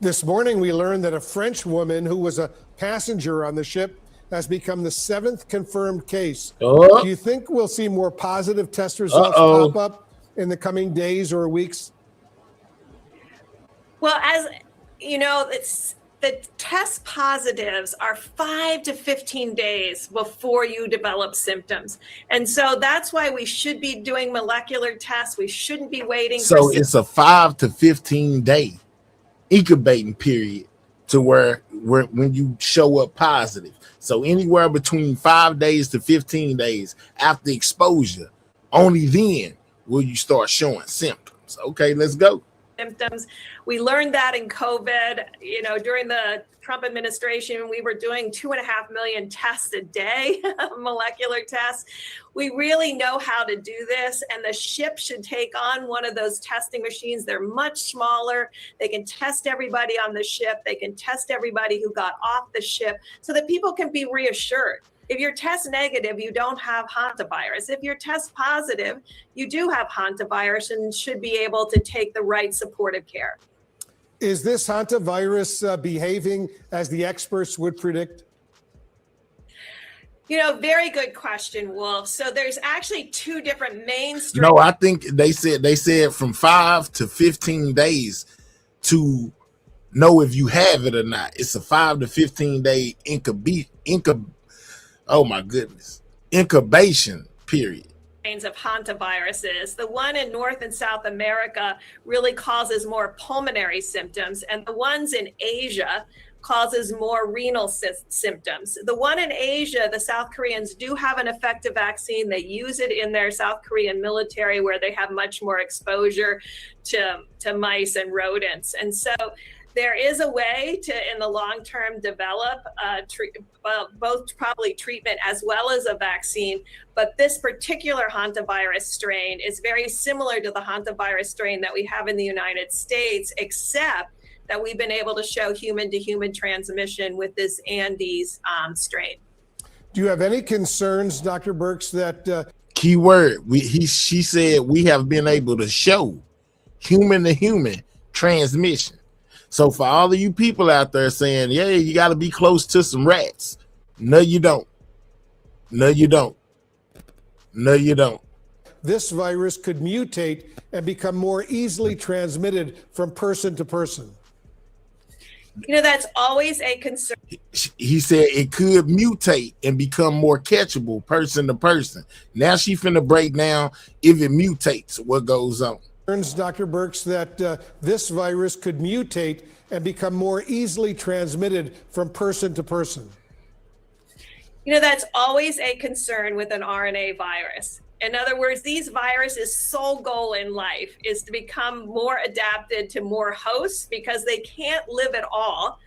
This morning, we learned that a French woman who was a passenger on the ship has become the 7th confirmed case. Oh. Do you think we'll see more positive test results pop up in the coming days or weeks? Well, as you know, the test positives are 5 to 15 days before you develop symptoms. And so that's why we should be doing molecular tests. We shouldn't be waiting. So it's a 5 to 15 day incubating period to where when you show up positive. So anywhere between 5 days to 15 days after exposure, only then will you start showing symptoms. symptoms. Okay, let's go. Symptoms. We learned that in COVID, during the Trump administration, we were doing 2.5 million tests a day, molecular tests. We really know how to do this, and the ship should take on one of those testing machines. They're much smaller. They can test everybody on the ship. They can test everybody who got off the ship so that people can be reassured. If you're test negative, you don't have hantavirus. If you're test positive, you do have hantavirus and should be able to take the right supportive care. Is this hantavirus behaving as the experts would predict? Very good question, Wolf. So there's actually two different main strains. No, I think they said from 5 to 15 days to know if you have it or not. It's a 5 to 15 day incubation period. Of hantaviruses. The one in North and South America really causes more pulmonary symptoms, and the ones in Asia causes more renal symptoms. The one in Asia, the South Koreans do have an effective vaccine. They use it in their South Korean military where they have much more exposure to mice and rodents. And so there is a way to, in the long term, develop both probably treatment as well as a vaccine. But this particular hantavirus strain is very similar to the hantavirus strain that we have in the United States, except that we've been able to show human-to-human transmission with this Andes strain. Do you have any concerns, Dr. Birx, that key word? She said we have been able to show human-to-human transmission. So for all of you people out there saying, yeah, you got to be close to some rats. No, you don't. No, you don't. No, you don't. This virus could mutate and become more easily transmitted from person to person? That's always a concern. He said it could mutate and become more catchable person to person. Now she finna break down if it mutates, what goes on. Dr. Birx, that this virus could mutate and become more easily transmitted from person to person? That's always a concern with an RNA virus. In other words, these viruses' sole goal in life is to become more adapted to more hosts because they can't live at all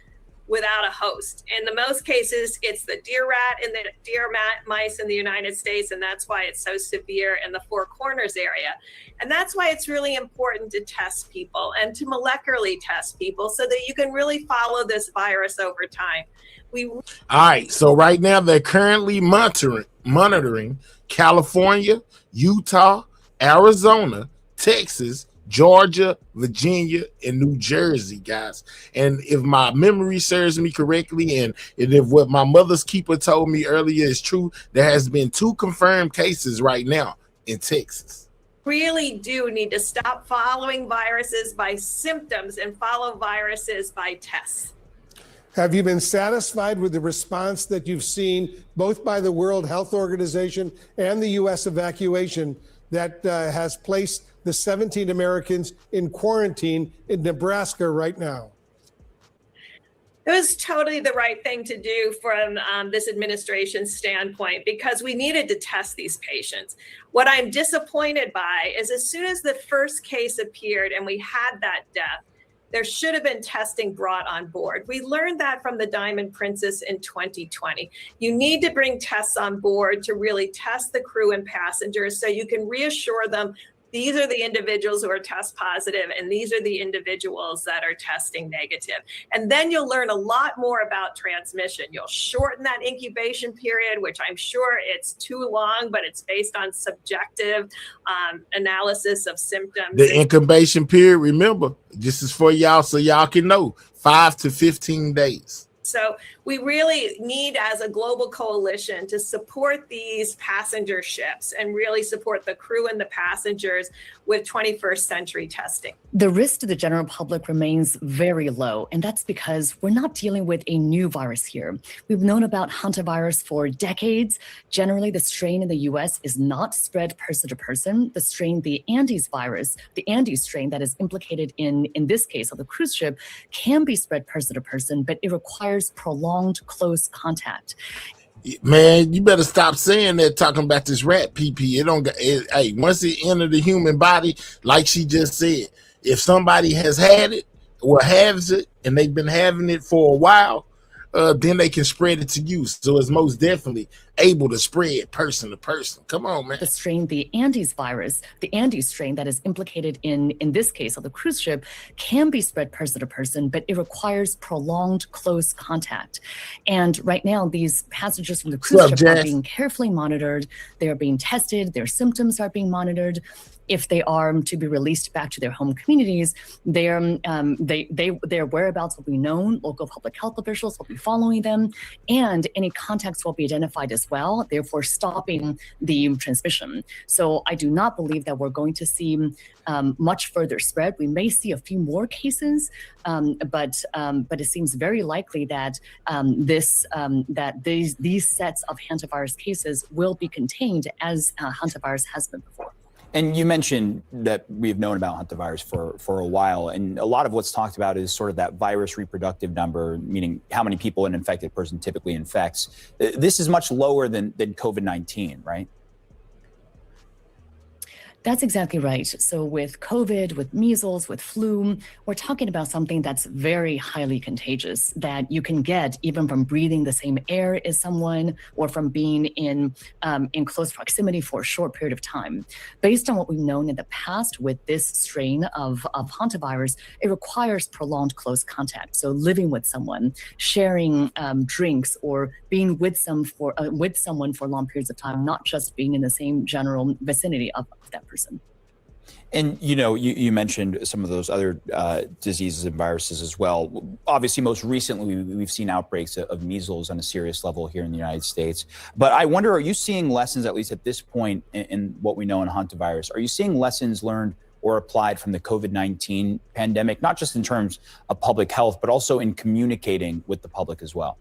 without a host. In the most cases, it's the deer rat and the deer mice in the United States, and that's why it's so severe in the Four Corners area. And that's why it's really important to test people and to molecularly test people so that you can really follow this virus over time. All right, so right now they're currently monitoring California, Utah, Arizona, Texas, Georgia, Virginia, and New Jersey, guys. And if my memory serves me correctly, and if what my mother's keeper told me earlier is true, there has been 2 confirmed cases right now in Texas. Really do need to stop following viruses by symptoms and follow viruses by tests. Have you been satisfied with the response that you've seen both by the World Health Organization and the U.S. evacuation that has placed the 17 Americans in quarantine in Nebraska right now? It was totally the right thing to do from this administration's standpoint because we needed to test these patients. What I'm disappointed by is as soon as the first case appeared and we had that death, there should have been testing brought on board. We learned that from the Diamond Princess in 2020. You need to bring tests on board to really test the crew and passengers so you can reassure them these are the individuals who are test positive and these are the individuals that are testing negative. And then you'll learn a lot more about transmission. You'll shorten that incubation period, which I'm sure it's too long, but it's based on subjective analysis of symptoms. The incubation period, remember, this is for y'all so y'all can know, 5 to 15 days. So we really need, as a global coalition, to support these passenger ships and really support the crew and the passengers with 21st century testing. The risk to the general public remains very low, and that's because we're not dealing with a new virus here. We've known about hantavirus for decades. Generally, the strain in the U.S. is not spread person to person. The strain, the Andes virus, the Andes strain that is implicated in this case of the cruise ship, can be spread person to person, but it requires prolonged close contact. Man, you better stop saying that, talking about this rat PP. It don't got hey, once it enter the human body, like she just said, if somebody has had it or has it and they've been having it for a while, then they can spread it to you. So it's most definitely able to spread person to person. Come on, man. The strain, the Andes virus, the Andes strain that is implicated in this case of the cruise ship, can be spread person to person, but it requires prolonged close contact. And right now, these passengers from the cruise ship are being carefully monitored. They are being tested. Their symptoms are being monitored. If they are to be released back to their home communities, their whereabouts will be known. Local public health officials will be following them, and any contacts will be identified as well, therefore stopping the transmission. So I do not believe that we're going to see much further spread. We may see a few more cases, but it seems very likely that these sets of hantavirus cases will be contained as hantavirus has been before. And you mentioned that we've known about hantavirus for a while, and a lot of what's talked about is sort of that virus reproductive number, meaning how many people an infected person typically infects. This is much lower than COVID-19, right? That's exactly right. So with COVID, with measles, with flu, we're talking about something that's very highly contagious that you can get even from breathing the same air as someone or from being in close proximity for a short period of time. Based on what we've known in the past with this strain of hantavirus, it requires prolonged close contact. So living with someone, sharing drinks, or being with someone for long periods of time, not just being in the same general vicinity of that person. And, you mentioned some of those other diseases and viruses as well. Obviously, most recently, we've seen outbreaks of measles on a serious level here in the United States. But I wonder, are you seeing lessons, at least at this point in what we know in hantavirus, are you seeing lessons learned or applied from the COVID-19 pandemic, not just in terms of public health, but also in communicating with the public as well?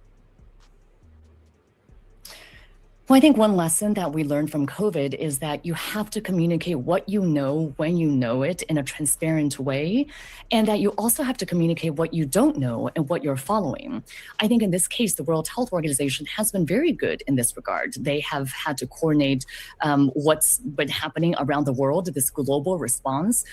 Well, I think one lesson that we learned from COVID is that you have to communicate what you know when you know it in a transparent way, and that you also have to communicate what you don't know and what you're following. I think in this case, the World Health Organization has been very good in this regard. They have had to coordinate what's been happening around the world, this global response.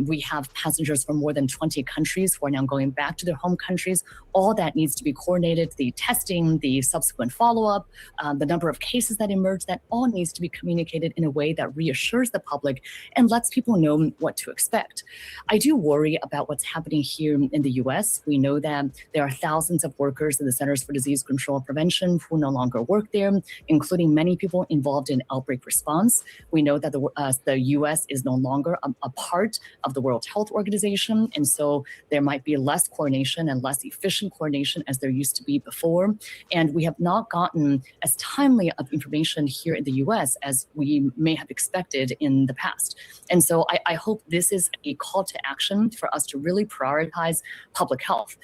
We have passengers from more than 20 countries who are now going back to their home countries. All that needs to be coordinated, the testing, the subsequent follow-up, the number of cases that emerge, that all needs to be communicated in a way that reassures the public and lets people know what to expect. I do worry about what's happening here in the US. We know that there are thousands of workers in the Centers for Disease Control and Prevention who no longer work there, including many people involved in outbreak response. We know that the US is no longer a part of the World Health Organization, and so there might be less coordination and less efficient coordination as there used to be before. And we have not gotten as timely of information here in the US as we may have expected in the past. And so I hope this is a call to action for us to really prioritize public health,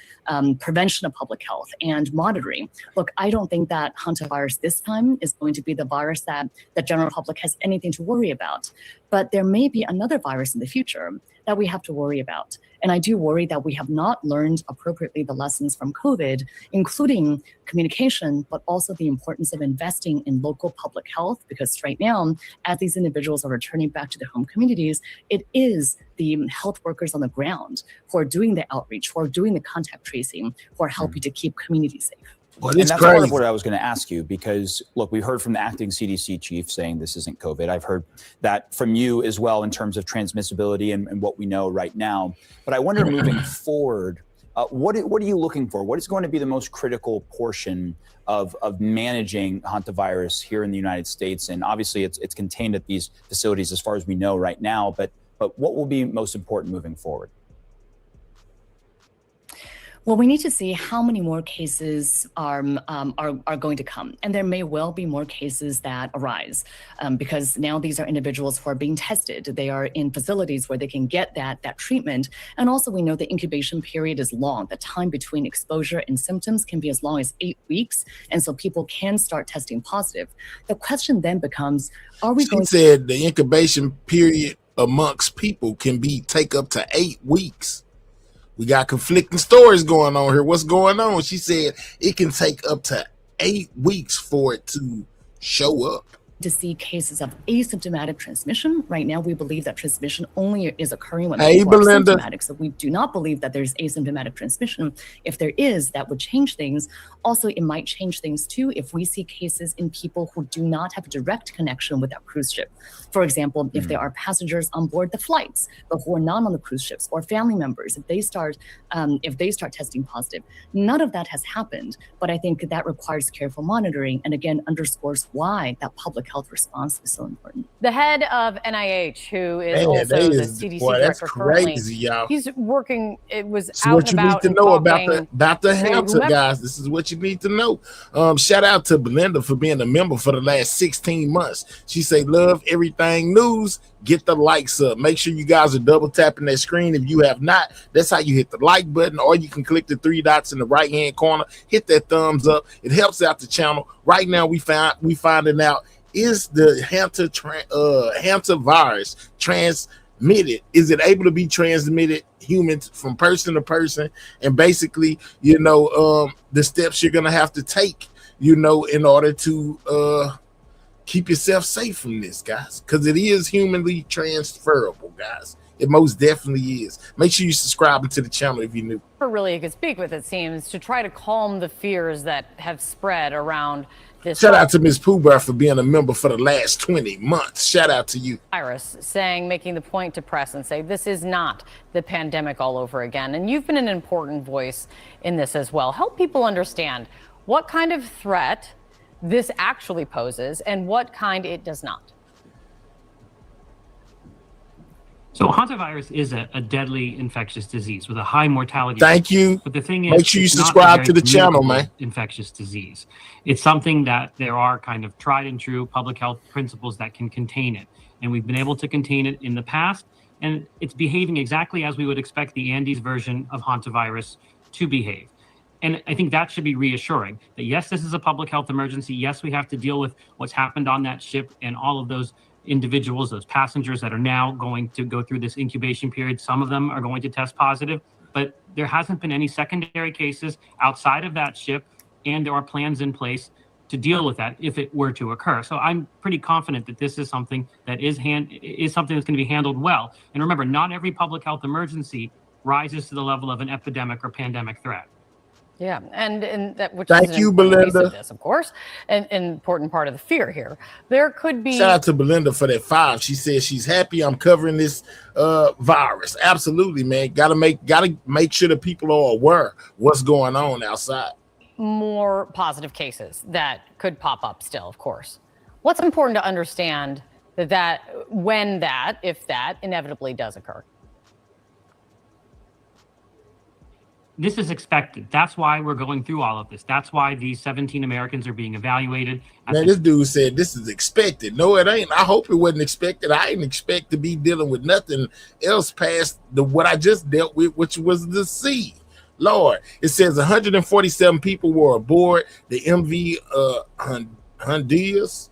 prevention of public health, and monitoring. Look, I don't think that hantavirus this time is going to be the virus that the general public has anything to worry about. But there may be another virus in the future that we have to worry about. And I do worry that we have not learned appropriately the lessons from COVID, including communication, but also the importance of investing in local public health, because right now, as these individuals are returning back to their home communities, it is the health workers on the ground who are doing the outreach, who are doing the contact tracing, who are helping to keep communities safe. Well, and that's part of what I was going to ask you, because, look, we heard from the acting CDC chief saying this isn't COVID. I've heard that from you as well in terms of transmissibility and what we know right now. But I wonder, moving forward, what are you looking for? What is going to be the most critical portion of managing hantavirus here in the United States? And obviously, it's contained at these facilities as far as we know right now. But what will be most important moving forward? Well, we need to see how many more cases are going to come. And there may well be more cases that arise because now these are individuals who are being tested. They are in facilities where they can get that treatment. And also we know the incubation period is long. The time between exposure and symptoms can be as long as 8 weeks. And so people can start testing positive. The question then becomes, are we going to— She said the incubation period amongst people can take up to 8 weeks. We got conflicting stories going on here. What's going on? She said it can take up to 8 weeks for it to show up. To see cases of asymptomatic transmission. Right now, we believe that transmission only is occurring when Hey, people are Belinda. symptomatic. So we do not believe that there's asymptomatic transmission. If there is, that would change things. Also, it might change things too if we see cases in people who do not have a direct connection with that cruise ship. For example, if there are passengers on board the flights, but who are not on the cruise ships, or family members, if they start testing positive. None of that has happened, but I think that requires careful monitoring, and again underscores why that public health response is so important. The head of NIH, who is Man, also that the is- CDC boy, that's director currently, crazy, y'all. he's working. It was So out what and you need about to and know about talking the to HANTA, whomever- guys. This is what you need to know. Shout out to Belinda for being a member for the last 16 months. She say, love everything news. Get the likes up. Make sure you guys are double tapping that screen. If you have not, that's how you hit the like button, or you can click the 3 dots in the right hand corner. Hit that thumbs up. It helps out the channel. Right now, we finding out, is the HANTA virus transmitted? Is it able to be transmitted humans from person to person? And basically, the steps you're gonna have to take, in order to keep yourself safe from this, guys, because it is humanly transferable, guys. It most definitely is. Make sure you subscribe to the channel if you're new. really he could speak with, it seems, to try to calm the fears that have spread around this Shout out to Ms. Pooh Bear for being a member for the last 20 months. Shout out to you. virus, making the point to press and say this is not the pandemic all over again. And you've been an important voice in this as well. Help people understand what kind of threat this actually poses and what kind it does not. So hantavirus is a deadly infectious disease with a high mortality rate. Thank you. But the thing is, Make sure you it's not a subscribe very to the channel, communicable man. infectious disease. It's something that there are kind of tried and true public health principles that can contain it. And we've been able to contain it in the past. And it's behaving exactly as we would expect the Andes version of hantavirus to behave. And I think that should be reassuring that, yes, this is a public health emergency. Yes, we have to deal with what's happened on that ship and all of those individuals, those passengers that are now going to go through this incubation period. Some of them are going to test positive, but there hasn't been any secondary cases outside of that ship, and there are plans in place to deal with that if it were to occur. So I'm pretty confident that this is something that is something that's going to be handled well. And remember, not every public health emergency rises to the level of an epidemic or pandemic threat. Yeah, and that which Thank is an you, important piece Belinda. of this, of course, an important part of the fear here. There could be Shout out to Belinda for that 5. She says she's happy I'm covering this virus. Absolutely, man. Gotta make sure the people are aware what's going on outside. more positive cases that could pop up still, of course. What's important to understand if that inevitably does occur? This is expected. That's why we're going through all of this. That's why these 17 Americans are being evaluated. Man, this dude said this is expected. No, it ain't. I hope it wasn't expected. I didn't expect to be dealing with nothing else past what I just dealt with, which was the sea. Lord, it says 147 people were aboard the MV Honduras.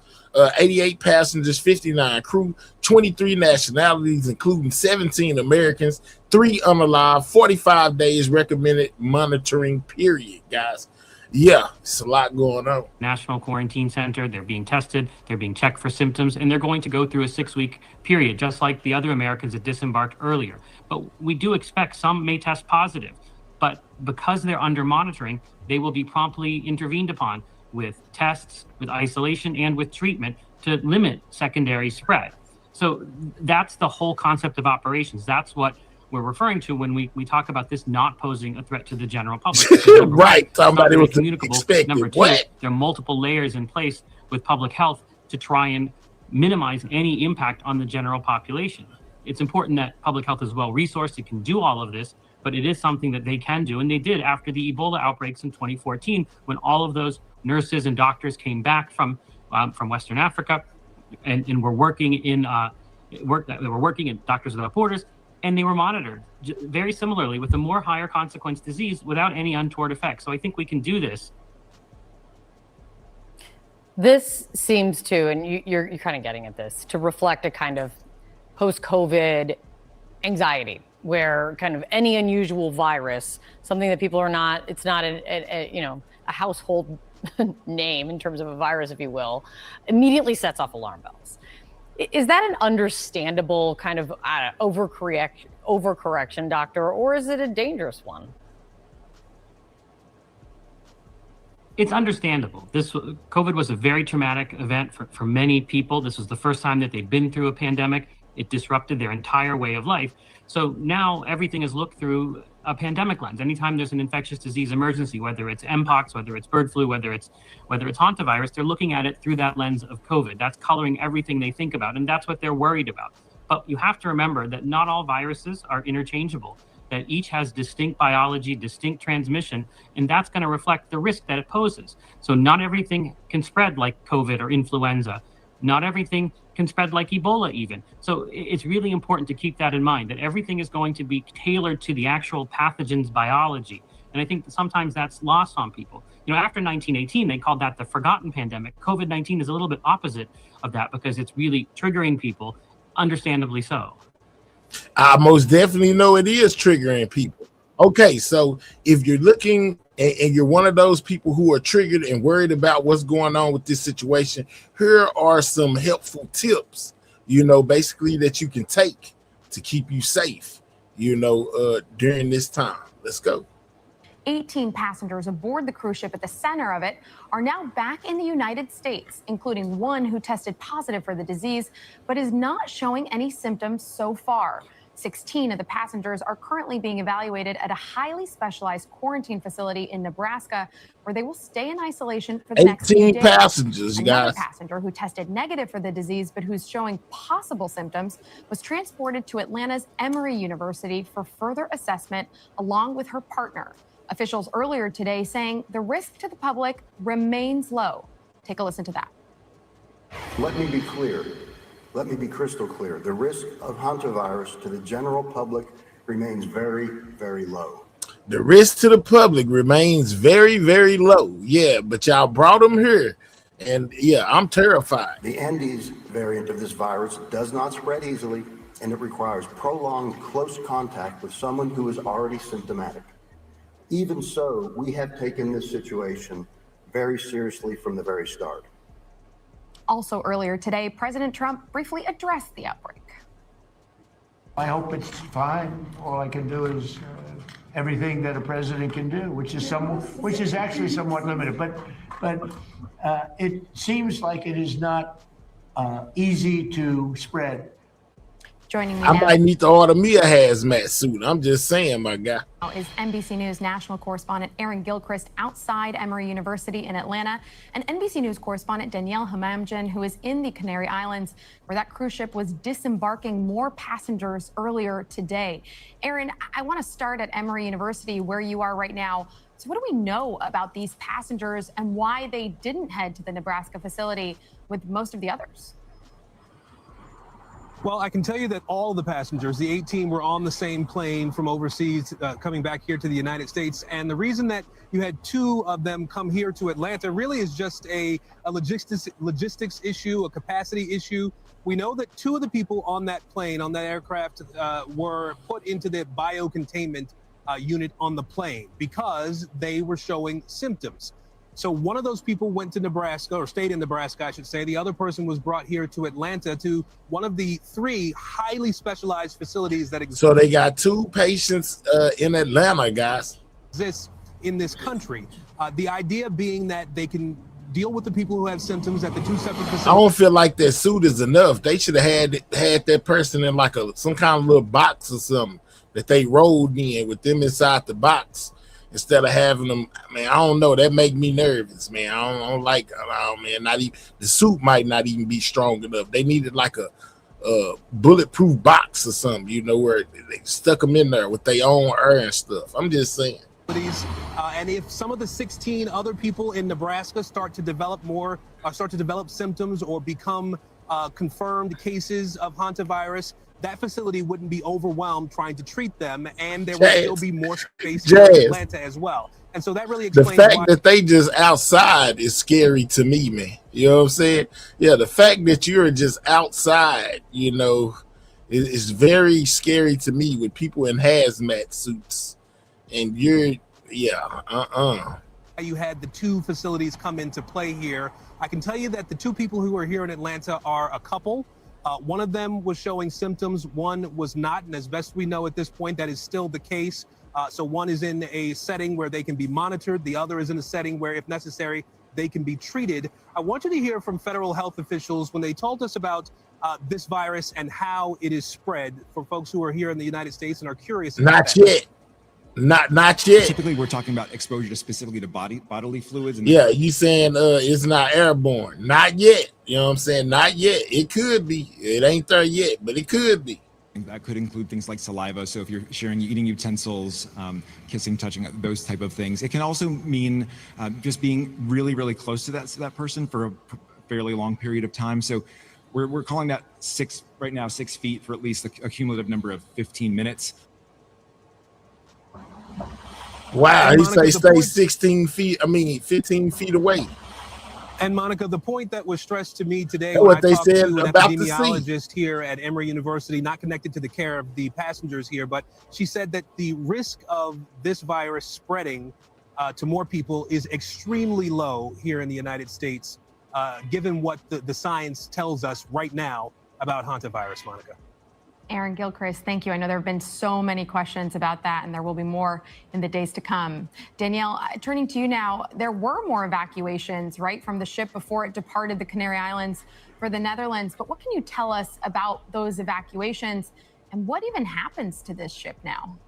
88 passengers, 59 crew, 23 nationalities, including 17 Americans, 3 unalive, 45 days recommended monitoring period, guys. Yeah, it's a lot going on. National Quarantine Center, they're being tested, they're being checked for symptoms, and they're going to go through a 6-week period, just like the other Americans that disembarked earlier. But we do expect some may test positive, but because they're under monitoring, they will be promptly intervened upon with tests, with isolation, and with treatment to limit secondary spread. So that's the whole concept of operations. That's what we're referring to when we talk about this not posing a threat to the general public. Right, somebody was communicable. expected. Number 2, What? there are multiple layers in place with public health to try and minimize any impact on the general population. It's important that public health is well resourced. It can do all of this, but it is something that they can do, and they did after the Ebola outbreaks in 2014, when all of those nurses and doctors came back from Western Africa and were working in Doctors Without Borders, and they were monitored very similarly with a more higher consequence disease without any untoward effects. So I think we can do this. This seems to, and you're kind of getting at this, to reflect a kind of post-COVID anxiety, where kind of any unusual virus, something that people are not, it's not a household name in terms of a virus, if you will, immediately sets off alarm bells. Is that an understandable kind of overcorrection, doctor, or is it a dangerous one? It's understandable. COVID was a very traumatic event for many people. This was the first time that they'd been through a pandemic. It disrupted their entire way of life. So now everything is looked through a pandemic lens. Anytime there's an infectious disease emergency, whether it's Mpox, whether it's bird flu, whether it's hantavirus, they're looking at it through that lens of COVID. That's coloring everything they think about, and that's what they're worried about. But you have to remember that not all viruses are interchangeable, that each has distinct biology, distinct transmission, and that's going to reflect the risk that it poses. So not everything can spread like COVID or influenza. Not everything can spread like Ebola even. So it's really important to keep that in mind, that everything is going to be tailored to the actual pathogen's biology. And I think that sometimes that's lost on people. You know, after 1918, they called that the forgotten pandemic. COVID-19 is a little bit opposite of that because it's really triggering people, understandably so. I most definitely know it is triggering people. Okay, so if you're looking and you're one of those people who are triggered and worried about what's going on with this situation, here are some helpful tips, you know, basically that you can take to keep you safe, you know, during this time. Let's go. 18 passengers aboard the cruise ship at the center of it are now back in the United States, including one who tested positive for the disease, but is not showing any symptoms so far. 16 of the passengers are currently being evaluated at a highly specialized quarantine facility in Nebraska, where they will stay in isolation for the next few 18 days. passengers, you Another guys. passenger who tested negative for the disease, but who's showing possible symptoms, was transported to Atlanta's Emory University for further assessment, along with her partner. Officials earlier today saying the risk to the public remains low. Take a listen to that. Let me be clear. Let me be crystal clear. The risk of hantavirus to the general public remains very, very low. The risk to the public remains very, very low. Yeah, but y'all brought them here. And yeah, I'm terrified. The Andes variant of this virus does not spread easily, and it requires prolonged close contact with someone who is already symptomatic. Even so, we have taken this situation very seriously from the very start. Also earlier today, President Trump briefly addressed the outbreak. I hope it's fine. All I can do is everything that a president can do, which is actually somewhat limited. But it seems like it is not easy to spread. Joining me I now might need to order me a hazmat suit. I'm just saying, my guy. is NBC News national correspondent Aaron Gilchrist outside Emory University in Atlanta, and NBC News correspondent Danielle Hamamdjian, who is in the Canary Islands, where that cruise ship was disembarking more passengers earlier today. Aaron, I want to start at Emory University, where you are right now. So what do we know about these passengers and why they didn't head to the Nebraska facility with most of the others? Well, I can tell you that all the passengers, the 18, were on the same plane from overseas coming back here to the United States. And the reason that you had 2 of them come here to Atlanta really is just a logistics issue, a capacity issue. We know that 2 of the people on that plane, on that aircraft, were put into the biocontainment unit on the plane because they were showing symptoms. So one of those people went to Nebraska, or stayed in Nebraska, I should say. The other person was brought here to Atlanta to one of the 3 highly specialized facilities that exist. So they got 2 patients in Atlanta, guys. Exists in this country. The idea being that they can deal with the people who have symptoms at the 2 separate facilities. I don't feel like that suit is enough. They should have had that person in like some kind of little box or something that they rolled in with them inside the box. Instead of having them, man, I don't know. That make me nervous, man. I don't like. Man, not even the suit might not even be strong enough. They needed like a bulletproof box or something, you know, where they stuck them in there with their own air and stuff. I'm just saying. And if some of the 16 other people in Nebraska start to develop symptoms or become confirmed cases of hantavirus, that facility wouldn't be overwhelmed trying to treat them, and there would still be more space in Atlanta as well. And so that really explains the fact that they just outside is scary to me, man. You know what I'm saying? Yeah, the fact that you're just outside, you know, is very scary to me with people in hazmat suits, and you're You had the two facilities come into play here. I can tell you that the two people who are here in Atlanta are a couple. One of them was showing symptoms, one was not, and as best we know at this point, that is still the case. So one is in a setting where they can be monitored, the other is in a setting where, if necessary, they can be treated. I want you to hear from federal health officials when they told us about this virus and how it is spread for folks who are here in the United States and are curious about Not that. yet. Not yet. Typically, we're talking about exposure to specifically to bodily fluids. And Yeah, you saying it's not airborne? Not yet. You know what I'm saying? Not yet. It could be. It ain't there yet, but it could be. That could include things like saliva. So if you're sharing eating utensils, kissing, touching, those type of things. It can also mean just being really, really close to that person for a fairly long period of time. So we're calling that 6 feet for at least a cumulative number of 15 minutes. Wow, And he Monica, stay 15 feet away. And Monica, the point that was stressed to me today That's when what I they talked said to an about the sea. epidemiologist here at Emory University, not connected to the care of the passengers here, but she said that the risk of this virus spreading to more people is extremely low here in the United States, given what the science tells us right now about hantavirus, Monica. Aaron Gilchrist, thank you. I know there have been so many questions about that, and there will be more in the days to come. Danielle, turning to you now, there were more evacuations, right, from the ship before it departed the Canary Islands for the Netherlands. But what can you tell us about those evacuations, and what even happens to this ship now?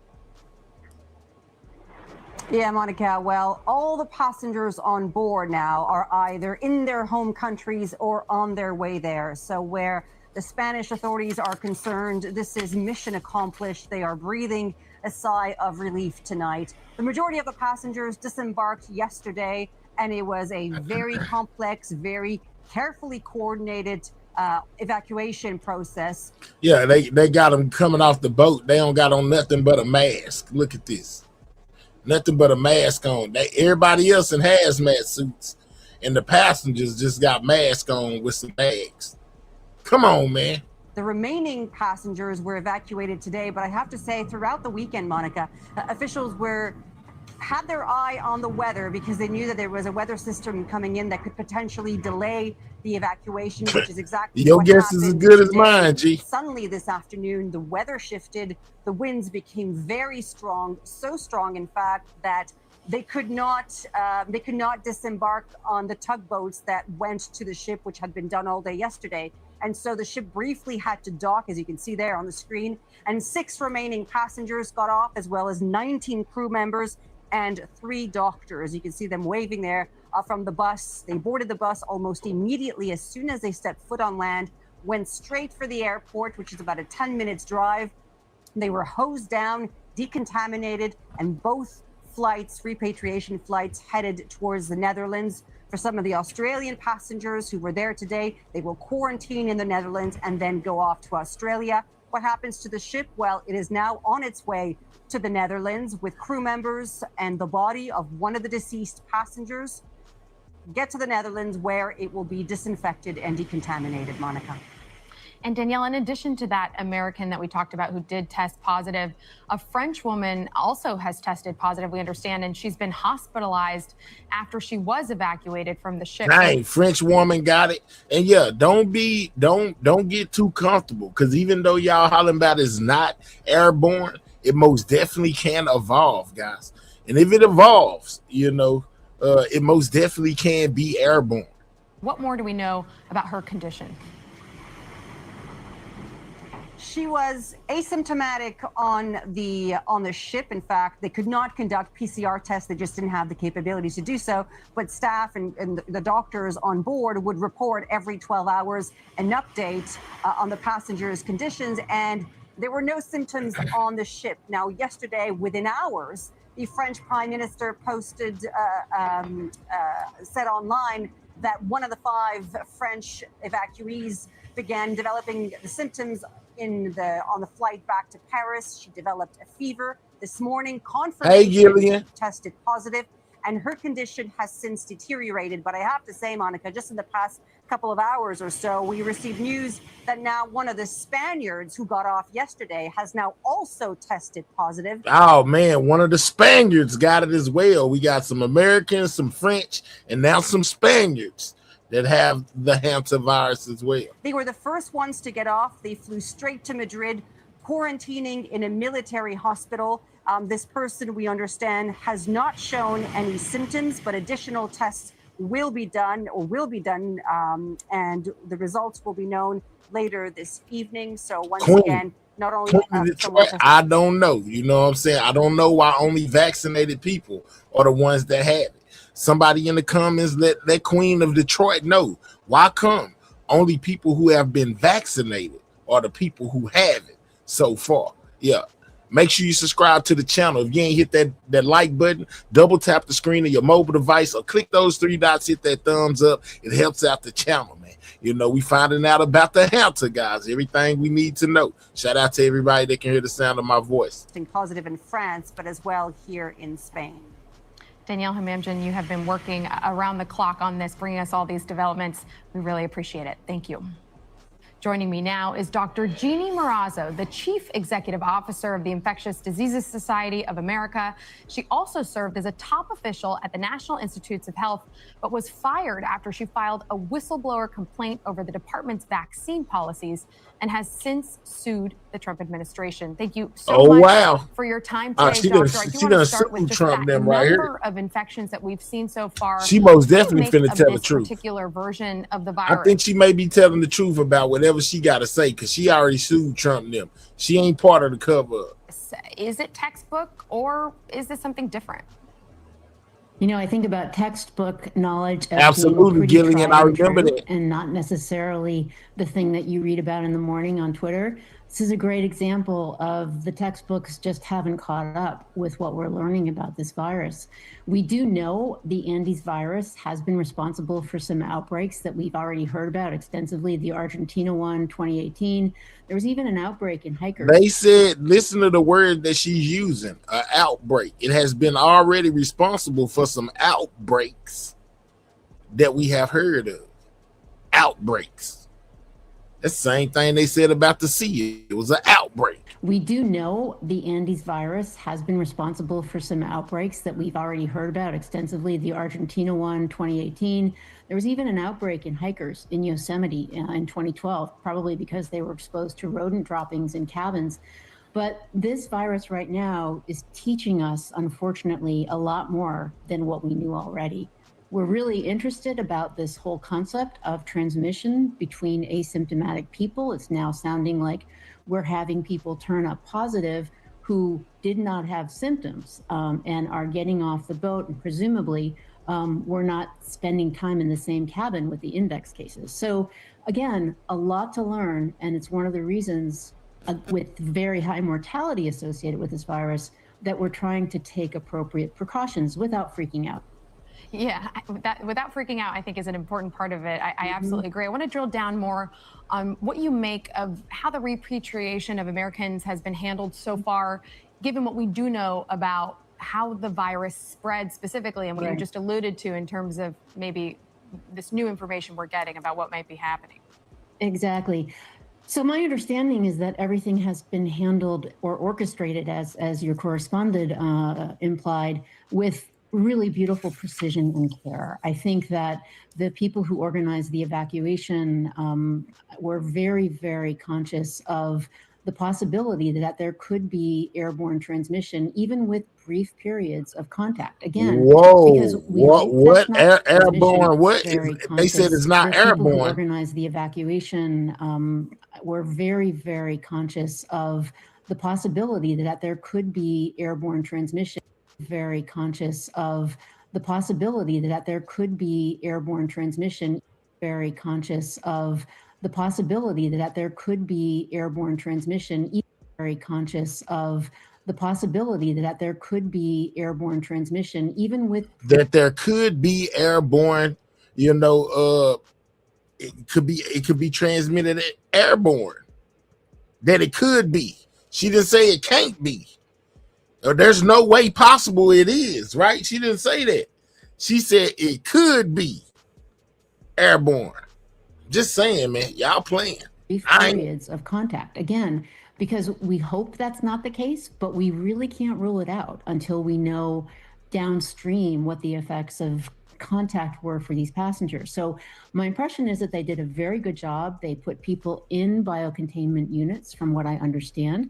Yeah, Monica, well, all the passengers on board now are either in their home countries or on their way there. So where the Spanish authorities are concerned, this is mission accomplished. They are breathing a sigh of relief tonight. The majority of the passengers disembarked yesterday, and it was a very complex, very carefully coordinated evacuation process. Yeah, they got them coming off the boat. They don't got on nothing but a mask. Look at this. Nothing but a mask on. Everybody else in hazmat suits, and the passengers just got masks on with some bags. Come on, man. The remaining passengers were evacuated today, but I have to say throughout the weekend, Monica, officials had their eye on the weather because they knew that there was a weather system coming in that could potentially delay the evacuation, which is exactly Your what guess is as happened good as today. mine, G. Suddenly this afternoon, the weather shifted. The winds became very strong, so strong, in fact, that they could not disembark on the tugboats that went to the ship, which had been done all day yesterday. And so the ship briefly had to dock, as you can see there on the screen, and 6 remaining passengers got off, as well as 19 crew members and 3 doctors. You can see them waving there from the bus. They boarded the bus almost immediately as soon as they stepped foot on land, went straight for the airport, which is about a 10 minutes drive. They were hosed down, decontaminated, and both flights, repatriation flights, headed towards the Netherlands. For some of the Australian passengers who were there today, they will quarantine in the Netherlands and then go off to Australia. What happens to the ship? Well, it is now on its way to the Netherlands with crew members and the body of one of the deceased passengers. Get to the Netherlands where it will be disinfected and decontaminated, Monica. And Danielle, in addition to that American that we talked about who did test positive, a French woman also has tested positive, we understand, and she's been hospitalized after she was evacuated from the ship. Dang, French woman got it. And yeah, don't get too comfortable, because even though y'all hollering about it's not airborne, it most definitely can evolve, guys. And if it evolves, it most definitely can be airborne. What more do we know about her condition? She was asymptomatic on the ship. In fact, they could not conduct PCR tests. They just didn't have the capabilities to do so. But staff and the doctors on board would report every 12 hours an update on the passengers' conditions. And there were no symptoms on the ship. Now, yesterday, within hours, the French Prime Minister said online that one of the 5 French evacuees began developing the symptoms on the flight back to Paris. She developed a fever this morning. Confirmation tested positive, and her condition has since deteriorated. But I have to say, Monica, just in the past couple of hours or so, we received news that now one of the Spaniards who got off yesterday has now also tested positive. Oh man, one of the Spaniards got it as well. We got some Americans, some French, and now some Spaniards that have the HANTA virus as well. They were the first ones to get off. They flew straight to Madrid, quarantining in a military hospital. This person, we understand, has not shown any symptoms, but additional tests will be done, and the results will be known later this evening. So once again, not only I don't know. You know what I'm saying? I don't know why only vaccinated people are the ones that had it. Somebody in the comments let Queen of Detroit know. Why come only people who have been vaccinated are the people who have it so far? Yeah. Make sure you subscribe to the channel. If you ain't hit that like button, double tap the screen of your mobile device or click those 3 dots, hit that thumbs up. It helps out the channel, man. You know, we finding out about the HANTA, guys. Everything we need to know. Shout out to everybody that can hear the sound of my voice. Positive in France, but as well here in Spain. Danielle Hamamdjian, you have been working around the clock on this, bringing us all these developments. We really appreciate it. Thank you. Joining me now is Dr. Jeannie Marazzo, the Chief Executive Officer of the Infectious Diseases Society of America. She also served as a top official at the National Institutes of Health, but was fired after she filed a whistleblower complaint over the department's vaccine policies and has since sued the Trump administration. Thank you so much for your time today, Doctor. I do want to start with just that number of infections that we've seen so far. She most definitely finna tell the truth. Particular version of the virus. I think she may be telling the truth about whatever she got to say, because she already sued Trump and them. She ain't part of the cover up. Is it textbook or is this something different? You know, I think about textbook knowledge as absolutely, Gillian. I remember that, and not necessarily the thing that you read about in the morning on Twitter. This is a great example of the textbooks just haven't caught up with what we're learning about this virus. We do know the Andes virus has been responsible for some outbreaks that we've already heard about extensively. The Argentina one, 2018. There was even an outbreak in hikers. They said, listen to the word that she's using, an outbreak. It has been already responsible for some outbreaks that we have heard of. Outbreaks. That's the same thing they said about the sea. It was an outbreak. We do know the Andes virus has been responsible for some outbreaks that we've already heard about extensively. The Argentina one, 2018. There was even an outbreak in hikers in Yosemite in 2012, probably because they were exposed to rodent droppings in cabins. But this virus right now is teaching us, unfortunately, a lot more than what we knew already. We're really interested about this whole concept of transmission between asymptomatic people. It's now sounding like we're having people turn up positive who did not have symptoms and are getting off the boat, and presumably we're not spending time in the same cabin with the index cases. So again, a lot to learn, and it's one of the reasons with very high mortality associated with this virus that we're trying to take appropriate precautions without freaking out. Yeah, without freaking out, I think is an important part of it. I absolutely agree. I want to drill down more on what you make of how the repatriation of Americans has been handled so far, given what we do know about how the virus spread specifically and what you just alluded to in terms of maybe this new information we're getting about what might be happening. Exactly. So my understanding is that everything has been handled or orchestrated, as your correspondent implied, with really beautiful precision and care. I think that the people who organized the evacuation were very, very conscious of the possibility that there could be airborne transmission, even with brief periods of contact. Again, because what airborne? What they said it's not airborne. People who organized the evacuation were very, very conscious of the possibility that there could be airborne transmission. Very conscious of the possibility that there could be airborne transmission. Very conscious of the possibility that there could be airborne transmission. Very conscious of the possibility that there could be airborne transmission, even with that there could be airborne. You know, it could be transmitted airborne. That it could be. She didn't say it can't be. Or there's no way possible it is, right? She didn't say that. She said it could be airborne. Just saying, man, y'all playing. Brief periods of contact. Again, because we hope that's not the case, but we really can't rule it out until we know downstream what the effects of contact were for these passengers. So my impression is that they did a very good job. They put people in biocontainment units, from what I understand.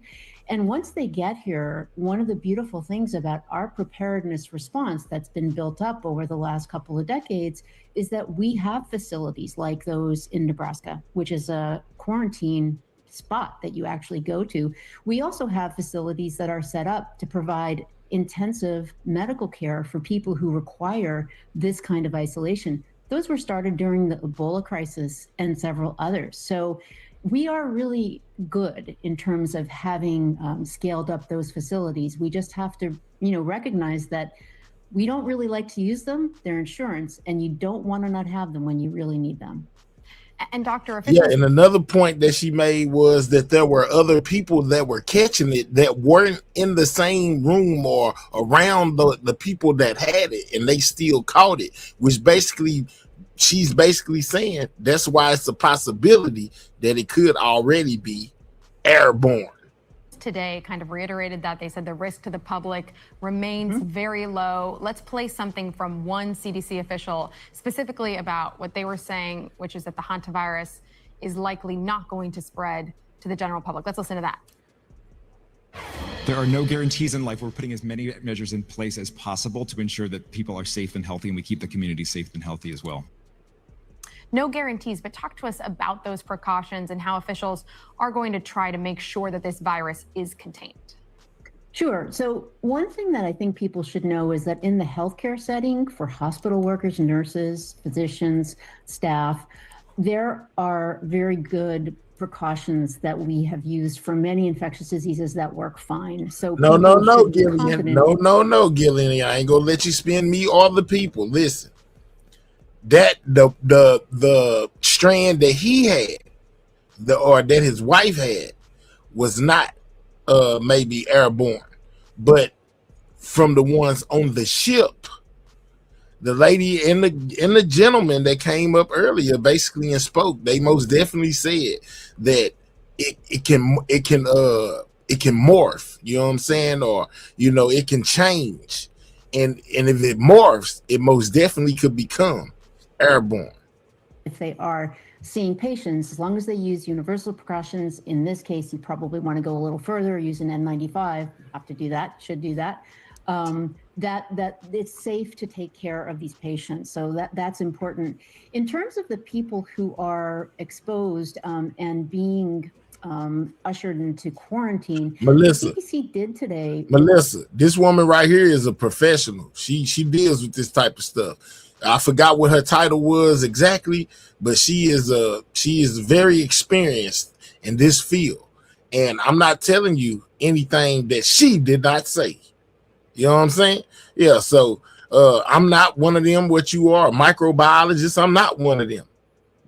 And once they get here, one of the beautiful things about our preparedness response that's been built up over the last couple of decades is that we have facilities like those in Nebraska, which is a quarantine spot that you actually go to. We also have facilities that are set up to provide intensive medical care for people who require this kind of isolation. Those were started during the Ebola crisis and several others. So we are really good in terms of having scaled up those facilities. We just have to, recognize that we don't really like to use them. They're insurance, and you don't want to not have them when you really need them. And Dr. Yeah, and another point that she made was that there were other people that were catching it that weren't in the same room or around the people that had it, and they still caught it, which basically she's basically saying that's why it's a possibility that it could already be airborne. Today kind of reiterated that. They said the risk to the public remains very low. Let's play something from one CDC official specifically about what they were saying, which is that the HANTA virus is likely not going to spread to the general public. Let's listen to that. There are no guarantees in life. We're putting as many measures in place as possible to ensure that people are safe and healthy, and we keep the community safe and healthy as well. No guarantees, but talk to us about those precautions and how officials are going to try to make sure that this virus is contained. Sure. So one thing that I think people should know is that in the healthcare setting for hospital workers, nurses, physicians, staff, there are very good precautions that we have used for many infectious diseases that work fine. So No, Gillian. No, Gillian. I ain't gonna let you spin me or the people. Listen. That the strand that he had, or that his wife had, was not maybe airborne, but from the ones on the ship, the lady and the gentleman that came up earlier basically and spoke, they most definitely said that it can morph, you know what I'm saying, or it can change, and if it morphs, it most definitely could become airborne. If they are seeing patients, as long as they use universal precautions, in this case, you probably want to go a little further, use an N95, have to do that, should do that, that it's safe to take care of these patients. So that's important. In terms of the people who are exposed and being ushered into quarantine, Melissa, the CDC did today. Melissa, this woman right here is a professional. She deals with this type of stuff. I forgot what her title was exactly, but she is very experienced in this field. And I'm not telling you anything that she did not say. You know what I'm saying? Yeah, so I'm not one of them, what you are, a microbiologist. I'm not one of them.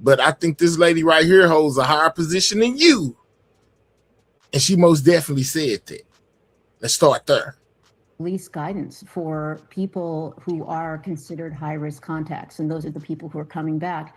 But I think this lady right here holds a higher position than you. And she most definitely said that. Let's start there. Release guidance for people who are considered high-risk contacts, and those are the people who are coming back.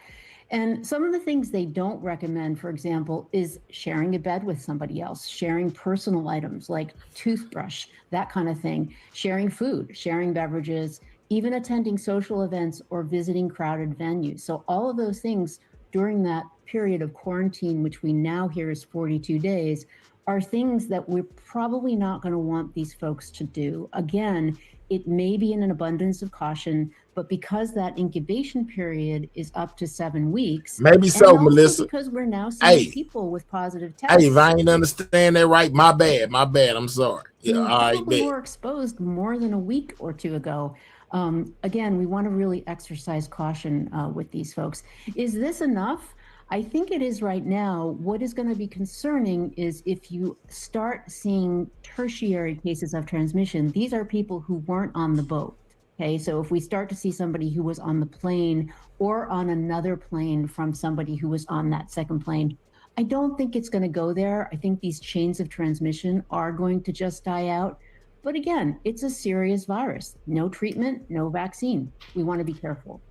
And some of the things they don't recommend, for example, is sharing a bed with somebody else, sharing personal items like toothbrush, that kind of thing, sharing food, sharing beverages, even attending social events or visiting crowded venues. So all of those things during that period of quarantine, which we now hear is 42 days, are things that we're probably not going to want these folks to do. Again, it may be in an abundance of caution, but because that incubation period is up to 7 weeks, maybe so, Melissa, because we're now seeing people with positive tests. Hey, if I ain't understand that right, my bad. I'm sorry. Yeah, all right. People were exposed more than a week or two ago. Again, we want to really exercise caution with these folks. Is this enough? I think it is right now. What is going to be concerning is if you start seeing tertiary cases of transmission. These are people who weren't on the boat. Okay, so if we start to see somebody who was on the plane or on another plane from somebody who was on that second plane, I don't think it's going to go there. I think these chains of transmission are going to just die out. But again, it's a serious virus. No treatment, no vaccine. We want to be careful.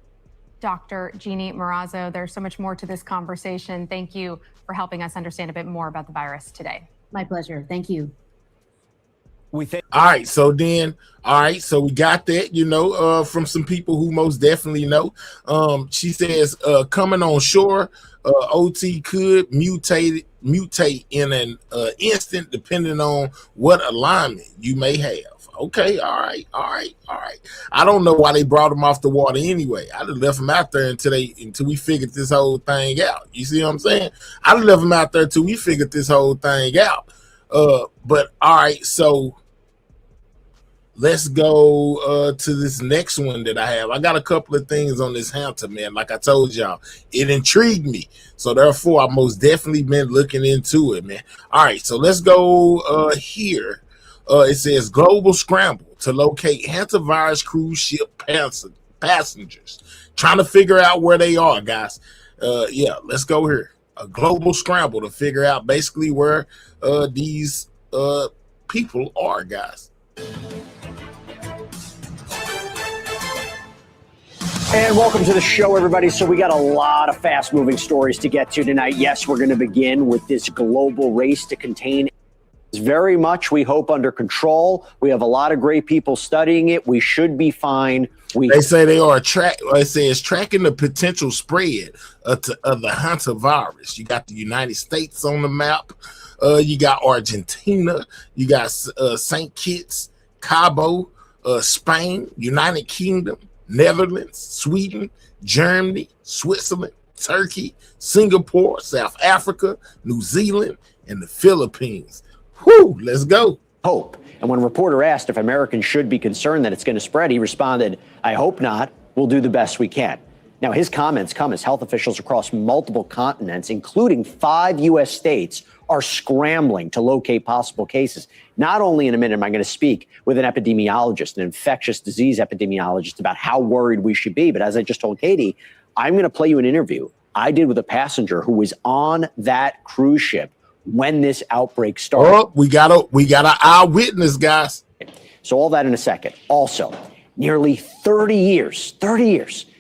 Dr. Jeannie Marazzo, there's so much more to this conversation. Thank you for helping us understand a bit more about the virus today. My pleasure. Thank you. All right, so we got that, from some people who most definitely know. She says, coming on shore, OT could mutate in an instant, depending on what alignment you may have. Okay, all right. I don't know why they brought him off the water anyway. I'd have left him out there until we figured this whole thing out. You see what I'm saying? I'd have left him out there until we figured this whole thing out. But all right, so let's go to this next one that I have. I got a couple of things on this HANTA, man. Like I told y'all, it intrigued me. So therefore, I most definitely been looking into it, man. All right, so let's go here. It says global scramble to locate hantavirus cruise ship passengers. Trying to figure out where they are, guys. Yeah, let's go here. A global scramble to figure out basically where these people are, guys. And welcome to the show, everybody. So we got a lot of fast-moving stories to get to tonight. Yes, we're going to begin with this global race to contain. It's very much, we hope, under control. We have a lot of great people studying it. We should be fine. They say they are tracking the potential spread of the hantavirus. You got the United States on the map. You got Argentina. You got St. Kitts, Cabo, Spain, United Kingdom, Netherlands, Sweden, Germany, Switzerland, Turkey, Singapore, South Africa, New Zealand, and the Philippines. Whew, let's go. Hope. And when a reporter asked if Americans should be concerned that it's going to spread, he responded, I hope not. We'll do the best we can. Now, his comments come as health officials across multiple continents, including 5 U.S. states, are scrambling to locate possible cases. Not only in a minute am I going to speak with an epidemiologist, an infectious disease epidemiologist, about how worried we should be, but as I just told Katie, I'm going to play you an interview I did with a passenger who was on that cruise ship when this outbreak started. Oh, we got an eyewitness, guys. So all that in a second. Also, nearly 30 years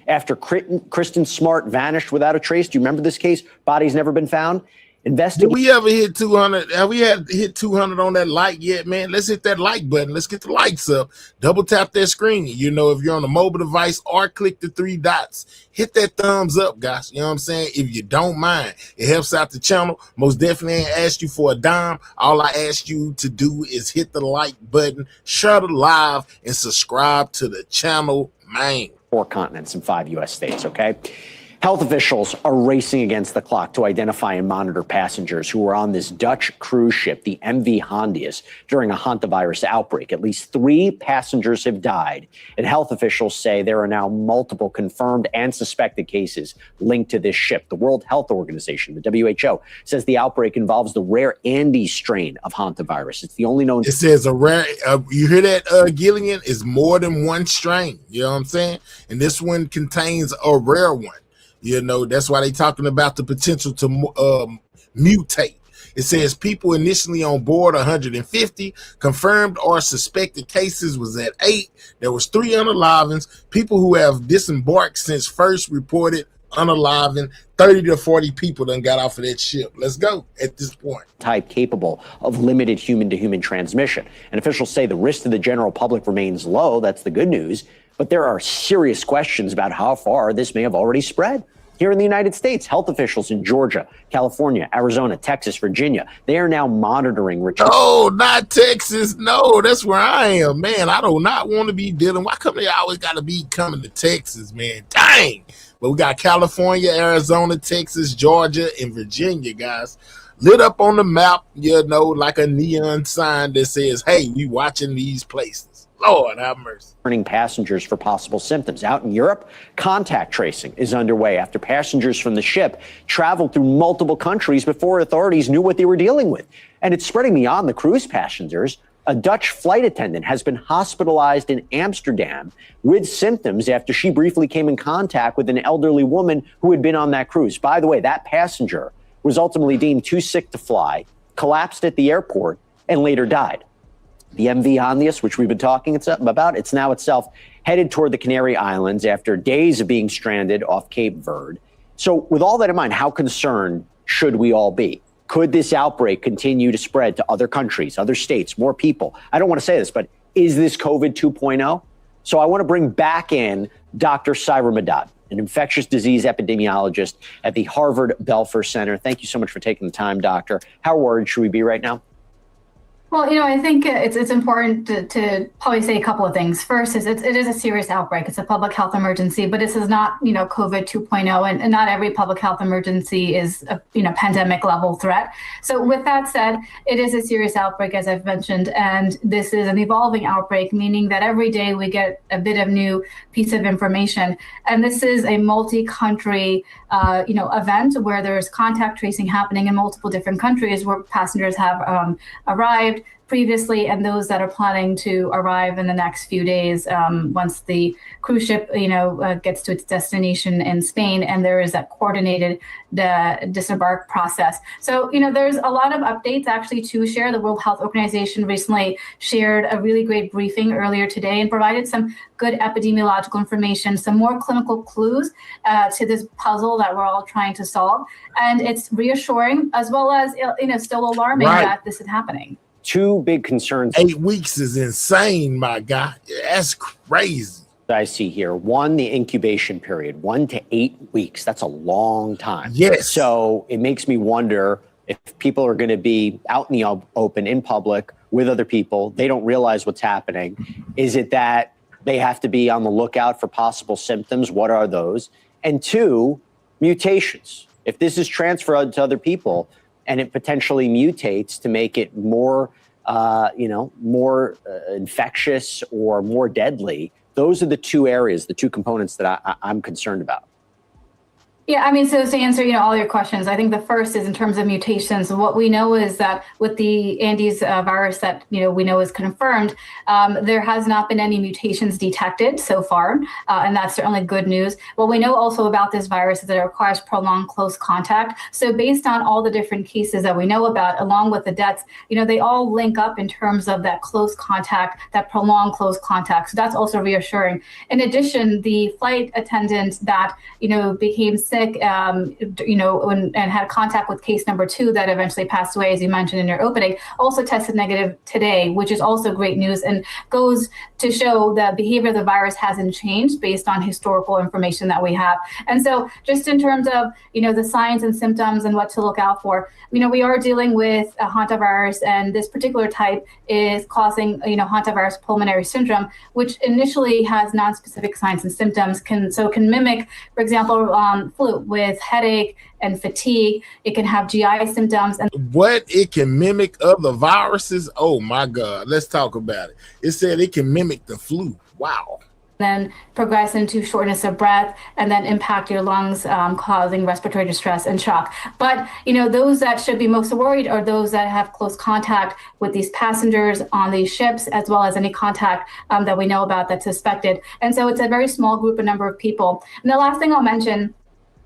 after Kristen Smart vanished without a trace. Do you remember this case? Body's never been found. Did we ever hit 200? Have we hit 200 on that like yet, man? Let's hit that like button. Let's get the likes up. Double tap that screen. You know, if you're on a mobile device, or click the 3 dots. Hit that thumbs up, guys. You know what I'm saying? If you don't mind, it helps out the channel. Most definitely ain't asked you for a dime. All I ask you to do is hit the like button, share the live, and subscribe to the channel, man. 4 continents and 5 U.S. states, okay? Health officials are racing against the clock to identify and monitor passengers who were on this Dutch cruise ship, the MV Hondius, during a hantavirus outbreak. At least 3 passengers have died, and health officials say there are now multiple confirmed and suspected cases linked to this ship. The World Health Organization, the WHO, says the outbreak involves the rare Andes strain of hantavirus. It's the only known. It says a rare. You hear that, Gillian? Is more than one strain. You know what I'm saying? And this one contains a rare one. You know, that's why they're talking about the potential to mutate. It says people initially on board 150, confirmed or suspected cases was at 8. There was 3 unalivings. People who have disembarked since first reported unaliving. 30 to 40 people done got off of that ship. Let's go at this point. Type capable of limited human-to-human transmission. And officials say the risk to the general public remains low. That's the good news. But there are serious questions about how far this may have already spread. Here in the United States, health officials in Georgia, California, Arizona, Texas, Virginia, they are now monitoring return. Oh, not Texas. No, that's where I am, man. I do not want to be dealing. Why come they always got to be coming to Texas, man? Dang. But we got California, Arizona, Texas, Georgia, and Virginia, guys. Lit up on the map, you know, like a neon sign that says, hey, we watching these places. Lord have mercy. Passengers for possible symptoms. Out in Europe, contact tracing is underway after passengers from the ship traveled through multiple countries before authorities knew what they were dealing with. And it's spreading beyond the cruise passengers. A Dutch flight attendant has been hospitalized in Amsterdam with symptoms after she briefly came in contact with an elderly woman who had been on that cruise. By the way, that passenger was ultimately deemed too sick to fly, collapsed at the airport, and later died. the MV Hondius, which we've been talking about, it's now itself headed toward the Canary Islands after days of being stranded off Cape Verde. So with all that in mind, how concerned should we all be? Could this outbreak continue to spread to other countries, other states, more people? I don't want to say this, but is this COVID 2.0? So I want to bring back in Dr. Saira Madad, an infectious disease epidemiologist at the Harvard Belfer Center. Thank you so much for taking the time, doctor. How worried should we be right now? Well, I think it's important to probably say a couple of things. First is it is a serious outbreak. It's a public health emergency, but this is not, COVID 2.0, and not every public health emergency is a, pandemic level threat. So with that said, it is a serious outbreak, as I've mentioned, and this is an evolving outbreak, meaning that every day we get a bit of new piece of information. And this is a multi-country, event where there's contact tracing happening in multiple different countries where passengers have arrived previously and those that are planning to arrive in the next few days once the cruise ship, gets to its destination in Spain, and there is that coordinated disembark process. So, there's a lot of updates actually to share. The World Health Organization recently shared a really great briefing earlier today and provided some good epidemiological information, some more clinical clues to this puzzle that we're all trying to solve. And it's reassuring as well as, still alarming that this is happening. Two big concerns. 8 weeks is insane, my guy. That's crazy. I see here. One, the incubation period, 1 to 8 weeks. That's a long time. Yes. So it makes me wonder if people are going to be out in the open, in public, with other people. They don't realize what's happening. Is it that they have to be on the lookout for possible symptoms? What are those? And two, mutations. If this is transferred to other people, and it potentially mutates to make it more, more infectious or more deadly. Those are the two areas, the two components that I'm concerned about. Yeah, so to answer, all your questions, I think the first is in terms of mutations. What we know is that with the Andes virus that, we know is confirmed, there has not been any mutations detected so far, and that's certainly good news. What we know also about this virus is that it requires prolonged close contact. So based on all the different cases that we know about, along with the deaths, they all link up in terms of that close contact, that prolonged close contact. So that's also reassuring. In addition, the flight attendant that, became sick, and had contact with case number 2 that eventually passed away, as you mentioned in your opening, also tested negative today, which is also great news and goes to show the behavior of the virus hasn't changed based on historical information that we have. And so just in terms of, the signs and symptoms and what to look out for, we are dealing with a hantavirus, and this particular type is causing, hantavirus pulmonary syndrome, which initially has nonspecific signs and symptoms, can mimic, for example, flu with headache and fatigue. It can have GI symptoms. And what it can mimic other viruses? Oh my God, let's talk about it. It said it can mimic the flu. Wow. Then progress into shortness of breath and then impact your lungs, causing respiratory distress and shock. But, those that should be most worried are those that have close contact with these passengers on these ships, as well as any contact that we know about that's suspected. And so it's a very small group, a number of people. And the last thing I'll mention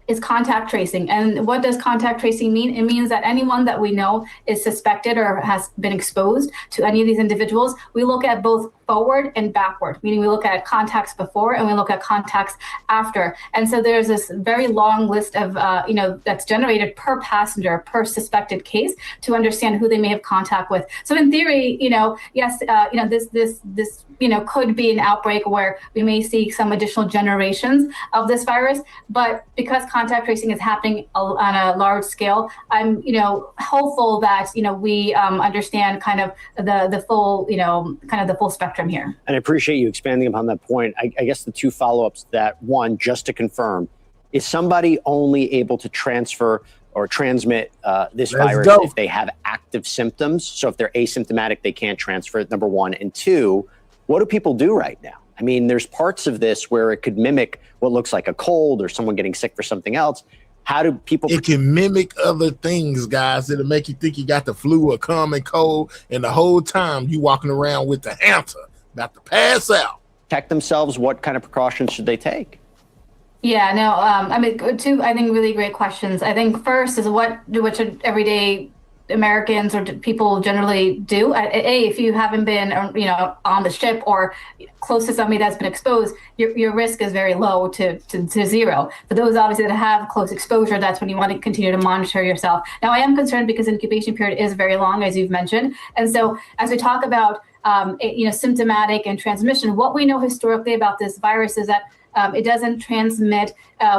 is contact tracing. And what does contact tracing mean? It means that anyone that we know is suspected or has been exposed to any of these individuals, we look at both forward and backward, meaning we look at contacts before and we look at contacts after. And so there's this very long list of, that's generated per passenger, per suspected case to understand who they may have contact with. So in theory, yes, this could be an outbreak where we may see some additional generations of this virus, but because contact tracing is happening on a large scale, I'm, hopeful that, we understand kind of the full spectrum here. And I appreciate you expanding upon that point. I guess the two follow-ups to that, one, just to confirm, is somebody only able to transfer or transmit this virus if they have active symptoms? So if they're asymptomatic, they can't transfer it, number one. And two, what do people do right now? I mean, there's parts of this where it could mimic what looks like a cold or someone getting sick for something else. How do people? It can mimic other things, guys. It'll make you think you got the flu or common cold, and the whole time you walking around with the HANTA, about to pass out. Protect themselves. What kind of precautions should they take? Yeah, no, two, I think, really great questions. I think first is what should everyday Americans or people generally do. If you haven't been, on the ship or close to somebody that's been exposed, your risk is very low to zero. For those obviously that have close exposure, that's when you want to continue to monitor yourself. Now, I am concerned because incubation period is very long, as you've mentioned. And so as we talk about, symptomatic and transmission, what we know historically about this virus is that it doesn't transmit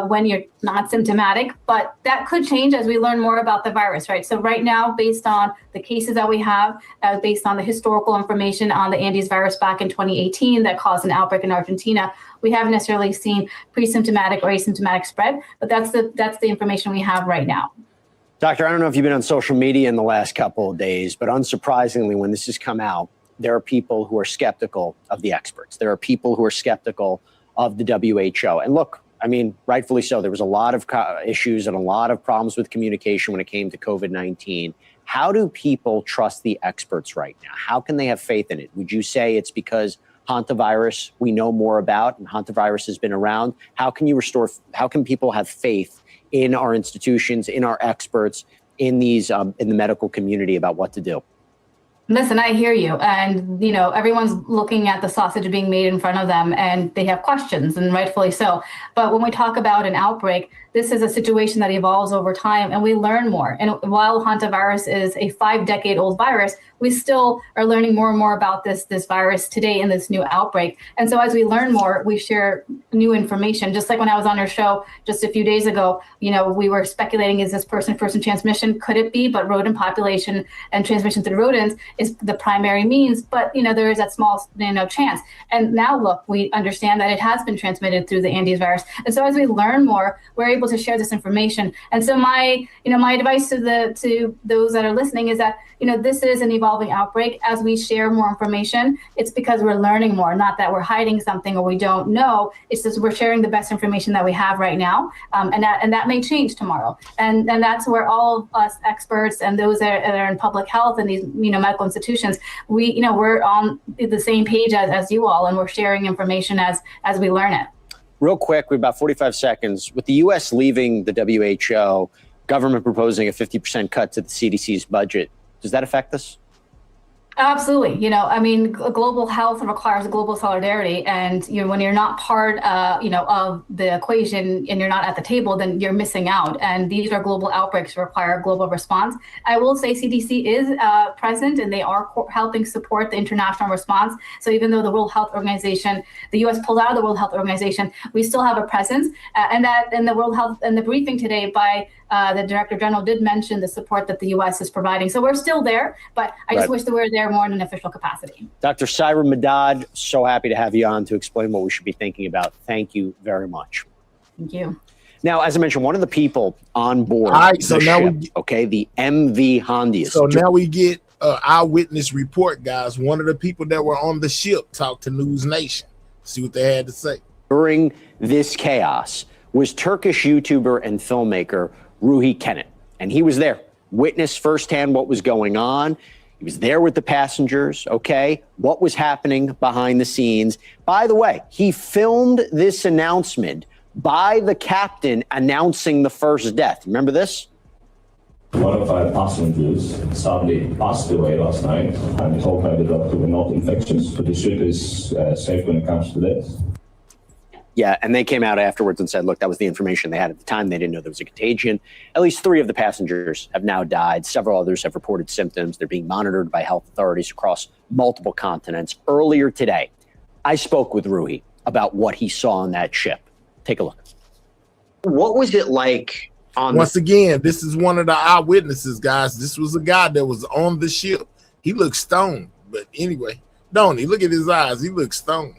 when you're not symptomatic, but that could change as we learn more about the virus, right? So right now, based on the cases that we have, based on the historical information on the Andes virus back in 2018 that caused an outbreak in Argentina, we haven't necessarily seen pre-symptomatic or asymptomatic spread, but that's the information we have right now. Doctor, I don't know if you've been on social media in the last couple of days, but unsurprisingly, when this has come out, there are people who are skeptical of the experts. There are people who are skeptical of the WHO. And look, I mean, rightfully so. There was a lot of issues and a lot of problems with communication when it came to COVID-19. How do people trust the experts right now? How can they have faith in it? Would you say it's because hantavirus we know more about and hantavirus has been around? How can people have faith in our institutions, in our experts, in these in the medical community about what to do? Listen, I hear you. And, everyone's looking at the sausage being made in front of them and they have questions, and rightfully so. But when we talk about an outbreak, this is a situation that evolves over time and we learn more. And while hantavirus is a 5-decade-old virus, we still are learning more and more about this virus today in this new outbreak. And so as we learn more, we share new information. Just like when I was on your show just a few days ago, we were speculating, is this person-to-person transmission? Could it be? But rodent population and transmission through rodents is the primary means, but there is that small chance. And now look, we understand that it has been transmitted through the Andes virus. And so as we learn more, we're able to share this information. And so my advice to those that are listening is that this is an evolving outbreak. As we share more information, it's because we're learning more, not that we're hiding something or we don't know. It's just we're sharing the best information that we have right now, and that may change tomorrow. And that's where all of us experts and those that are in public health and these medical institutions, we're on the same page as you all, and we're sharing information as we learn it. Real quick, we have about 45 seconds. With the U.S. leaving the WHO, government proposing a 50% cut to the CDC's budget, does that affect us? Absolutely. Global health requires global solidarity. And, when you're not part, of the equation and you're not at the table, then you're missing out. And these are global outbreaks require global response. I will say CDC is present and they are helping support the international response. So even though the World Health Organization, the U.S. pulled out of the World Health Organization, we still have a presence. And the World Health and the briefing today by the Director General did mention the support that the U.S. is providing. So we're still there, but I just wish that we were there more in an official capacity. Dr. Saira Madad, so happy to have you on to explain what we should be thinking about. Thank you very much. Thank you. Now, as I mentioned, one of the people on board the ship, the MV Hondius. So now we get eyewitness report, guys. One of the people that were on the ship talked to News Nation. See what they had to say. During this chaos was Turkish YouTuber and filmmaker Ruhi Kenan. And he was there, witnessed firsthand what was going on. He was there with the passengers, what was happening behind the scenes. By the way, he filmed this announcement by the captain announcing the first death. Remember this? One of our passengers sadly passed away last night, and told by the doctor we're not infectious, but the ship is safe when it comes to this. Yeah, and they came out afterwards and said, look, that was the information they had at the time. They didn't know there was a contagion. At least 3 of the passengers have now died. Several others have reported symptoms. They're being monitored by health authorities across multiple continents. Earlier today, I spoke with Ruhi about what he saw on that ship. Take a look. What was it like Once again, this is one of the eyewitnesses, guys. This was a guy that was on the ship. He looked stoned, but anyway, don't he? Look at his eyes. He looks stoned.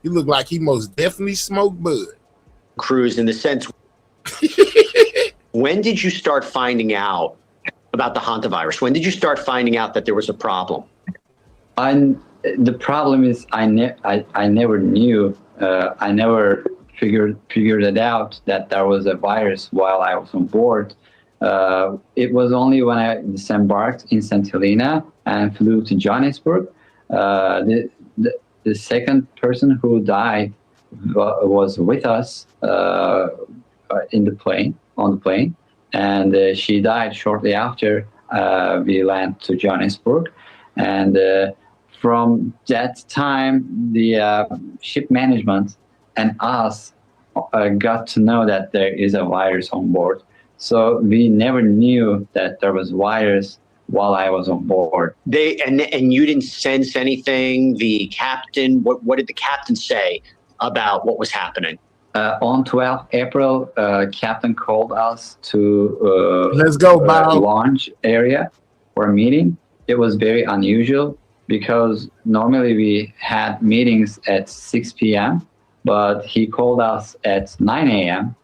He looked like he most definitely smoked bud. Cruise in the sense. When did you start finding out about the hantavirus? When did you start finding out that there was a problem? The problem is I never knew. I never figured it out that there was a virus while I was on board. It was only when I disembarked in St. Helena and flew to Johannesburg. The second person who died was with us on the plane, and she died shortly after we land to Johannesburg. And from that time, the ship management and us got to know that there is a virus on board. So we never knew that there was virus while I was on board. And you didn't sense anything. The captain, what did the captain say about what was happening? On 12th April, captain called us to let's go, Bob. Launch area for a meeting. It was very unusual because normally we had meetings at 6 p.m., but he called us at 9 a.m.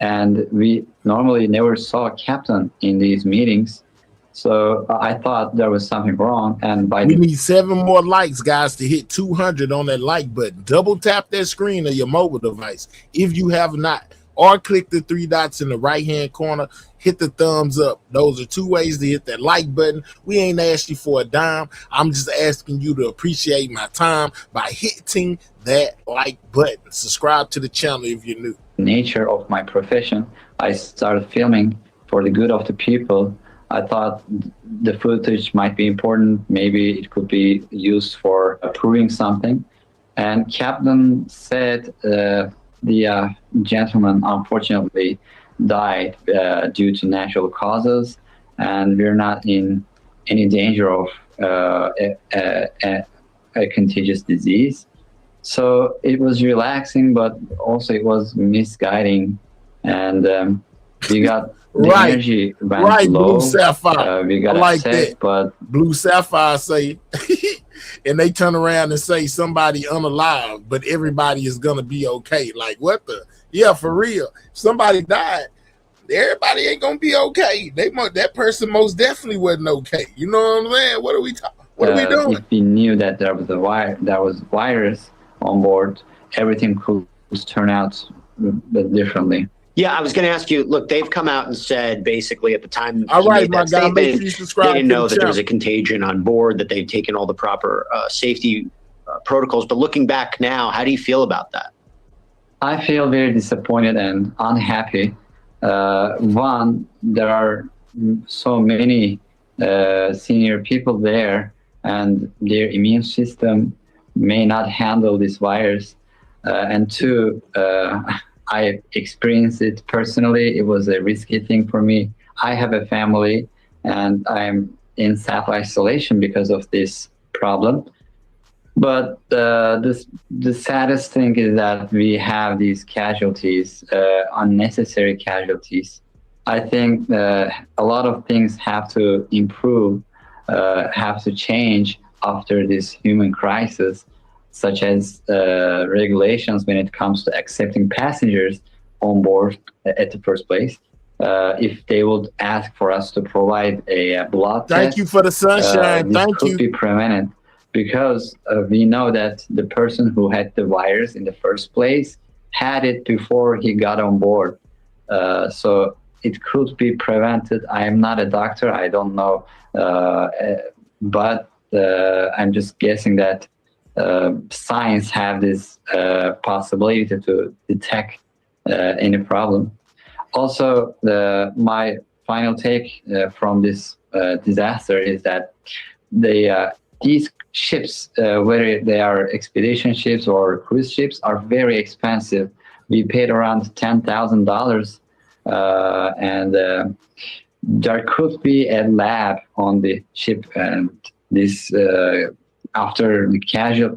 and we normally never saw a captain in these meetings. So I thought there was something wrong. And we need 7 more likes, guys, to hit 200 on that like button. Double tap that screen of your mobile device if you have not, or click the 3 dots in the right-hand corner, hit the thumbs up. Those are 2 ways to hit that like button. We ain't asked you for a dime. I'm just asking you to appreciate my time by hitting that like button. Subscribe to the channel if you're new. Nature of my profession, I started filming for the good of the people. I thought the footage might be important. Maybe it could be used for proving something. And captain said the gentleman unfortunately died due to natural causes, and we're not in any danger of a contagious disease. So it was relaxing, but also it was misguiding, and we got the energy went low. Blue Sapphire. We got like upset, that. But Blue Sapphire say, and they turn around and say somebody unalive, but everybody is gonna be okay. Like what the? Yeah, for real. If somebody died, everybody ain't gonna be okay. That person most definitely wasn't okay. You know what I'm saying? What are we talking? What are we doing? If we knew that there was virus on board, everything could turn out differently. Yeah, I was going to ask you, look, they've come out and said basically at the time all right, my guy, make sure you subscribe. They didn't know that there was a contagion on board, that they've taken all the proper safety protocols. But looking back now, how do you feel about that? I feel very disappointed and unhappy. One, there are so many senior people there, and their immune system may not handle this virus. And two, I experienced it personally. It was a risky thing for me. I have a family and I'm in self-isolation because of this problem. But the saddest thing is that we have these casualties, unnecessary casualties. I think a lot of things have to improve, have to change after this human crisis, such as regulations when it comes to accepting passengers on board at the first place. If they would ask for us to provide a blood test. Thank you for the sunshine. This Thank could you. be prevented because we know that the person who had the virus in the first place had it before he got on board. So it could be prevented. I am not a doctor. I don't know. But I'm just guessing that science have this possibility to detect any problem. Also, my final take from this disaster is that these ships, whether they are expedition ships or cruise ships, are very expensive. We paid around $10,000, and there could be a lab on the ship, and this after the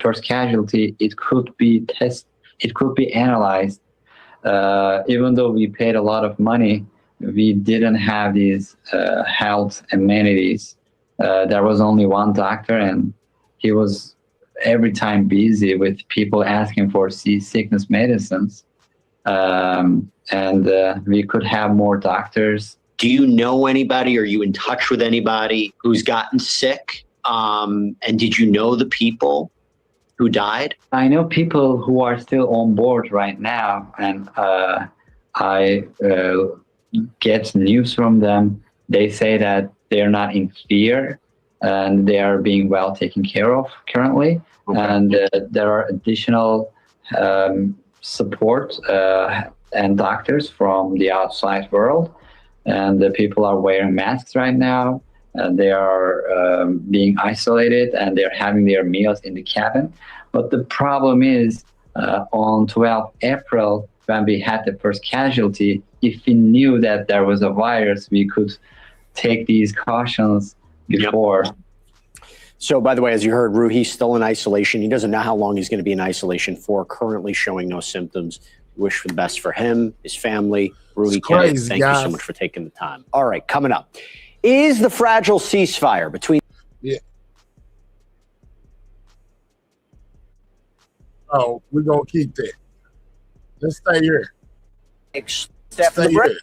first casualty, it could be tested, it could be analyzed. Even though we paid a lot of money, we didn't have these health amenities. There was only one doctor, and he was every time busy with people asking for seasickness medicines. And we could have more doctors. Do you know anybody? Are you in touch with anybody who's gotten sick? And did you know the people who died? I know people who are still on board right now, and I get news from them. They say that they're not in fear and they are being well taken care of currently. Okay. And there are additional support and doctors from the outside world. And the people are wearing masks right now. They are being isolated and they're having their meals in the cabin. But the problem is on 12 April, when we had the first casualty, if we knew that there was a virus, we could take these cautions before. Yep. So, by the way, as you heard, Ruhi's still in isolation. He doesn't know how long he's going to be in isolation for, currently showing no symptoms. Wish for the best for him, his family. Ruhi, thank you so much for taking the time. All right, coming up. Is the fragile ceasefire between... Yeah. Oh, we're going to keep that. Let's stay here. Stay here.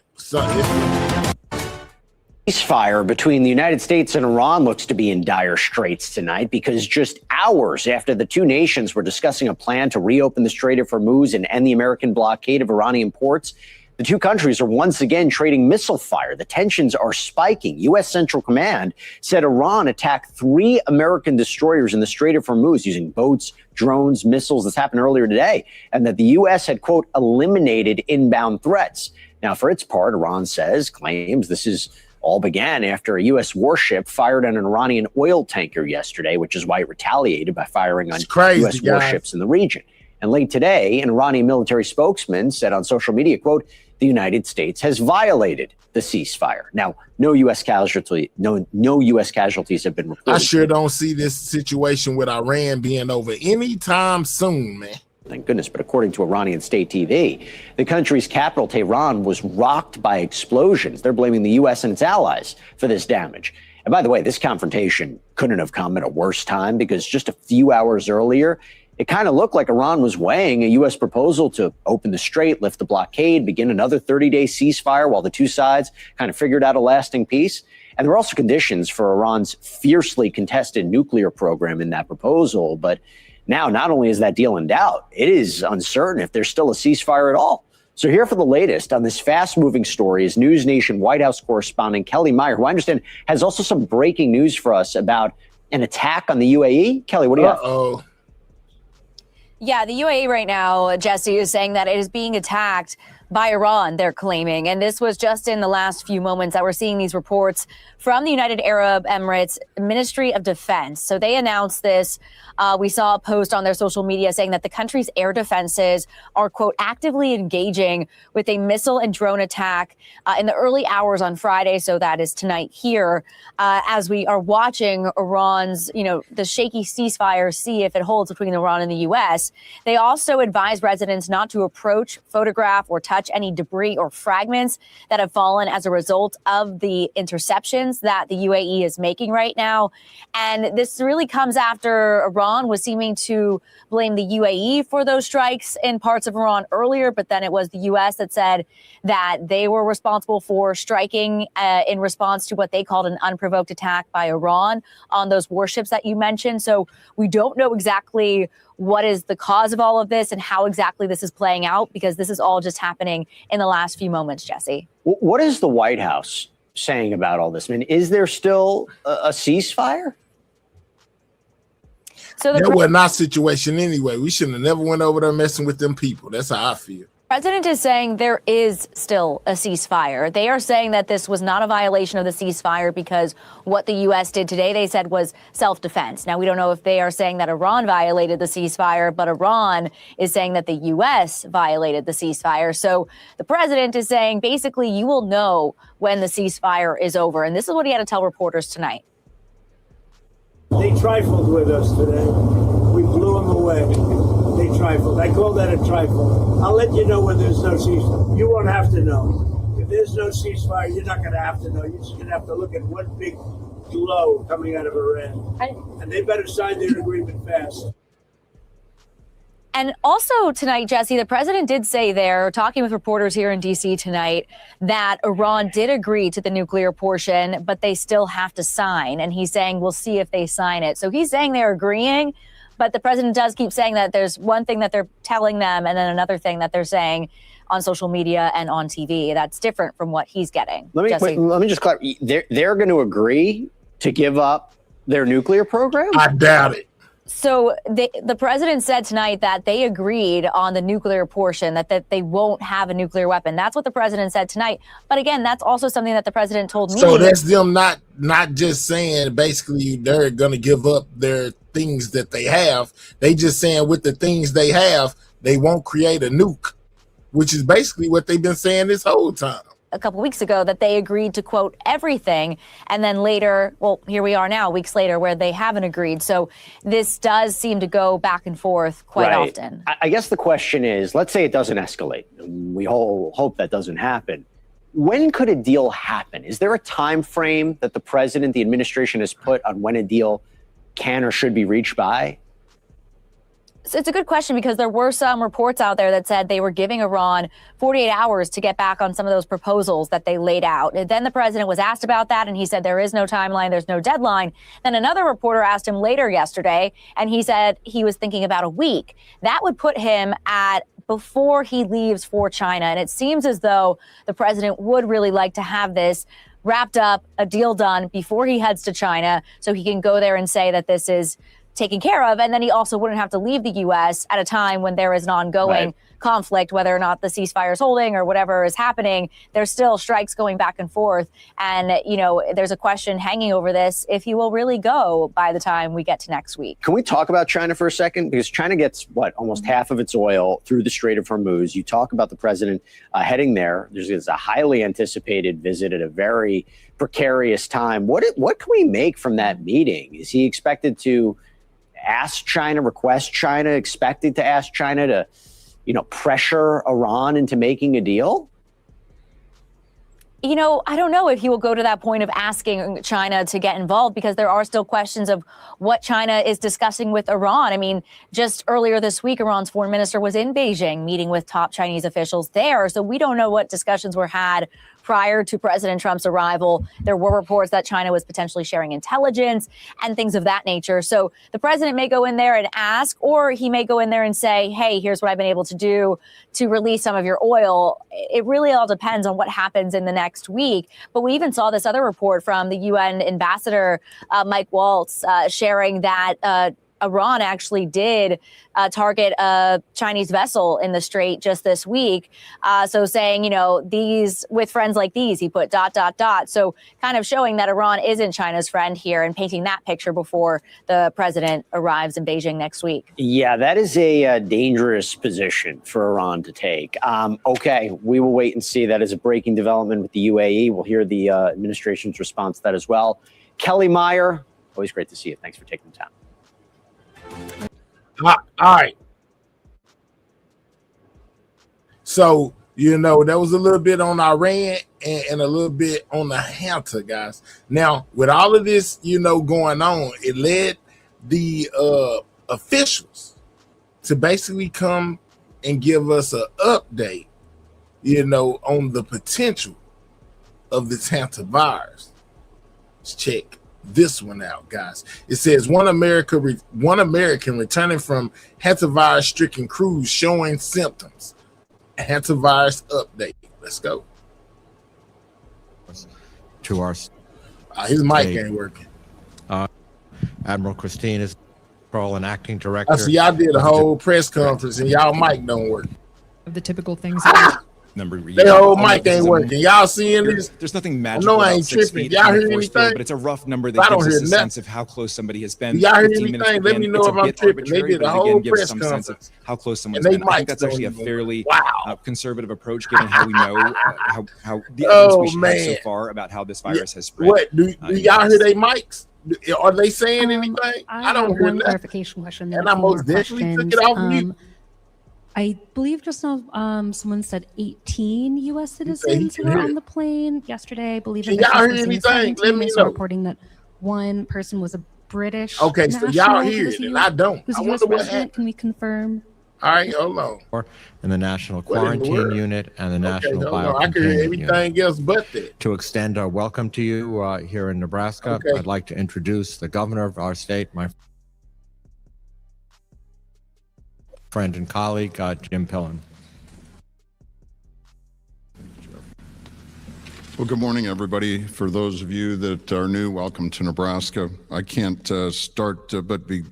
Ceasefire between the United States and Iran looks to be in dire straits tonight because just hours after the two nations were discussing a plan to reopen the Strait of Hormuz and end the American blockade of Iranian ports, the two countries are once again trading missile fire. The tensions are spiking. U.S. Central Command said Iran attacked 3 American destroyers in the Strait of Hormuz using boats, drones, missiles. This happened earlier today, and that the U.S. had, quote, eliminated inbound threats. Now, for its part, Iran claims this is all began after a U.S. warship fired on an Iranian oil tanker yesterday, which is why it retaliated by firing on U.S. warships in the region. And late today, an Iranian military spokesman said on social media, quote, the United States has violated the ceasefire. Now, no U.S. casualties have been reported. I sure don't see this situation with Iran being over anytime soon, man. Thank goodness. But according to Iranian state TV, the country's capital, Tehran, was rocked by explosions. They're blaming the U.S. and its allies for this damage. And by the way, this confrontation couldn't have come at a worse time because just a few hours earlier, it kind of looked like Iran was weighing a U.S. proposal to open the strait, lift the blockade, begin another 30-day ceasefire while the two sides kind of figured out a lasting peace. And there were also conditions for Iran's fiercely contested nuclear program in that proposal. But now, not only is that deal in doubt, it is uncertain if there's still a ceasefire at all. So here for the latest on this fast-moving story is News Nation White House correspondent Kelly Meyer, who I understand has also some breaking news for us about an attack on the UAE. Kelly, what do you have? Yeah, the UAE right now, Jesse, is saying that it is being attacked by Iran, they're claiming. And this was just in the last few moments that we're seeing these reports from the United Arab Emirates Ministry of Defense. So they announced this. We saw a post on their social media saying that the country's air defenses are, quote, actively engaging with a missile and drone attack in the early hours on Friday. So that is tonight here, as we are watching Iran's, the shaky ceasefire, see if it holds between Iran and the U.S. They also advise residents not to approach, photograph, or touch any debris or fragments that have fallen as a result of the interceptions that the UAE is making right now. And this really comes after Iran was seeming to blame the UAE for those strikes in parts of Iran earlier, but then it was the U.S. that said that they were responsible for striking in response to what they called an unprovoked attack by Iran on those warships that you mentioned. So we don't know exactly what is the cause of all of this and how exactly this is playing out, because this is all just happening in the last few moments, Jesse. What is the White House saying about all this? I mean, is there still a ceasefire? So that was not situation anyway. We shouldn't have never went over there messing with them people. That's how I feel. President is saying there is still a ceasefire. They are saying that this was not a violation of the ceasefire because what the U.S. did today, they said, was self-defense. Now, we don't know if they are saying that Iran violated the ceasefire, but Iran is saying that the U.S. violated the ceasefire. So the president is saying, basically, you will know when the ceasefire is over. And this is what he had to tell reporters tonight. They trifled with us today. We blew them away. They trifled. I call that a trifle. I'll let you know when there's no ceasefire. You won't have to know. If there's no ceasefire, you're not going to have to know. You're just going to have to look at one big blow coming out of Iran. And they better sign their agreement fast. And also tonight, Jesse, the president did say there, talking with reporters here in D.C. tonight, that Iran did agree to the nuclear portion, but they still have to sign. And he's saying, we'll see if they sign it. So he's saying they're agreeing, but the president does keep saying that there's one thing that they're telling them and then another thing that they're saying on social media and on TV. That's different from what he's getting. Let me just clarify. They're going to agree to give up their nuclear program? I doubt it. So the president said tonight that they agreed on the nuclear portion, that they won't have a nuclear weapon. That's what the president said tonight. But again, that's also something that the president told me. So that's them not just saying basically they're going to give up their things that they have. They just saying with the things they have, they won't create a nuke, which is basically what they've been saying this whole time. A couple weeks ago that they agreed to quote everything, and then later, well, here we are now, weeks later, where they haven't agreed. So this does seem to go back and forth quite often. I guess the question is, let's say it doesn't escalate. We all hope that doesn't happen. When could a deal happen? Is there a time frame that the president, the administration has put on when a deal can or should be reached by? So it's a good question because there were some reports out there that said they were giving Iran 48 hours to get back on some of those proposals that they laid out. And then the president was asked about that, and he said there is no timeline, there's no deadline. Then another reporter asked him later yesterday, and he said he was thinking about a week. That would put him at before he leaves for China. And it seems as though the president would really like to have this wrapped up, a deal done before he heads to China, so he can go there and say that this is taken care of. And then he also wouldn't have to leave the U.S. at a time when there is an ongoing conflict, whether or not the ceasefire is holding or whatever is happening. There's still strikes going back and forth. And, you know, there's a question hanging over this if he will really go by the time we get to next week. Can we talk about China for a second? Because China gets, almost half of its oil through the Strait of Hormuz. You talk about the president heading there. There's a highly anticipated visit at a very precarious time. What can we make from that meeting? Is he expected to ask China, request China, expected to ask China to, pressure Iran into making a deal? You know, I don't know if he will go to that point of asking China to get involved, because there are still questions of what China is discussing with Iran. I mean, just earlier this week, Iran's foreign minister was in Beijing meeting with top Chinese officials there. So we don't know what discussions were had prior to President Trump's arrival. There were reports that China was potentially sharing intelligence and things of that nature. So the president may go in there and ask, or he may go in there and say, hey, here's what I've been able to do to release some of your oil. It really all depends on what happens in the next week. But we even saw this other report from the UN ambassador, Mike Waltz, sharing that Iran actually did target a Chinese vessel in the Strait just this week. So saying, these with friends like these, he put ... So kind of showing that Iran isn't China's friend here and painting that picture before the president arrives in Beijing next week. Yeah, that is a dangerous position for Iran to take. Okay, we will wait and see. That is a breaking development with the UAE. We'll hear the administration's response to that as well. Kelly Meyer, always great to see you. Thanks for taking the time. All right. So, there was a little bit on Iran and a little bit on the HANTA, guys. Now, with all of this, going on, it led the officials to basically come and give us an update, on the potential of this HANTA virus. Let's check this one out, guys. It says one American returning from hantavirus-stricken cruise showing symptoms. Hantavirus update. Let's go. To our his mic ain't working. Admiral Christine is and acting director. I see y'all did a whole press conference and y'all mic don't work. The typical things. Their whole mic ain't working. Y'all seeing this? There's nothing magical. No, I ain't tripping. Y'all hear anything? But it's a rough number that gives us a sense of how close somebody has been. Y'all hear anything? Let me know if I'm tripping. They did a whole press conference. How close someone's been. I think that's actually a fairly conservative approach, given how we know how the evidence we should have so far about how this virus has spread. What do y'all hear their mics? Are they saying anything? I don't hear one clarification question. And I most definitely took it off mute. I believe just now someone said 18 U.S. citizens were on the plane yesterday. I believe y'all hear anything? Let me know. Reporting that one person was a British. Okay, so y'all hear it, and I don't. Who's I U.S. wonder what resident? happened. Can we confirm? All right, hold on. And the National Quarantine Unit and the National Biocontainment I can hear everything Unit. else but that. To extend our welcome to you here in Nebraska, I'd like to introduce the governor of our state, my friend and colleague, Jim Pillen. Well, good morning, everybody. For those of you that are new, welcome to Nebraska. I can't start but be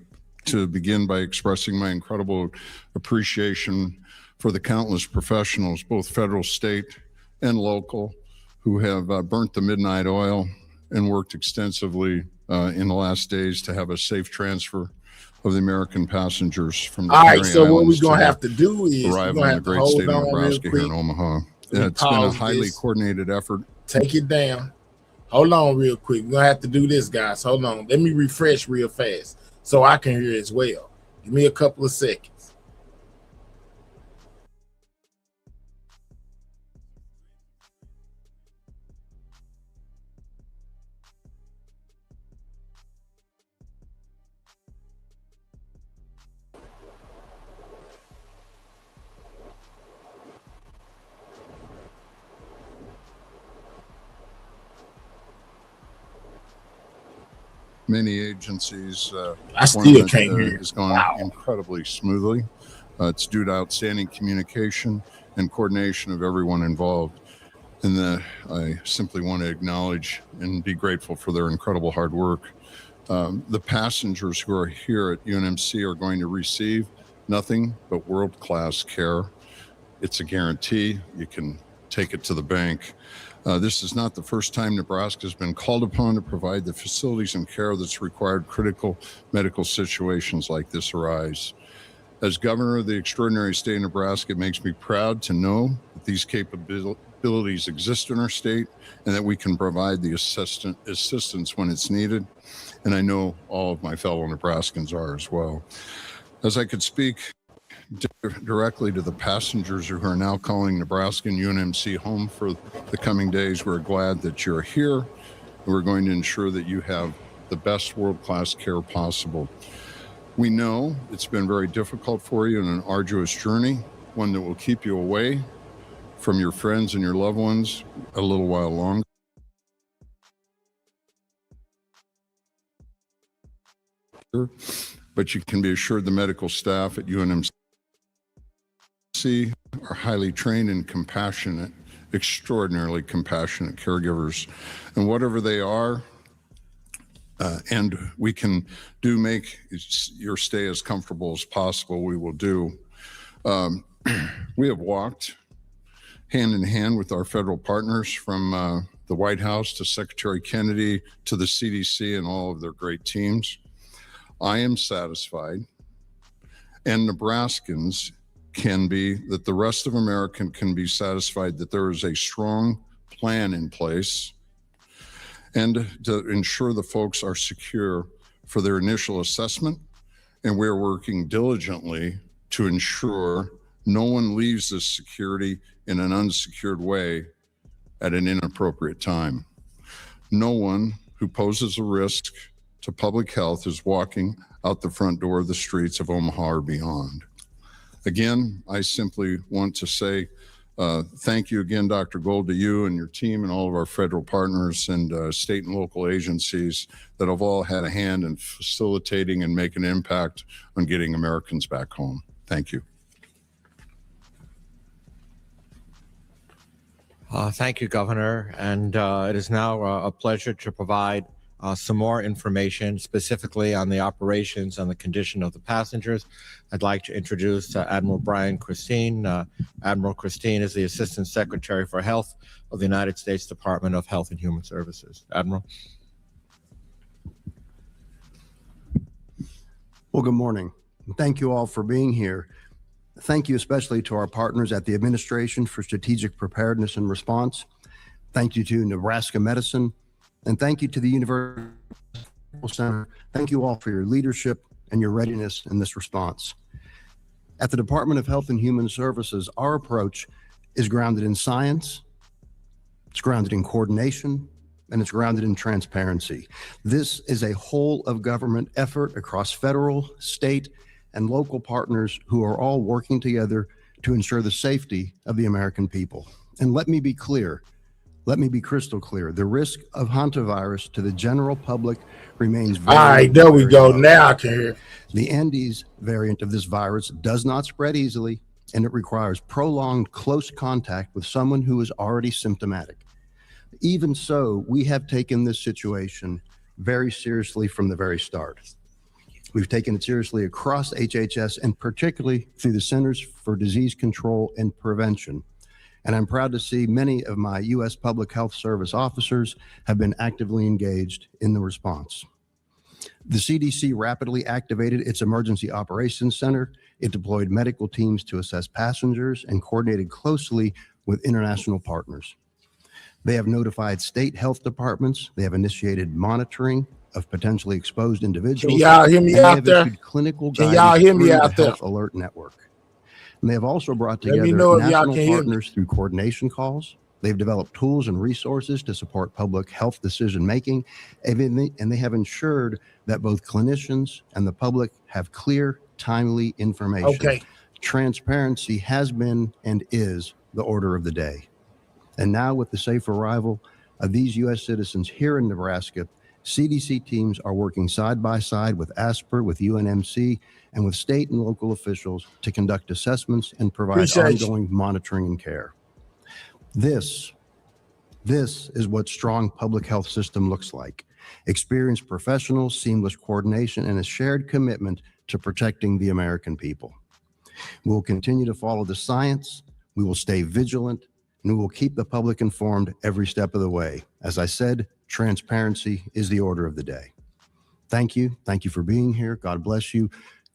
to begin by expressing my incredible appreciation for the countless professionals, both federal, state, and local, who have burnt the midnight oil and worked extensively in the last days to have a safe transfer of the American passengers from the All right, Canary so what we're Islands gonna to have to do is we're arrival gonna in the have to great hold state of on real Nebraska here in quick. Omaha. Let me It's been a pause highly this. coordinated effort. Take it down. Hold on real quick. We're gonna have to do this, guys. Hold on. Let me refresh real fast so I can hear as well. Give me a couple of seconds. Many agencies. I still tournament, can't hear. has gone incredibly smoothly. It's due to outstanding communication and coordination of everyone involved. And I simply want to acknowledge and be grateful for their incredible hard work. The passengers who are here at UNMC are going to receive nothing but world-class care. It's a guarantee. You can take it to the bank. This is not the first time Nebraska has been called upon to provide the facilities and care that's required. Critical medical situations like this arise. As governor of the extraordinary state of Nebraska, it makes me proud to know that these capabilities exist in our state and that we can provide the assistance when it's needed. And I know all of my fellow Nebraskans are as well. As I could speak directly to the passengers who are now calling Nebraska and UNMC home for the coming days, we're glad that you're here. And we're going to ensure that you have the best world-class care possible. We know it's been very difficult for you and an arduous journey, one that will keep you away from your friends and your loved ones a little while longer. But you can be assured the medical staff at UNMC are highly trained and compassionate, extraordinarily compassionate caregivers. And whatever they are, and we can do make your stay as comfortable as possible, we will do. We have walked hand in hand with our federal partners from the White House to Secretary Kennedy to the CDC and all of their great teams. I am satisfied, and Nebraskans can be, that the rest of America can be satisfied that there is a strong plan in place and to ensure the folks are secure for their initial assessment. And we're working diligently to ensure no one leaves this security in an unsecured way at an inappropriate time. No one who poses a risk to public health is walking out the front door of the streets of Omaha or beyond. Again, I simply want to say thank you again, Dr. Gold, to you and your team and all of our federal partners and state and local agencies that have all had a hand in facilitating and making an impact on getting Americans back home. Thank you. Thank you, Governor. And it is now a pleasure to provide some more information specifically on the operations and the condition of the passengers. I'd like to introduce Admiral Brian Christine. Admiral Christine is the Assistant Secretary for Health of the United States Department of Health and Human Services. Admiral. Well, good morning. Thank you all for being here. Thank you especially to our partners at the Administration for Strategic Preparedness and Response. Thank you to Nebraska Medicine, and thank you to the University Center. Thank you all for your leadership and your readiness in this response. At the Department of Health and Human Services, our approach is grounded in science, it's grounded in coordination, and it's grounded in transparency. This is a whole of government effort across federal, state, and local partners who are all working together to ensure the safety of the American people. And let me be clear, let me be crystal clear. The risk of hantavirus to the general public remains very, all right, there we go. low. Now I can hear. The Andes variant of this virus does not spread easily, and it requires prolonged close contact with someone who is already symptomatic. Even so, we have taken this situation very seriously from the very start. We've taken it seriously across HHS and particularly through the Centers for Disease Control and Prevention. And I'm proud to see many of my U.S. Public Health Service officers have been actively engaged in the response. The CDC rapidly activated its Emergency Operations Center. It deployed medical teams to assess passengers and coordinated closely with international partners. They have notified state health departments. They have initiated monitoring of potentially exposed individuals. Can y'all hear me and they out have there? issued clinical Can guidance y'all hear me through out the there? Health Alert Network. And they have also brought Let me together know if y'all national can hear me. partners through coordination calls. They've developed tools and resources to support public health decision making, and they have ensured that both clinicians and the public have clear, timely information. Okay. Transparency has been and is the order of the day. And now, with the safe arrival of these U.S. citizens here in Nebraska, CDC teams are working side by side with ASPR, with UNMC, and with state and local officials to conduct assessments and provide Appreciate you. ongoing monitoring and care. This is what strong public health system looks like. Experienced professionals, seamless coordination, and a shared commitment to protecting the American people. We'll continue to follow the science, we will stay vigilant, and we will keep the public informed every step of the way. As I said, transparency is the order of the day. Thank you. Thank you for being here. God bless you.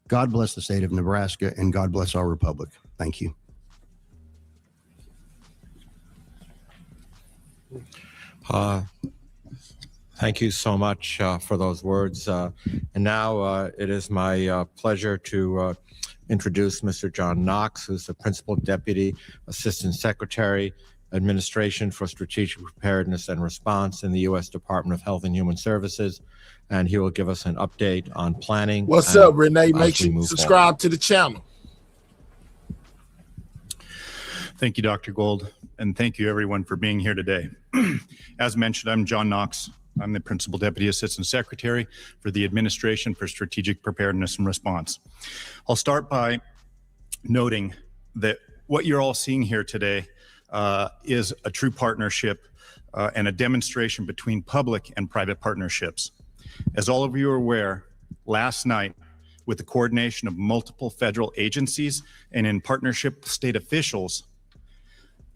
God bless the state of Nebraska, and God bless our republic. Thank you. Thank you so much for those words. And now it is my pleasure to introduce Mr. John Knox, who's the Principal Deputy Assistant Secretary, Administration for Strategic Preparedness and Response in the U.S. Department of Health and Human Services. And he will give us an update on planning. What's up, Renee? Make sure you subscribe to the channel. Thank you, Dr. Gold, and thank you everyone for being here today. As mentioned, I'm John Knox. I'm the Principal Deputy Assistant Secretary for the Administration for Strategic Preparedness and Response. I'll start by noting that what you're all seeing here today is a true partnership and a demonstration between public and private partnerships. As all of you are aware, last night, with the coordination of multiple federal agencies and in partnership with state officials,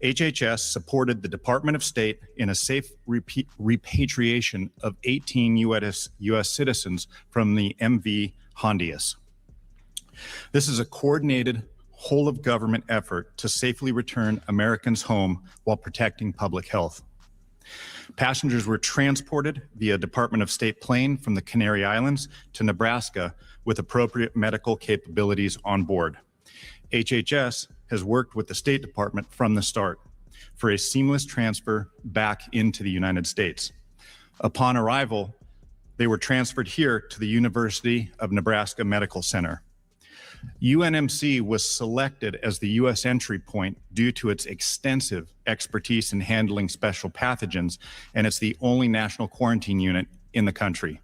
HHS supported the Department of State in a safe repatriation of 18 U.S. citizens from the MV Honduras. This is a coordinated whole-of-government effort to safely return Americans home while protecting public health. Passengers were transported via Department of State plane from the Canary Islands to Nebraska with appropriate medical capabilities on board. HHS has worked with the State Department from the start for a seamless transfer back into the United States. Upon arrival, they were transferred here to the University of Nebraska Medical Center. UNMC was selected as the U.S. entry point due to its extensive expertise in handling special pathogens, and it's the only national quarantine unit in the country.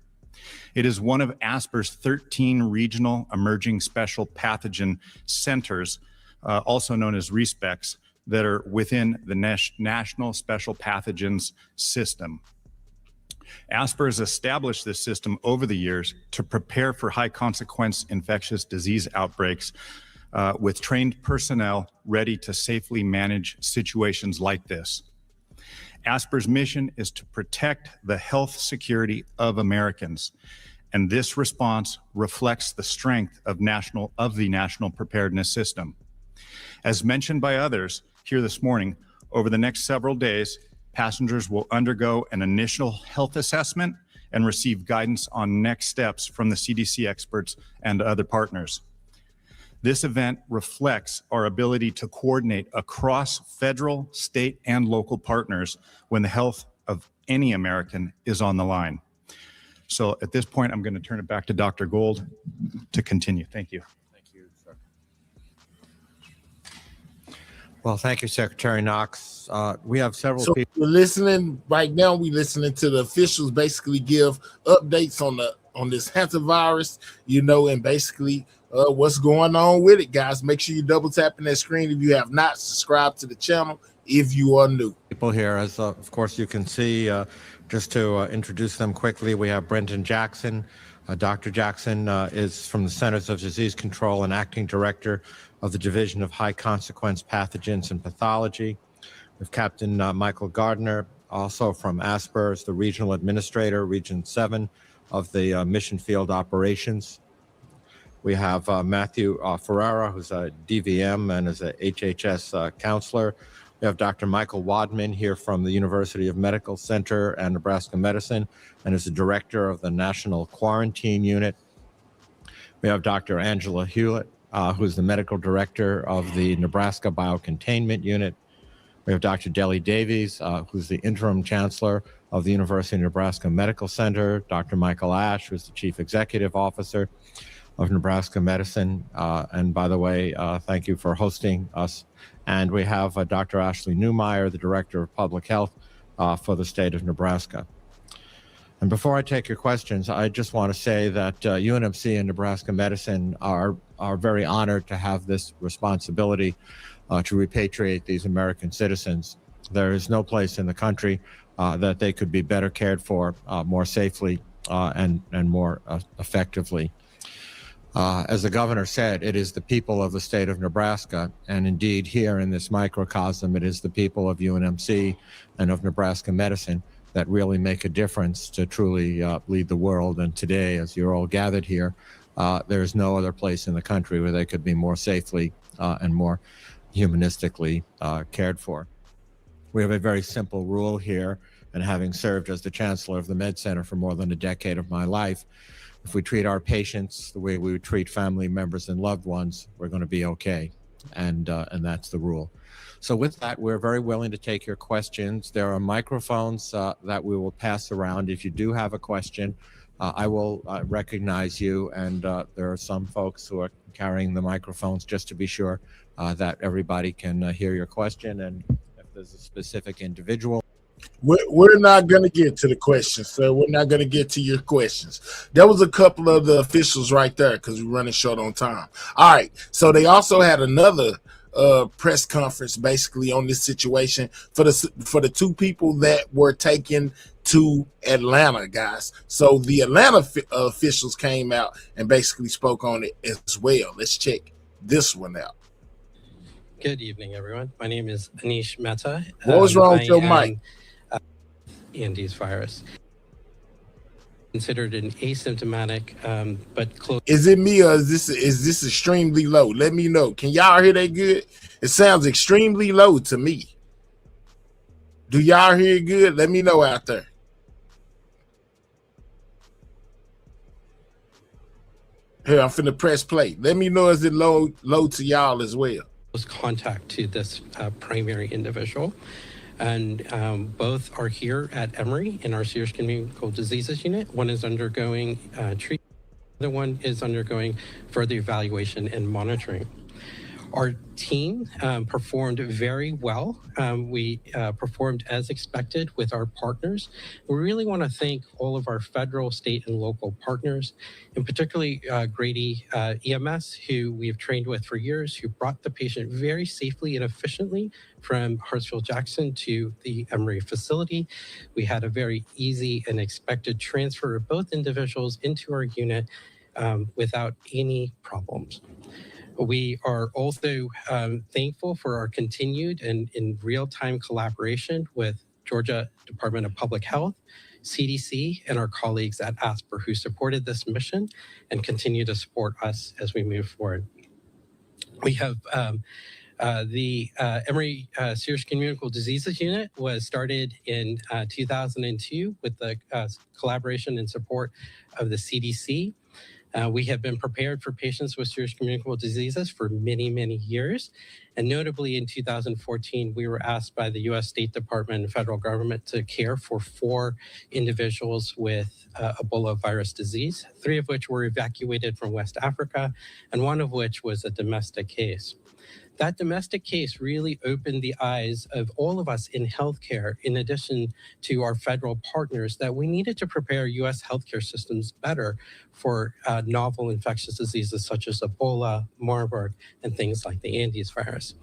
It is one of ASPR's 13 regional emerging special pathogen centers, also known as RESPECs, that are within the National Special Pathogens System. ASPR has established this system over the years to prepare for high consequence infectious disease outbreaks with trained personnel ready to safely manage situations like this. ASPR's mission is to protect the health security of Americans, and this response reflects the strength of the national preparedness system. As mentioned by others here this morning, over the next several days, passengers will undergo an initial health assessment and receive guidance on next steps from the CDC experts and other partners. This event reflects our ability to coordinate across federal, state, and local partners when the health of any American is on the line. So at this point, I'm going to turn it back to Dr. Gold to continue. Thank you. Well, thank you, Secretary Knox. We have several So people. we're listening right now. We're listening to the officials basically give updates on this HANTA virus, and basically what's going on with it, guys. Make sure you double tap in that screen if you have not subscribed to the channel. If you are new, People here, as of course you can see, just to introduce them quickly, we have Brenton Jackson, Dr. Jackson is from the Centers of Disease Control and acting director of the Division of High Consequence Pathogens and Pathology. We have Captain Michael Gardner, also from ASPR, the regional administrator, Region 7 of the Mission Field Operations. We have Matthew Ferrara, who's a DVM and is a HHS counselor. We have Dr. Michael Wadman here from the University of Medical Center and Nebraska Medicine, and is the director of the National Quarantine Unit. We have Dr. Angela Hewlett, who's the medical director of the Nebraska Biocontainment Unit. We have Dr. Deli Davies, who's the interim chancellor of the University of Nebraska Medical Center, Dr. Michael Ash, who's the chief executive officer of Nebraska Medicine. And by the way, thank you for hosting us. And we have Dr. Ashley Newmeyer, the Director of Public Health for the state of Nebraska. And before I take your questions, I just want to say that UNMC and Nebraska Medicine are very honored to have this responsibility to repatriate these American citizens. There is no place in the country that they could be better cared for, more safely and more effectively. As the governor said, it is the people of the state of Nebraska, and indeed here in this microcosm, it is the people of UNMC and of Nebraska Medicine that really make a difference to truly lead the world. And today, as you're all gathered here, there is no other place in the country where they could be more safely and more humanistically cared for. We have a very simple rule here, and having served as the chancellor of the Med Center for more than a decade of my life, if we treat our patients the way we would treat family members and loved ones, we're going to be okay. And that's the rule. So with that, we're very willing to take your questions. There are microphones that we will pass around. If you do have a question, I will recognize you. And there are some folks who are carrying the microphones just to be sure that everybody can hear your question. And if there's a specific individual. We're not going to get to the questions, sir. We're not going to get to your questions. There was a couple of the officials right there because we're running short on time. All right. So they also had another press conference basically on this situation for the two people that were taken to Atlanta, guys. So the Atlanta officials came out and basically spoke on it as well. Let's check this one out. Good evening, everyone. My name is Anish Mehta. What was wrong with your mic? Andes virus. Considered an asymptomatic, but close. Is it me or is this extremely low? Let me know. Can y'all hear that good? It sounds extremely low to me. Do y'all hear it good? Let me know out there. Here, I'm finna press play. Let me know is it low to y'all as well. Contact to this primary individual. And both are here at Emory in our Serious Communicable Diseases Unit. One is undergoing treatment, the other one is undergoing further evaluation and monitoring. Our team performed very well. We performed as expected with our partners. We really want to thank all of our federal, state, and local partners, and particularly Grady EMS, who we have trained with for years, who brought the patient very safely and efficiently from Hartsfield-Jackson to the Emory facility. We had a very easy and expected transfer of both individuals into our unit without any problems. We are also thankful for our continued and in real-time collaboration with Georgia Department of Public Health, CDC, and our colleagues at ASPR who supported this mission and continue to support us as we move forward. We have the Emory Serious Communicable Diseases Unit was started in 2002 with the collaboration and support of the CDC. We have been prepared for patients with serious communicable diseases for many, many years. And notably in 2014, we were asked by the US State Department and federal government to care for 4 individuals with Ebola virus disease, 3 of which were evacuated from West Africa, and 1 of which was a domestic case. That domestic case really opened the eyes of all of us in healthcare, in addition to our federal partners, that we needed to prepare US healthcare systems better for novel infectious diseases such as Ebola, Marburg, and things like the Andes virus.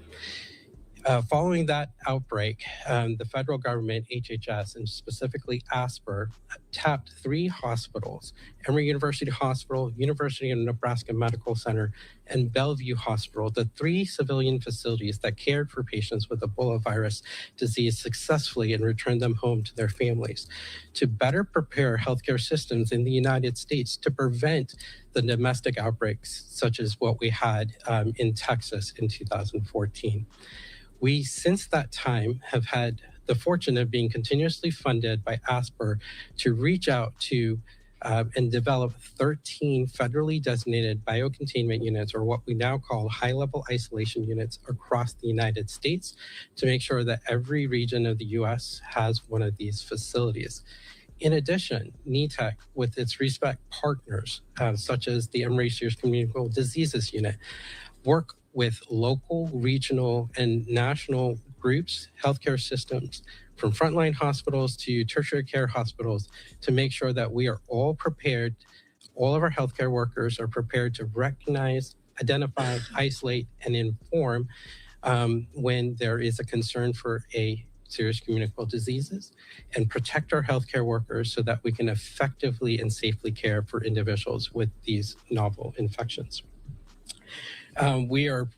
Following that outbreak, the federal government, HHS, and specifically ASPR, tapped 3 hospitals, Emory University Hospital, University of Nebraska Medical Center, and Bellevue Hospital, the 3 civilian facilities that cared for patients with Ebola virus disease successfully and returned them home to their families, to better prepare healthcare systems in the United States to prevent the domestic outbreaks such as what we had in Texas in 2014. We, since that time, have had the fortune of being continuously funded by ASPR to reach out to and develop 13 federally designated biocontainment units, or what we now call high-level isolation units, across the United States to make sure that every region of the U.S. has one of these facilities. In addition, NETEC, with its respect partners, such as the Emory Serious Communicable Diseases Unit, work with local, regional, and national groups, healthcare systems, from frontline hospitals to tertiary care hospitals, to make sure that we are all prepared, all of our healthcare workers are prepared to recognize, identify, isolate, and inform when there is a concern for serious communicable diseases, and protect our healthcare workers so that we can effectively and safely care for individuals with these novel infections. We are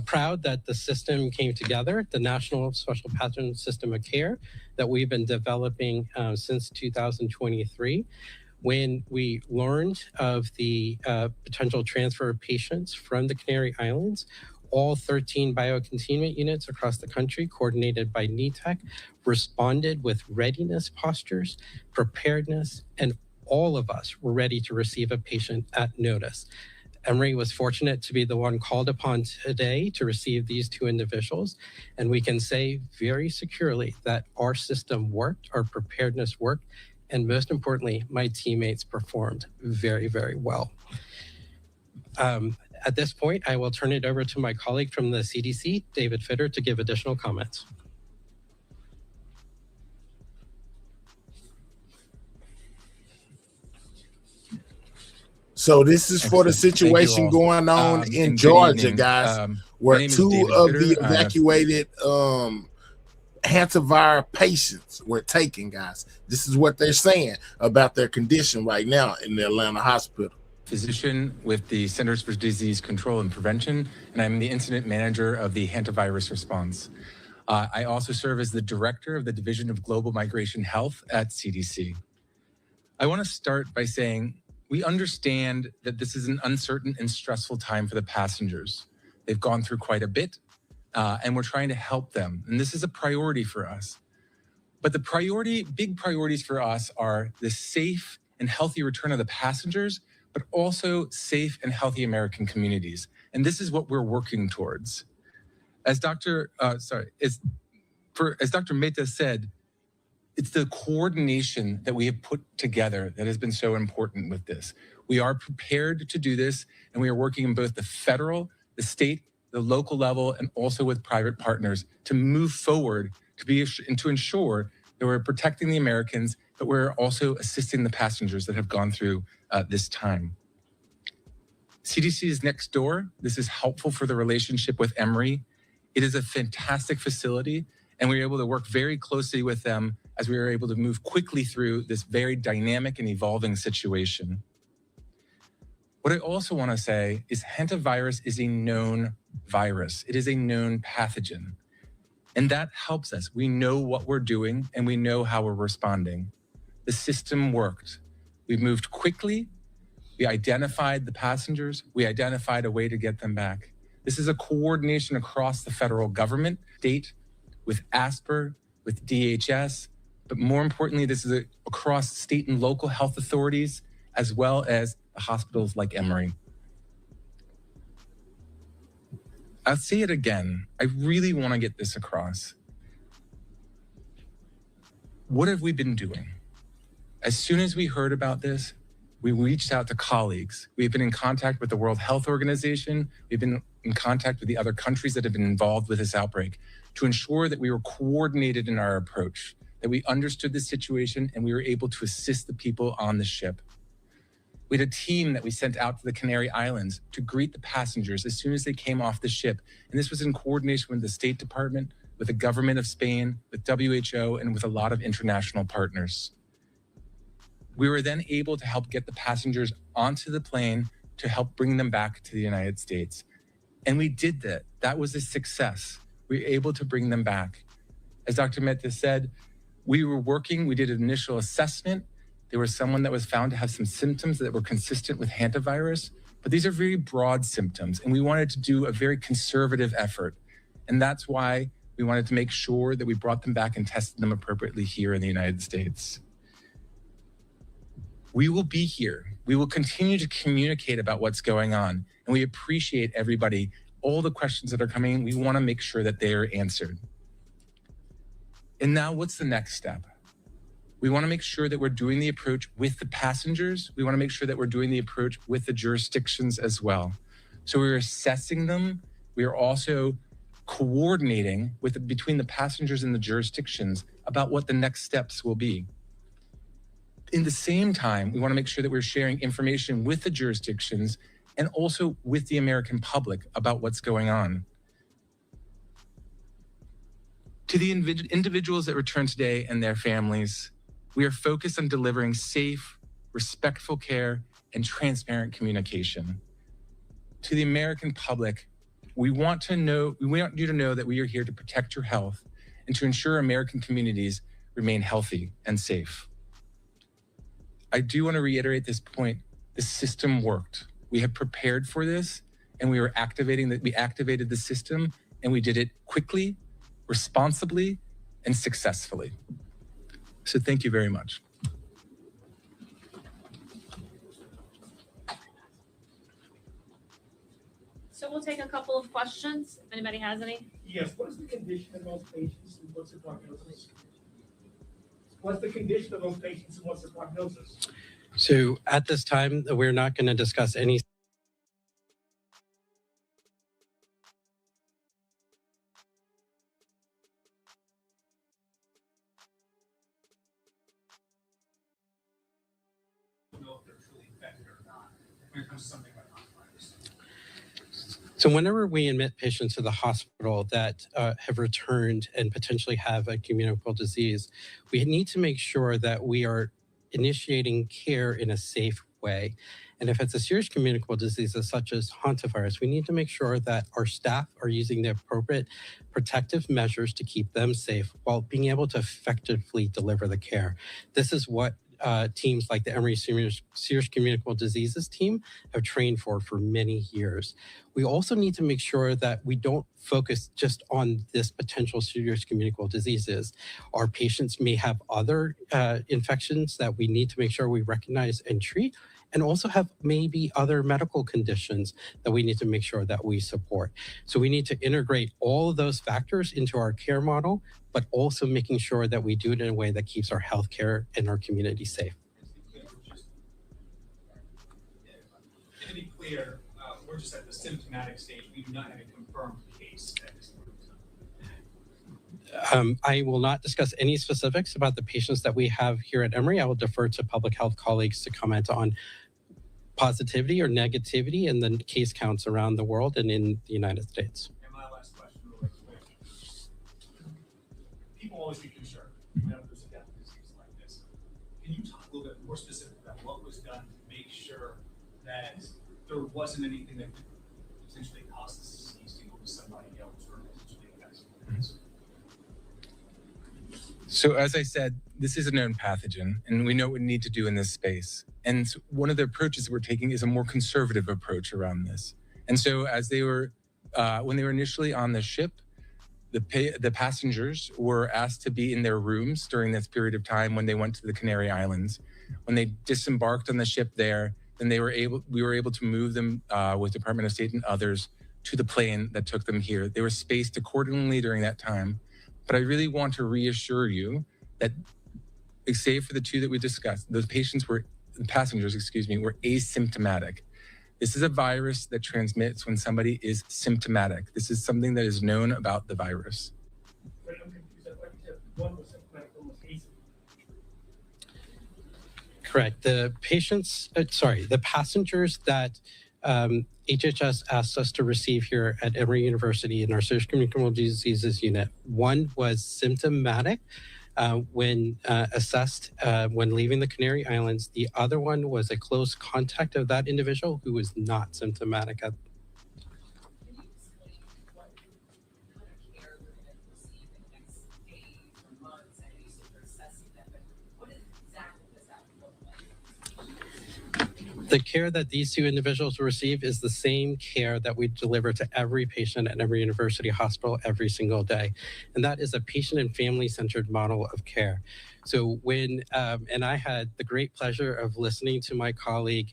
proud that the system came together, the National Special Pathogen System of Care that we've been developing since 2023. When we learned of the potential transfer of patients from the Canary Islands, all 13 biocontainment units across the country, coordinated by NETEC, responded with readiness postures, preparedness, and all of us were ready to receive a patient at notice. Emory was fortunate to be the one called upon today to receive these 2 individuals, and we can say very securely that our system worked, our preparedness worked, and most importantly, my teammates performed very, very well. At this point, I will turn it over to my colleague from the CDC, David Fitter, to give additional comments. So this is for the situation going on in Georgia, guys, where 2 of the evacuated hantavirus patients were taken, guys. This is what they're saying about their condition right now in the Atlanta hospital. Physician with the Centers for Disease Control and Prevention, and I'm the incident manager of the hantavirus response. I also serve as the director of the Division of Global Migration Health at CDC. I want to start by saying we understand that this is an uncertain and stressful time for the passengers. They've gone through quite a bit, and we're trying to help them. And this is a priority for us. But the big priorities for us are the safe and healthy return of the passengers, but also safe and healthy American communities. And this is what we're working towards. As Dr. Mehta said, it's the coordination that we have put together that has been so important with this. We are prepared to do this, and we are working in both the federal, the state, the local level, and also with private partners to move forward to ensure that we're protecting the Americans, but we're also assisting the passengers that have gone through this time. CDC is next door. This is helpful for the relationship with Emory. It is a fantastic facility, and we were able to work very closely with them as we were able to move quickly through this very dynamic and evolving situation. What I also want to say is hantavirus is a known virus. It is a known pathogen, and that helps us. We know what we're doing, and we know how we're responding. The system worked. We moved quickly. We identified the passengers. We identified a way to get them back. This is a coordination across the federal government, state, with ASPR, with DHS, but more importantly, this is across state and local health authorities, as well as hospitals like Emory. I'll say it again. I really want to get this across. What have we been doing? As soon as we heard about this, we reached out to colleagues. We've been in contact with the World Health Organization. We've been in contact with the other countries that have been involved with this outbreak to ensure that we were coordinated in our approach, that we understood the situation and we were able to assist the people on the ship. We had a team that we sent out to the Canary Islands to greet the passengers as soon as they came off the ship. And this was in coordination with the State Department, with the government of Spain, with WHO, and with a lot of international partners. We were then able to help get the passengers onto the plane to help bring them back to the United States. And we did that. That was a success. We were able to bring them back. As Dr. Mehta said, we did an initial assessment. There was someone that was found to have some symptoms that were consistent with HANTA virus, but these are very broad symptoms, and we wanted to do a very conservative effort. And that's why we wanted to make sure that we brought them back and tested them appropriately here in the United States. We will be here. We will continue to communicate about what's going on, and we appreciate everybody. All the questions that are coming, we want to make sure that they are answered. And now what's the next step? We want to make sure that we're doing the approach with the passengers. We want to make sure that we're doing the approach with the jurisdictions as well. So we're assessing them. We are also coordinating between the passengers and the jurisdictions about what the next steps will be. In the same time, we want to make sure that we're sharing information with the jurisdictions and also with the American public about what's going on. To the individuals that return today and their families, we are focused on delivering safe, respectful care and transparent communication. To the American public, we want you to know that we are here to protect your health and to ensure American communities remain healthy and safe. I do want to reiterate this point. The system worked. We have prepared for this, and we activated the system, and we did it quickly, responsibly, and successfully. So thank you very much. So we'll take a couple of questions, if anybody has any. Yes, what is the condition of those patients and what's the prognosis? What's the condition of those patients and what's the prognosis? So at this time, we're not going to discuss any So whenever we admit patients to the hospital that have returned and potentially have a communicable disease, we need to make sure that we are initiating care in a safe way. And if it's a serious communicable disease such as hantavirus, we need to make sure that our staff are using the appropriate protective measures to keep them safe while being able to effectively deliver the care. This is what teams like the Emory Serious Communicable Diseases team have trained for many years. We also need to make sure that we don't focus just on this potential serious communicable diseases. Our patients may have other infections that we need to make sure we recognize and treat, and also have maybe other medical conditions that we need to make sure that we support. So we need to integrate all of those factors into our care model, but also making sure that we do it in a way that keeps our healthcare and our community safe. To be clear, we're just at the symptomatic stage. We do not have a confirmed case at this point. I will not discuss any specifics about the patients that we have here at Emory. I will defer to public health colleagues to comment on positivity or negativity in the case counts around the world and in the United States. And my last question, really quick. People always be concerned whenever there's a death disease like this. Can you talk a little bit more specific about what was done to make sure that there wasn't anything that could potentially cause this disease to go to somebody else or potentially affect somebody else? So as I said, this is a known pathogen, and we know what we need to do in this space. And one of the approaches we're taking is a more conservative approach around this. And so as they were, when they were initially on the ship, the passengers were asked to be in their rooms during this period of time when they went to the Canary Islands. When they disembarked on the ship there, then we were able to move them with Department of State and others to the plane that took them here. They were spaced accordingly during that time. But I really want to reassure you that, save for the two that we discussed, the passengers, were asymptomatic. This is a virus that transmits when somebody is symptomatic. This is something that is known about the virus. Correct. The passengers that HHS asked us to receive here at Emory University in our Serious Communicable Diseases Unit. One was symptomatic when assessed when leaving the Canary Islands. The other one was a close contact of that individual who was not symptomatic. The care that these two individuals receive is the same care that we deliver to every patient at every university hospital every single day. And that is a patient and family-centered model of care. So when, and I had the great pleasure of listening to my colleague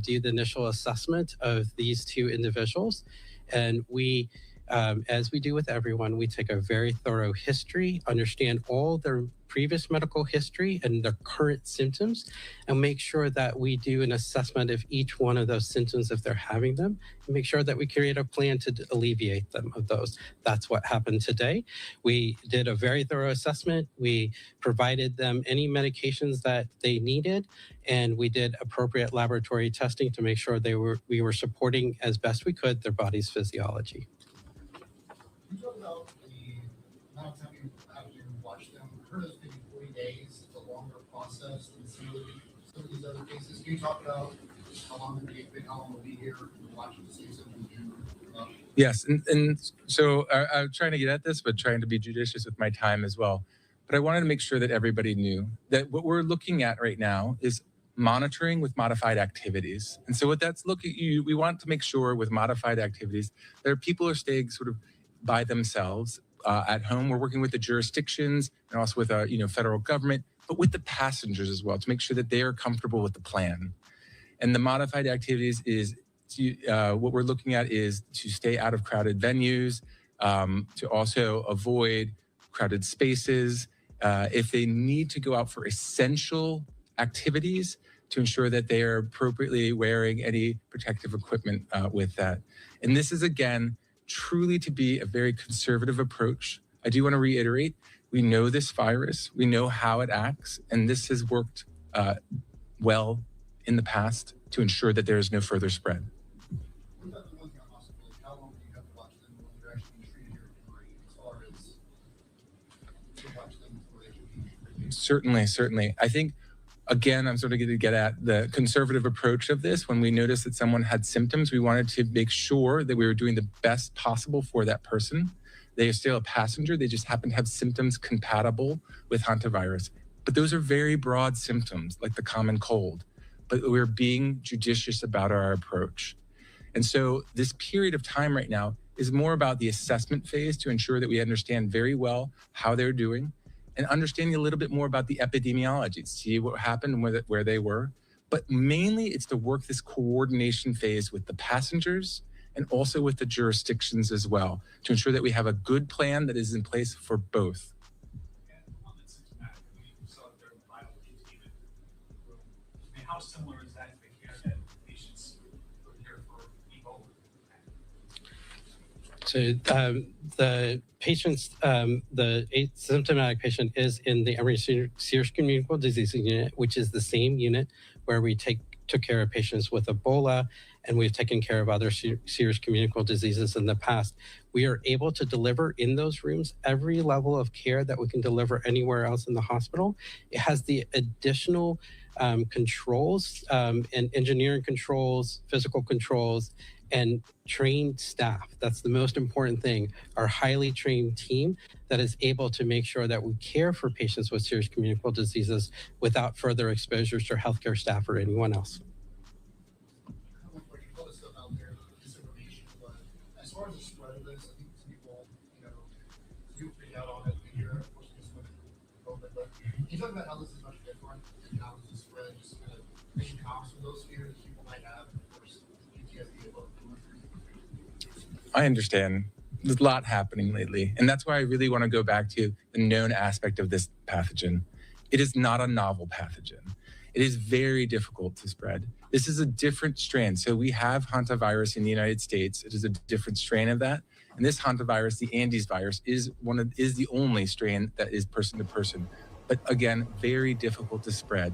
do the initial assessment of these two individuals. And we, as we do with everyone, we take a very thorough history, understand all their previous medical history and their current symptoms, and make sure that we do an assessment of each one of those symptoms if they're having them, and make sure that we create a plan to alleviate them of those. That's what happened today. We did a very thorough assessment. We provided them any medications that they needed, and we did appropriate laboratory testing to make sure we were supporting as best we could their body's physiology. Can you talk about the amount of time you watch them? I heard it's maybe 40 days. It's a longer process than some of these other cases. Can you talk about how long they'll be here and watch the season? Yes, and so I'm trying to get at this, but trying to be judicious with my time as well. But I wanted to make sure that everybody knew that what we're looking at right now is monitoring with modified activities. And so what that's we want to make sure with modified activities that people are staying sort of by themselves at home. We're working with the jurisdictions and also with federal government, but with the passengers as well to make sure that they are comfortable with the plan. And the modified activities is what we're looking at is to stay out of crowded venues, to also avoid crowded spaces. If they need to go out for essential activities, to ensure that they are appropriately wearing any protective equipment with that. And this is, again, truly to be a very conservative approach. I do want to reiterate, we know this virus, we know how it acts, and this has worked well in the past to ensure that there is no further spread. What about the ones in hospitals? How long do you have to watch them when they're actually treated here at Emory, as far as to watch them before they can be treated? Certainly. I think, again, I'm sort of going to get at the conservative approach of this. When we noticed that someone had symptoms, we wanted to make sure that we were doing the best possible for that person. They are still a passenger. They just happen to have symptoms compatible with hantavirus. But those are very broad symptoms, like the common cold. But we're being judicious about our approach. And so this period of time right now is more about the assessment phase to ensure that we understand very well how they're doing, and understanding a little bit more about the epidemiology, see what happened and where they were. But mainly it's to work this coordination phase with the passengers and also with the jurisdictions as well, to ensure that we have a good plan that is in place for both. How similar is that to the care that patients were here for Ebola? So the patients, the asymptomatic patient is in the Emory Serious Communicable Disease Unit, which is the same unit where we took care of patients with Ebola, and we've taken care of other serious communicable diseases in the past. We are able to deliver in those rooms every level of care that we can deliver anywhere else in the hospital. It has the additional controls and engineering controls, physical controls, and trained staff. That's the most important thing. Our highly trained team that is able to make sure that we care for patients with serious communicable diseases without further exposures to healthcare staff or anyone else. As far as the spread of this, I think some people, do freak out on it and hear, of course, this with COVID, but can you talk about how this is much different and how does it spread, just kind of making comps with those fears that people might have, and of course, PTSD about I understand. There's a lot happening lately. And that's why I really want to go back to the known aspect of this pathogen. It is not a novel pathogen. It is very difficult to spread. This is a different strain. So we have hantavirus in the United States. It is a different strain of that. And this hantavirus, the Andes virus, is the only strain that is person to person. But again, very difficult to spread.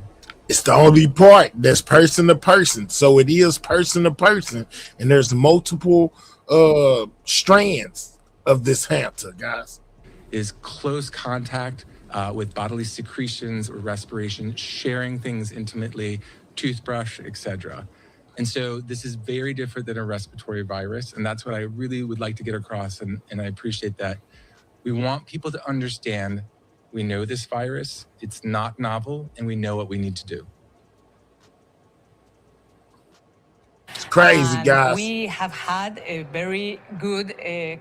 It's the only part that's person to person. So it is person to person, and there's multiple strands of this HANTA, guys. Is close contact with bodily secretions or respiration, sharing things intimately, toothbrush, etc. And so this is very different than a respiratory virus. And that's what I really would like to get across. And I appreciate that. We want people to understand we know this virus, it's not novel, and we know what we need to do. It's crazy, guys. We have had a very good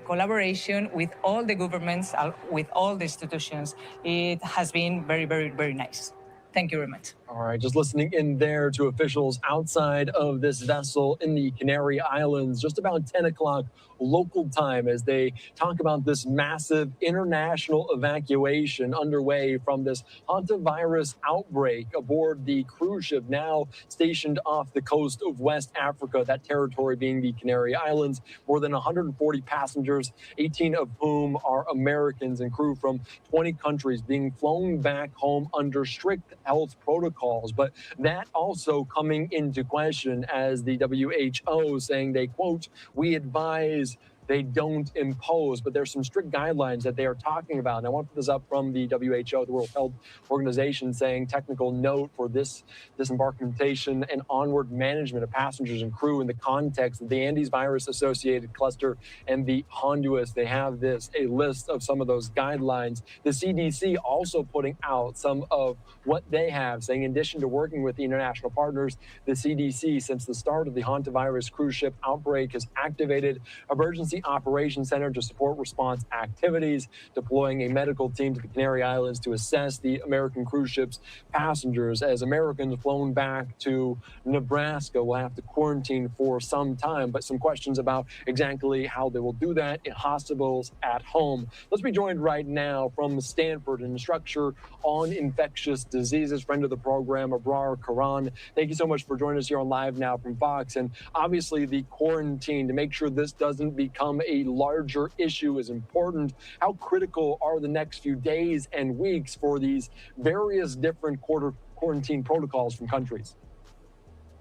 collaboration with all the governments, with all the institutions. It has been very, very, very nice. Thank you very much. All right, just listening in there to officials outside of this vessel in the Canary Islands, just about 10 o'clock local time, as they talk about this massive international evacuation underway from this hantavirus outbreak aboard the cruise ship now stationed off the coast of West Africa, that territory being the Canary Islands. More than 140 passengers, 18 of whom are Americans, and crew from 20 countries being flown back home under strict health protocols. But that also coming into question as the WHO saying they, quote, "We advise they don't impose," but there's some strict guidelines that they are talking about. And I want to put this up from the WHO, the World Health Organization, saying technical note for this disembarkation and onward management of passengers and crew in the context of the Andes virus associated cluster and the Honduras. They have a list of some of those guidelines. The CDC also putting out some of what they have, saying in addition to working with the international partners, the CDC, since the start of the hantavirus cruise ship outbreak, has activated Emergency Operations Center to support response activities, deploying a medical team to the Canary Islands to assess the American cruise ship's passengers. As Americans flown back to Nebraska will have to quarantine for some time, but some questions about exactly how they will do that in hospitals, at home. Let's be joined right now from Stanford, an instructor on infectious diseases, friend of the program, Abrar Karan. Thank you so much for joining us here on Live Now from Fox. And obviously the quarantine, to make sure this doesn't become a larger issue, is important. How critical are the next few days and weeks for these various different quarantine protocols from countries?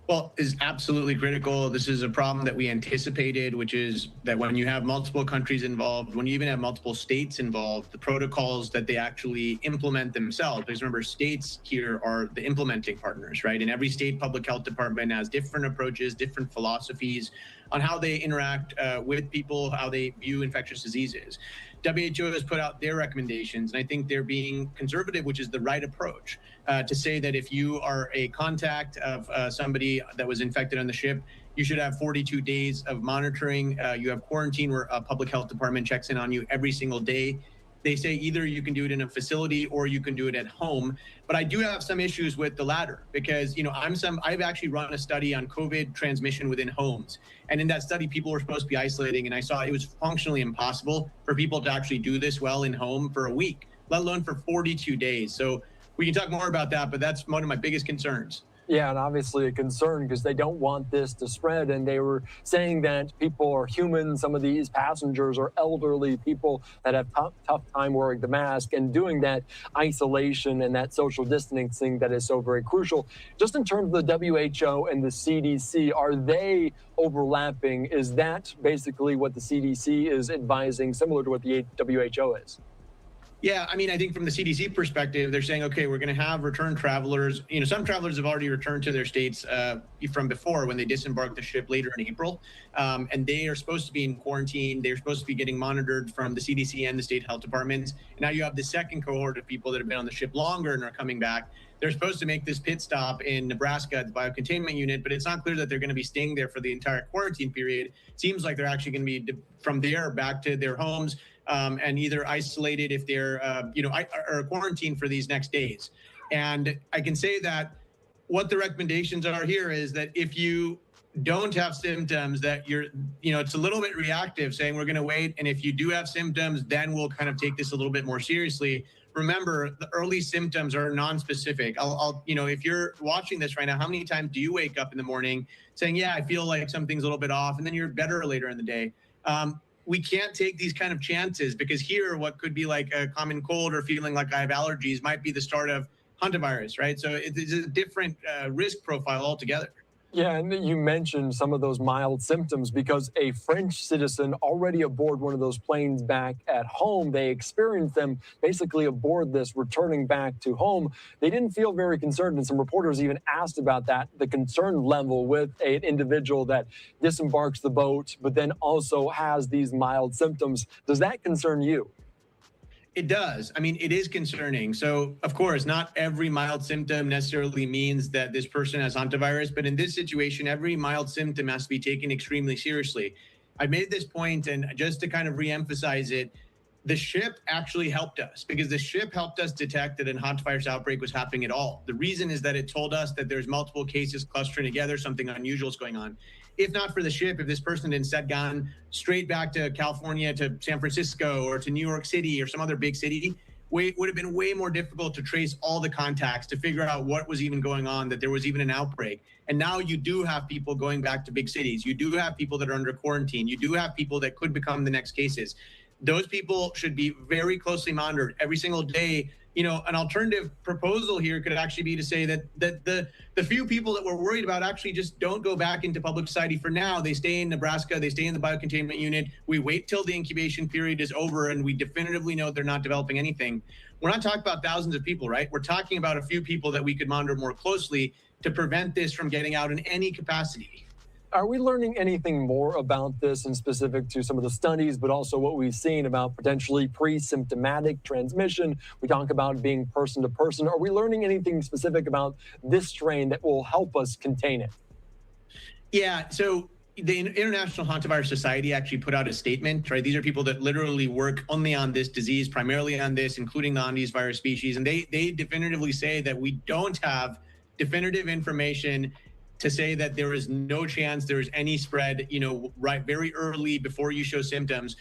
Well, is absolutely critical. This is a problem that we anticipated, which is that when you have multiple countries involved, when you even have multiple states involved, the protocols that they actually implement themselves, because remember, states here are the implementing partners, right? And every state public health department has different approaches, different philosophies on how they interact with people, how they view infectious diseases. WHO has put out their recommendations, and I think they're being conservative, which is the right approach, to say that if you are a contact of somebody that was infected on the ship, you should have 42 days of monitoring. You have quarantine where a public health department checks in on you every single day. They say either you can do it in a facility or you can do it at home. But I do have some issues with the latter because, I've actually run a study on COVID transmission within homes. And in that study, people were supposed to be isolating. And I saw it was functionally impossible for people to actually do this well in home for a week, let alone for 42 days. So we can talk more about that, but that's one of my biggest concerns. Yeah, and obviously a concern because they don't want this to spread. And they were saying that people are human. Some of these passengers are elderly people that have tough time wearing the mask and doing that isolation and that social distancing that is so very crucial. Just in terms of the WHO and the CDC, are they overlapping? Is that basically what the CDC is advising, similar to what the WHO is? Yeah, I think from the CDC perspective, they're saying, okay, we're going to have return travelers. Some travelers have already returned to their states from before when they disembarked the ship later in April. And they are supposed to be in quarantine. They're supposed to be getting monitored from the CDC and the state health departments. And now you have the second cohort of people that have been on the ship longer and are coming back. They're supposed to make this pit stop in Nebraska at the biocontainment unit, but it's not clear that they're going to be staying there for the entire quarantine period. It seems like they're actually going to be from there back to their homes. And either isolated if they're, or quarantined for these next days. And I can say that what the recommendations are here is that if you don't have symptoms, that it's a little bit reactive, saying we're going to wait. And if you do have symptoms, then we'll kind of take this a little bit more seriously. Remember, the early symptoms are non-specific. If you're watching this right now, how many times do you wake up in the morning saying, yeah, I feel like something's a little bit off, and then you're better later in the day? We can't take these kind of chances because here, what could be like a common cold or feeling like I have allergies might be the start of hantavirus, right? So it's a different risk profile altogether. Yeah, and you mentioned some of those mild symptoms because a French citizen already aboard one of those planes back at home, they experienced them basically aboard this, returning back to home. They didn't feel very concerned, and some reporters even asked about that, the concern level with an individual that disembarks the boat, but then also has these mild symptoms. Does that concern you? It does. I mean, it is concerning. So, of course, not every mild symptom necessarily means that this person has hantavirus, but in this situation, every mild symptom has to be taken extremely seriously. I made this point, and just to kind of re-emphasize it, the ship actually helped us because the ship helped us detect that a hantavirus outbreak was happening at all. The reason is that it told us that there's multiple cases clustering together, something unusual is going on. If not for the ship, if this person had instead gone straight back to California, to San Francisco, or to New York City or some other big city, it would have been way more difficult to trace all the contacts, to figure out what was even going on, that there was even an outbreak. And now you do have people going back to big cities. You do have people that are under quarantine. You do have people that could become the next cases. Those people should be very closely monitored every single day. You know, an alternative proposal here could actually be to say that the few people that we're worried about actually just don't go back into public society for now. They stay in Nebraska, they stay in the biocontainment unit. We wait till the incubation period is over and we definitively know they're not developing anything. We're not talking about thousands of people, right? We're talking about a few people that we could monitor more closely to prevent this from getting out in any capacity. Are we learning anything more about this in specific to some of the studies, but also what we've seen about potentially pre-symptomatic transmission? We talk about being person to person. Are we learning anything specific about this strain that will help us contain it? Yeah, so the International Hantavirus Society actually put out a statement, right? These are people that literally work only on this disease, primarily on this, including the Andes virus species. And they definitively say that we don't have definitive information to say that there is no chance there is any spread, you know, right very early before you show symptoms.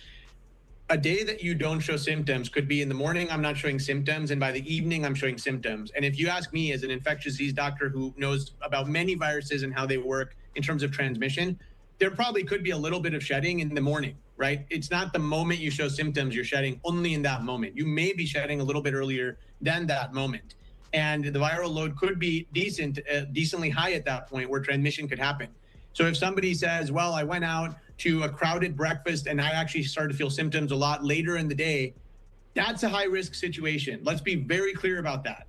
A day that you don't show symptoms could be in the morning, I'm not showing symptoms, and by the evening, I'm showing symptoms. And if you ask me as an infectious disease doctor who knows about many viruses and how they work in terms of transmission, there probably could be a little bit of shedding in the morning, right? It's not the moment you show symptoms, you're shedding only in that moment. You may be shedding a little bit earlier than that moment. And the viral load could be decently high at that point where transmission could happen. So if somebody says, well, I went out to a crowded breakfast and I actually started to feel symptoms a lot later in the day, that's a high risk situation. Let's be very clear about that.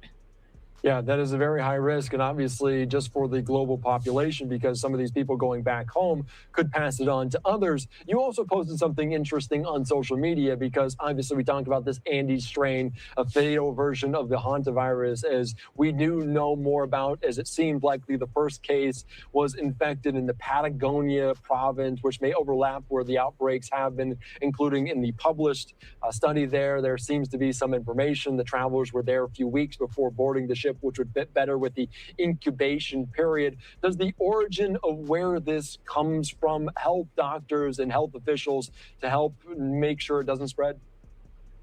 Yeah, that is a very high risk, and obviously just for the global population, because some of these people going back home could pass it on to others. You also posted something interesting on social media, because obviously we talked about this Andes strain, a fatal version of the hantavirus, as we do know more about, as it seemed likely the first case was infected in the Patagonia province, which may overlap where the outbreaks have been, including in the published study there. There seems to be some information. The travelers were there a few weeks before boarding the ship, which would fit better with the incubation period. Does the origin of where this comes from help doctors and health officials to help make sure it doesn't spread?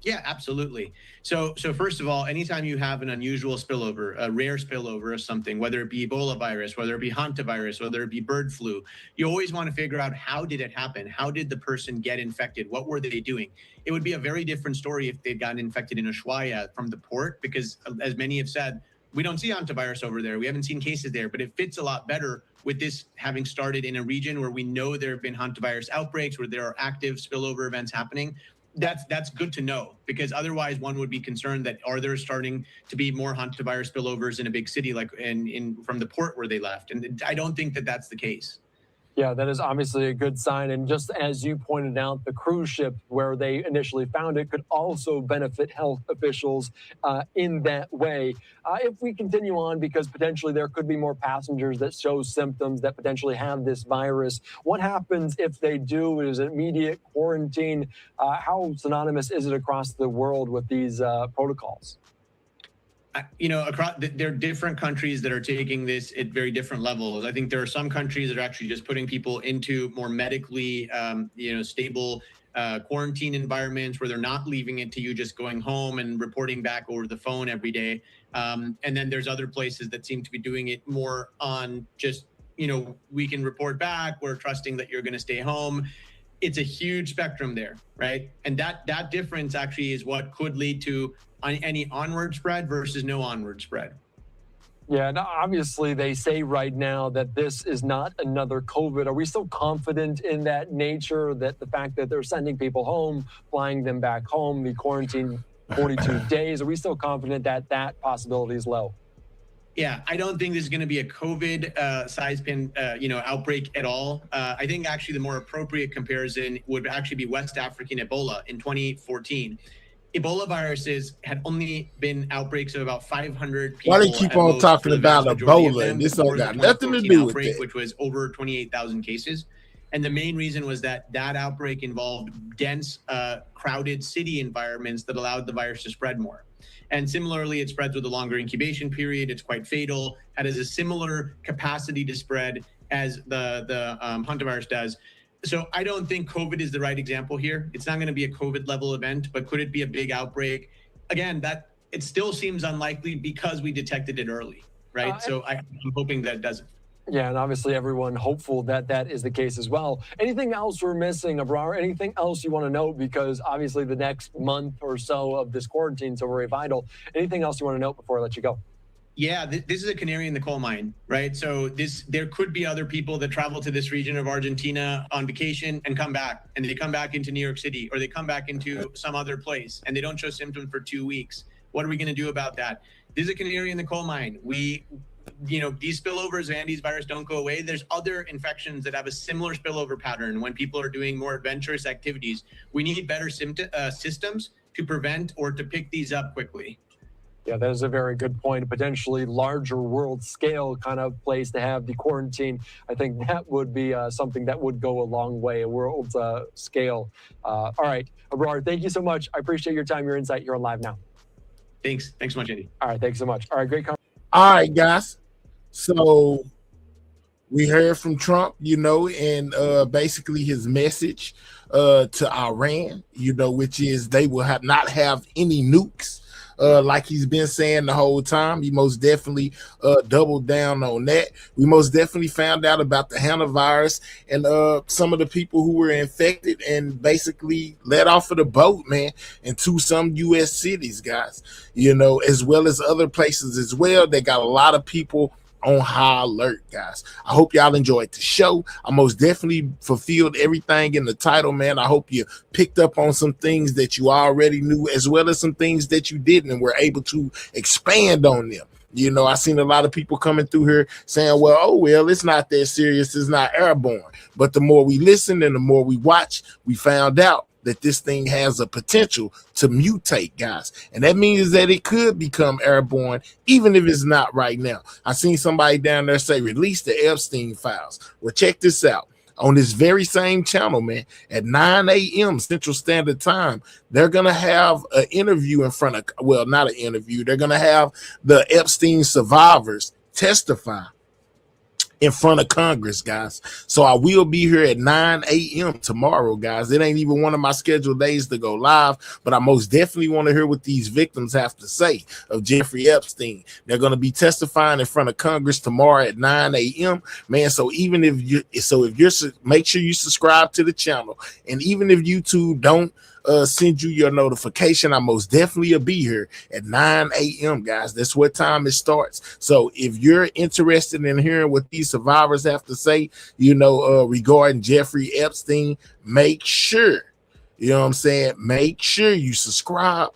Yeah, absolutely. So first of all, anytime you have an unusual spillover, a rare spillover of something, whether it be Ebola virus, whether it be hantavirus, whether it be bird flu, you always want to figure out, how did it happen? How did the person get infected? What were they doing? It would be a very different story if they'd gotten infected in Ushuaia from the port, because as many have said, we don't see hantavirus over there. We haven't seen cases there, but it fits a lot better with this having started in a region where we know there have been hantavirus outbreaks, where there are active spillover events happening. That's good to know, because otherwise one would be concerned that, are there starting to be more hantavirus spillovers in a big city like in from the port where they left? And I don't think that that's the case. Yeah, that is obviously a good sign. And just as you pointed out, the cruise ship where they initially found it could also benefit health officials in that way. If we continue on, because potentially there could be more passengers that show symptoms that potentially have this virus, what happens if they do? Is it immediate quarantine? How synonymous is it across the world with these protocols? You know, there are different countries that are taking this at very different levels. I think there are some countries that are actually just putting people into more medically, stable quarantine environments where they're not leaving it to you just going home and reporting back over the phone every day. And then there's other places that seem to be doing it more on just, we can report back. We're trusting that you're going to stay home. it's a huge spectrum there, right? And that difference actually is what could lead to any onward spread versus no onward spread. Yeah, and obviously they say right now that this is not another COVID. Are we still confident in that nature, that the fact that they're sending people home, flying them back home, the quarantine 42 days, are we still confident that that possibility is low? Yeah, I don't think this is going to be a COVID size outbreak at all. I think actually the more appropriate comparison would actually be West African Ebola in 2014. Ebola viruses had only been outbreaks of about 500 people. Why they keep on talking about Ebola and this don't got nothing to do with it? Which was over 28,000 cases. And the main reason was that outbreak involved dense, crowded city environments that allowed the virus to spread more. And similarly, it spreads with a longer incubation period. It's quite fatal. It has a similar capacity to spread as the HANTA virus does. So I don't think COVID is the right example here. It's not going to be a COVID level event, but could it be a big outbreak? Again, that it still seems unlikely because we detected it early, right? So I'm hoping that it doesn't. Yeah, and obviously everyone hopeful that that is the case as well. Anything else we're missing, Abrar? Anything else you want to note? Because obviously the next month or so of this quarantine is so very vital. Anything else you want to note before I let you go? Yeah, this is a canary in the coal mine, right? So there could be other people that travel to this region of Argentina on vacation and come back, and they come back into New York City, or they come back into some other place, and they don't show symptoms for 2 weeks. What are we going to do about that? This is a canary in the coal mine. These spillovers of Andes virus don't go away. There's other infections that have a similar spillover pattern when people are doing more adventurous activities. We need better systems to prevent or to pick these up quickly. Yeah, that is a very good point. A potentially larger world scale kind of place to have the quarantine. I think that would be something that would go a long way, a world scale. All right, Abrar, thank you so much. I appreciate your time, your insight here on Live Now. Thanks so much, Andy. All right, thanks so much. All right, great conversation. All right, guys. So we heard from Trump, and basically his message to Iran, which is they will not have any nukes. Like he's been saying the whole time. He most definitely doubled down on that. We most definitely found out about the HANTA virus and some of the people who were infected and basically let off of the boat, man, into some U.S. cities, guys, as well as other places as well. They got a lot of people on high alert, guys. I hope y'all enjoyed the show. I most definitely fulfilled everything in the title, man. I hope you picked up on some things that you already knew, as well as some things that you didn't, and were able to expand on them. I seen a lot of people coming through here saying, well, it's not that serious. It's not airborne. But the more we listen and the more we watch, we found out that this thing has a potential to mutate, guys. And that means that it could become airborne, even if it's not right now. I seen somebody down there say, release the Epstein files. Well, check this out. On this very same channel, man, at 9 a.m. Central Standard Time, they're going to have an interview in front of, not an interview. They're going to have the Epstein survivors testify in front of Congress, guys. So I will be here at 9 a.m. tomorrow, guys. It ain't even one of my scheduled days to go live, but I most definitely want to hear what these victims have to say of Jeffrey Epstein. They're going to be testifying in front of Congress tomorrow at 9 a.m. Man, so even if you're make sure you subscribe to the channel, and even if YouTube don't send you your notification, I most definitely will be here at 9 a.m. guys. That's what time it starts. So if you're interested in hearing what these survivors have to say, regarding Jeffrey Epstein, make sure, make sure you subscribe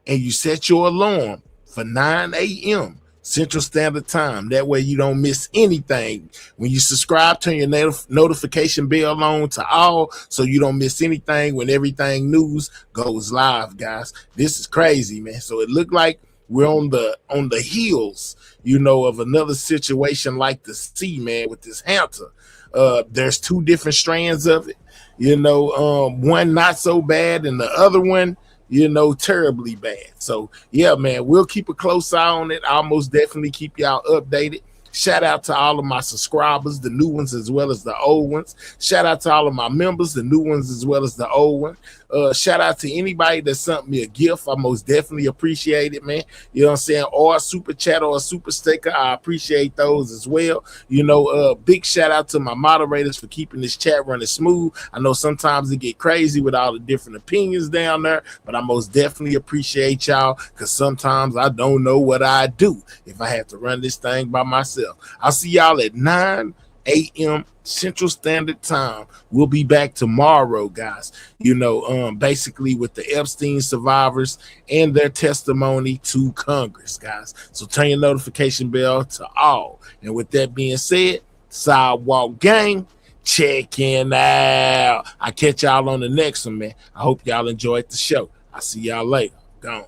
and you set your alarm for 9 a.m. Central Standard Time. That way you don't miss anything. When you subscribe, turn your notification bell on to all so you don't miss anything when everything news goes live, guys. This is crazy, man. So it looked like we're on the heels, of another situation like the sea, man, with this HANTA. There's two different strands of it, one not so bad and the other one, terribly bad. So yeah, man, we'll keep a close eye on it. I'll most definitely keep y'all updated. Shout out to all of my subscribers, the new ones as well as the old ones. Shout out to all of my members, the new ones as well as the old one. Shout out to anybody that sent me a gift. I most definitely appreciate it, man. You know what I'm saying? Or a super chat or a super sticker. I appreciate those as well. You know, big shout out to my moderators for keeping this chat running smooth. I know sometimes it get crazy with all the different opinions down there, but I most definitely appreciate y'all, because sometimes I don't know what I do if I have to run this thing by myself. I'll see y'all at 9 a.m. Central Standard Time. We'll be back tomorrow, guys. You know, basically with the Epstein survivors and their testimony to Congress, guys. So turn your notification bell to all. And with that being said, Sidewalk Gang, checking out. I'll catch y'all on the next one, man. I hope y'all enjoyed the show. I'll see y'all later. Gone.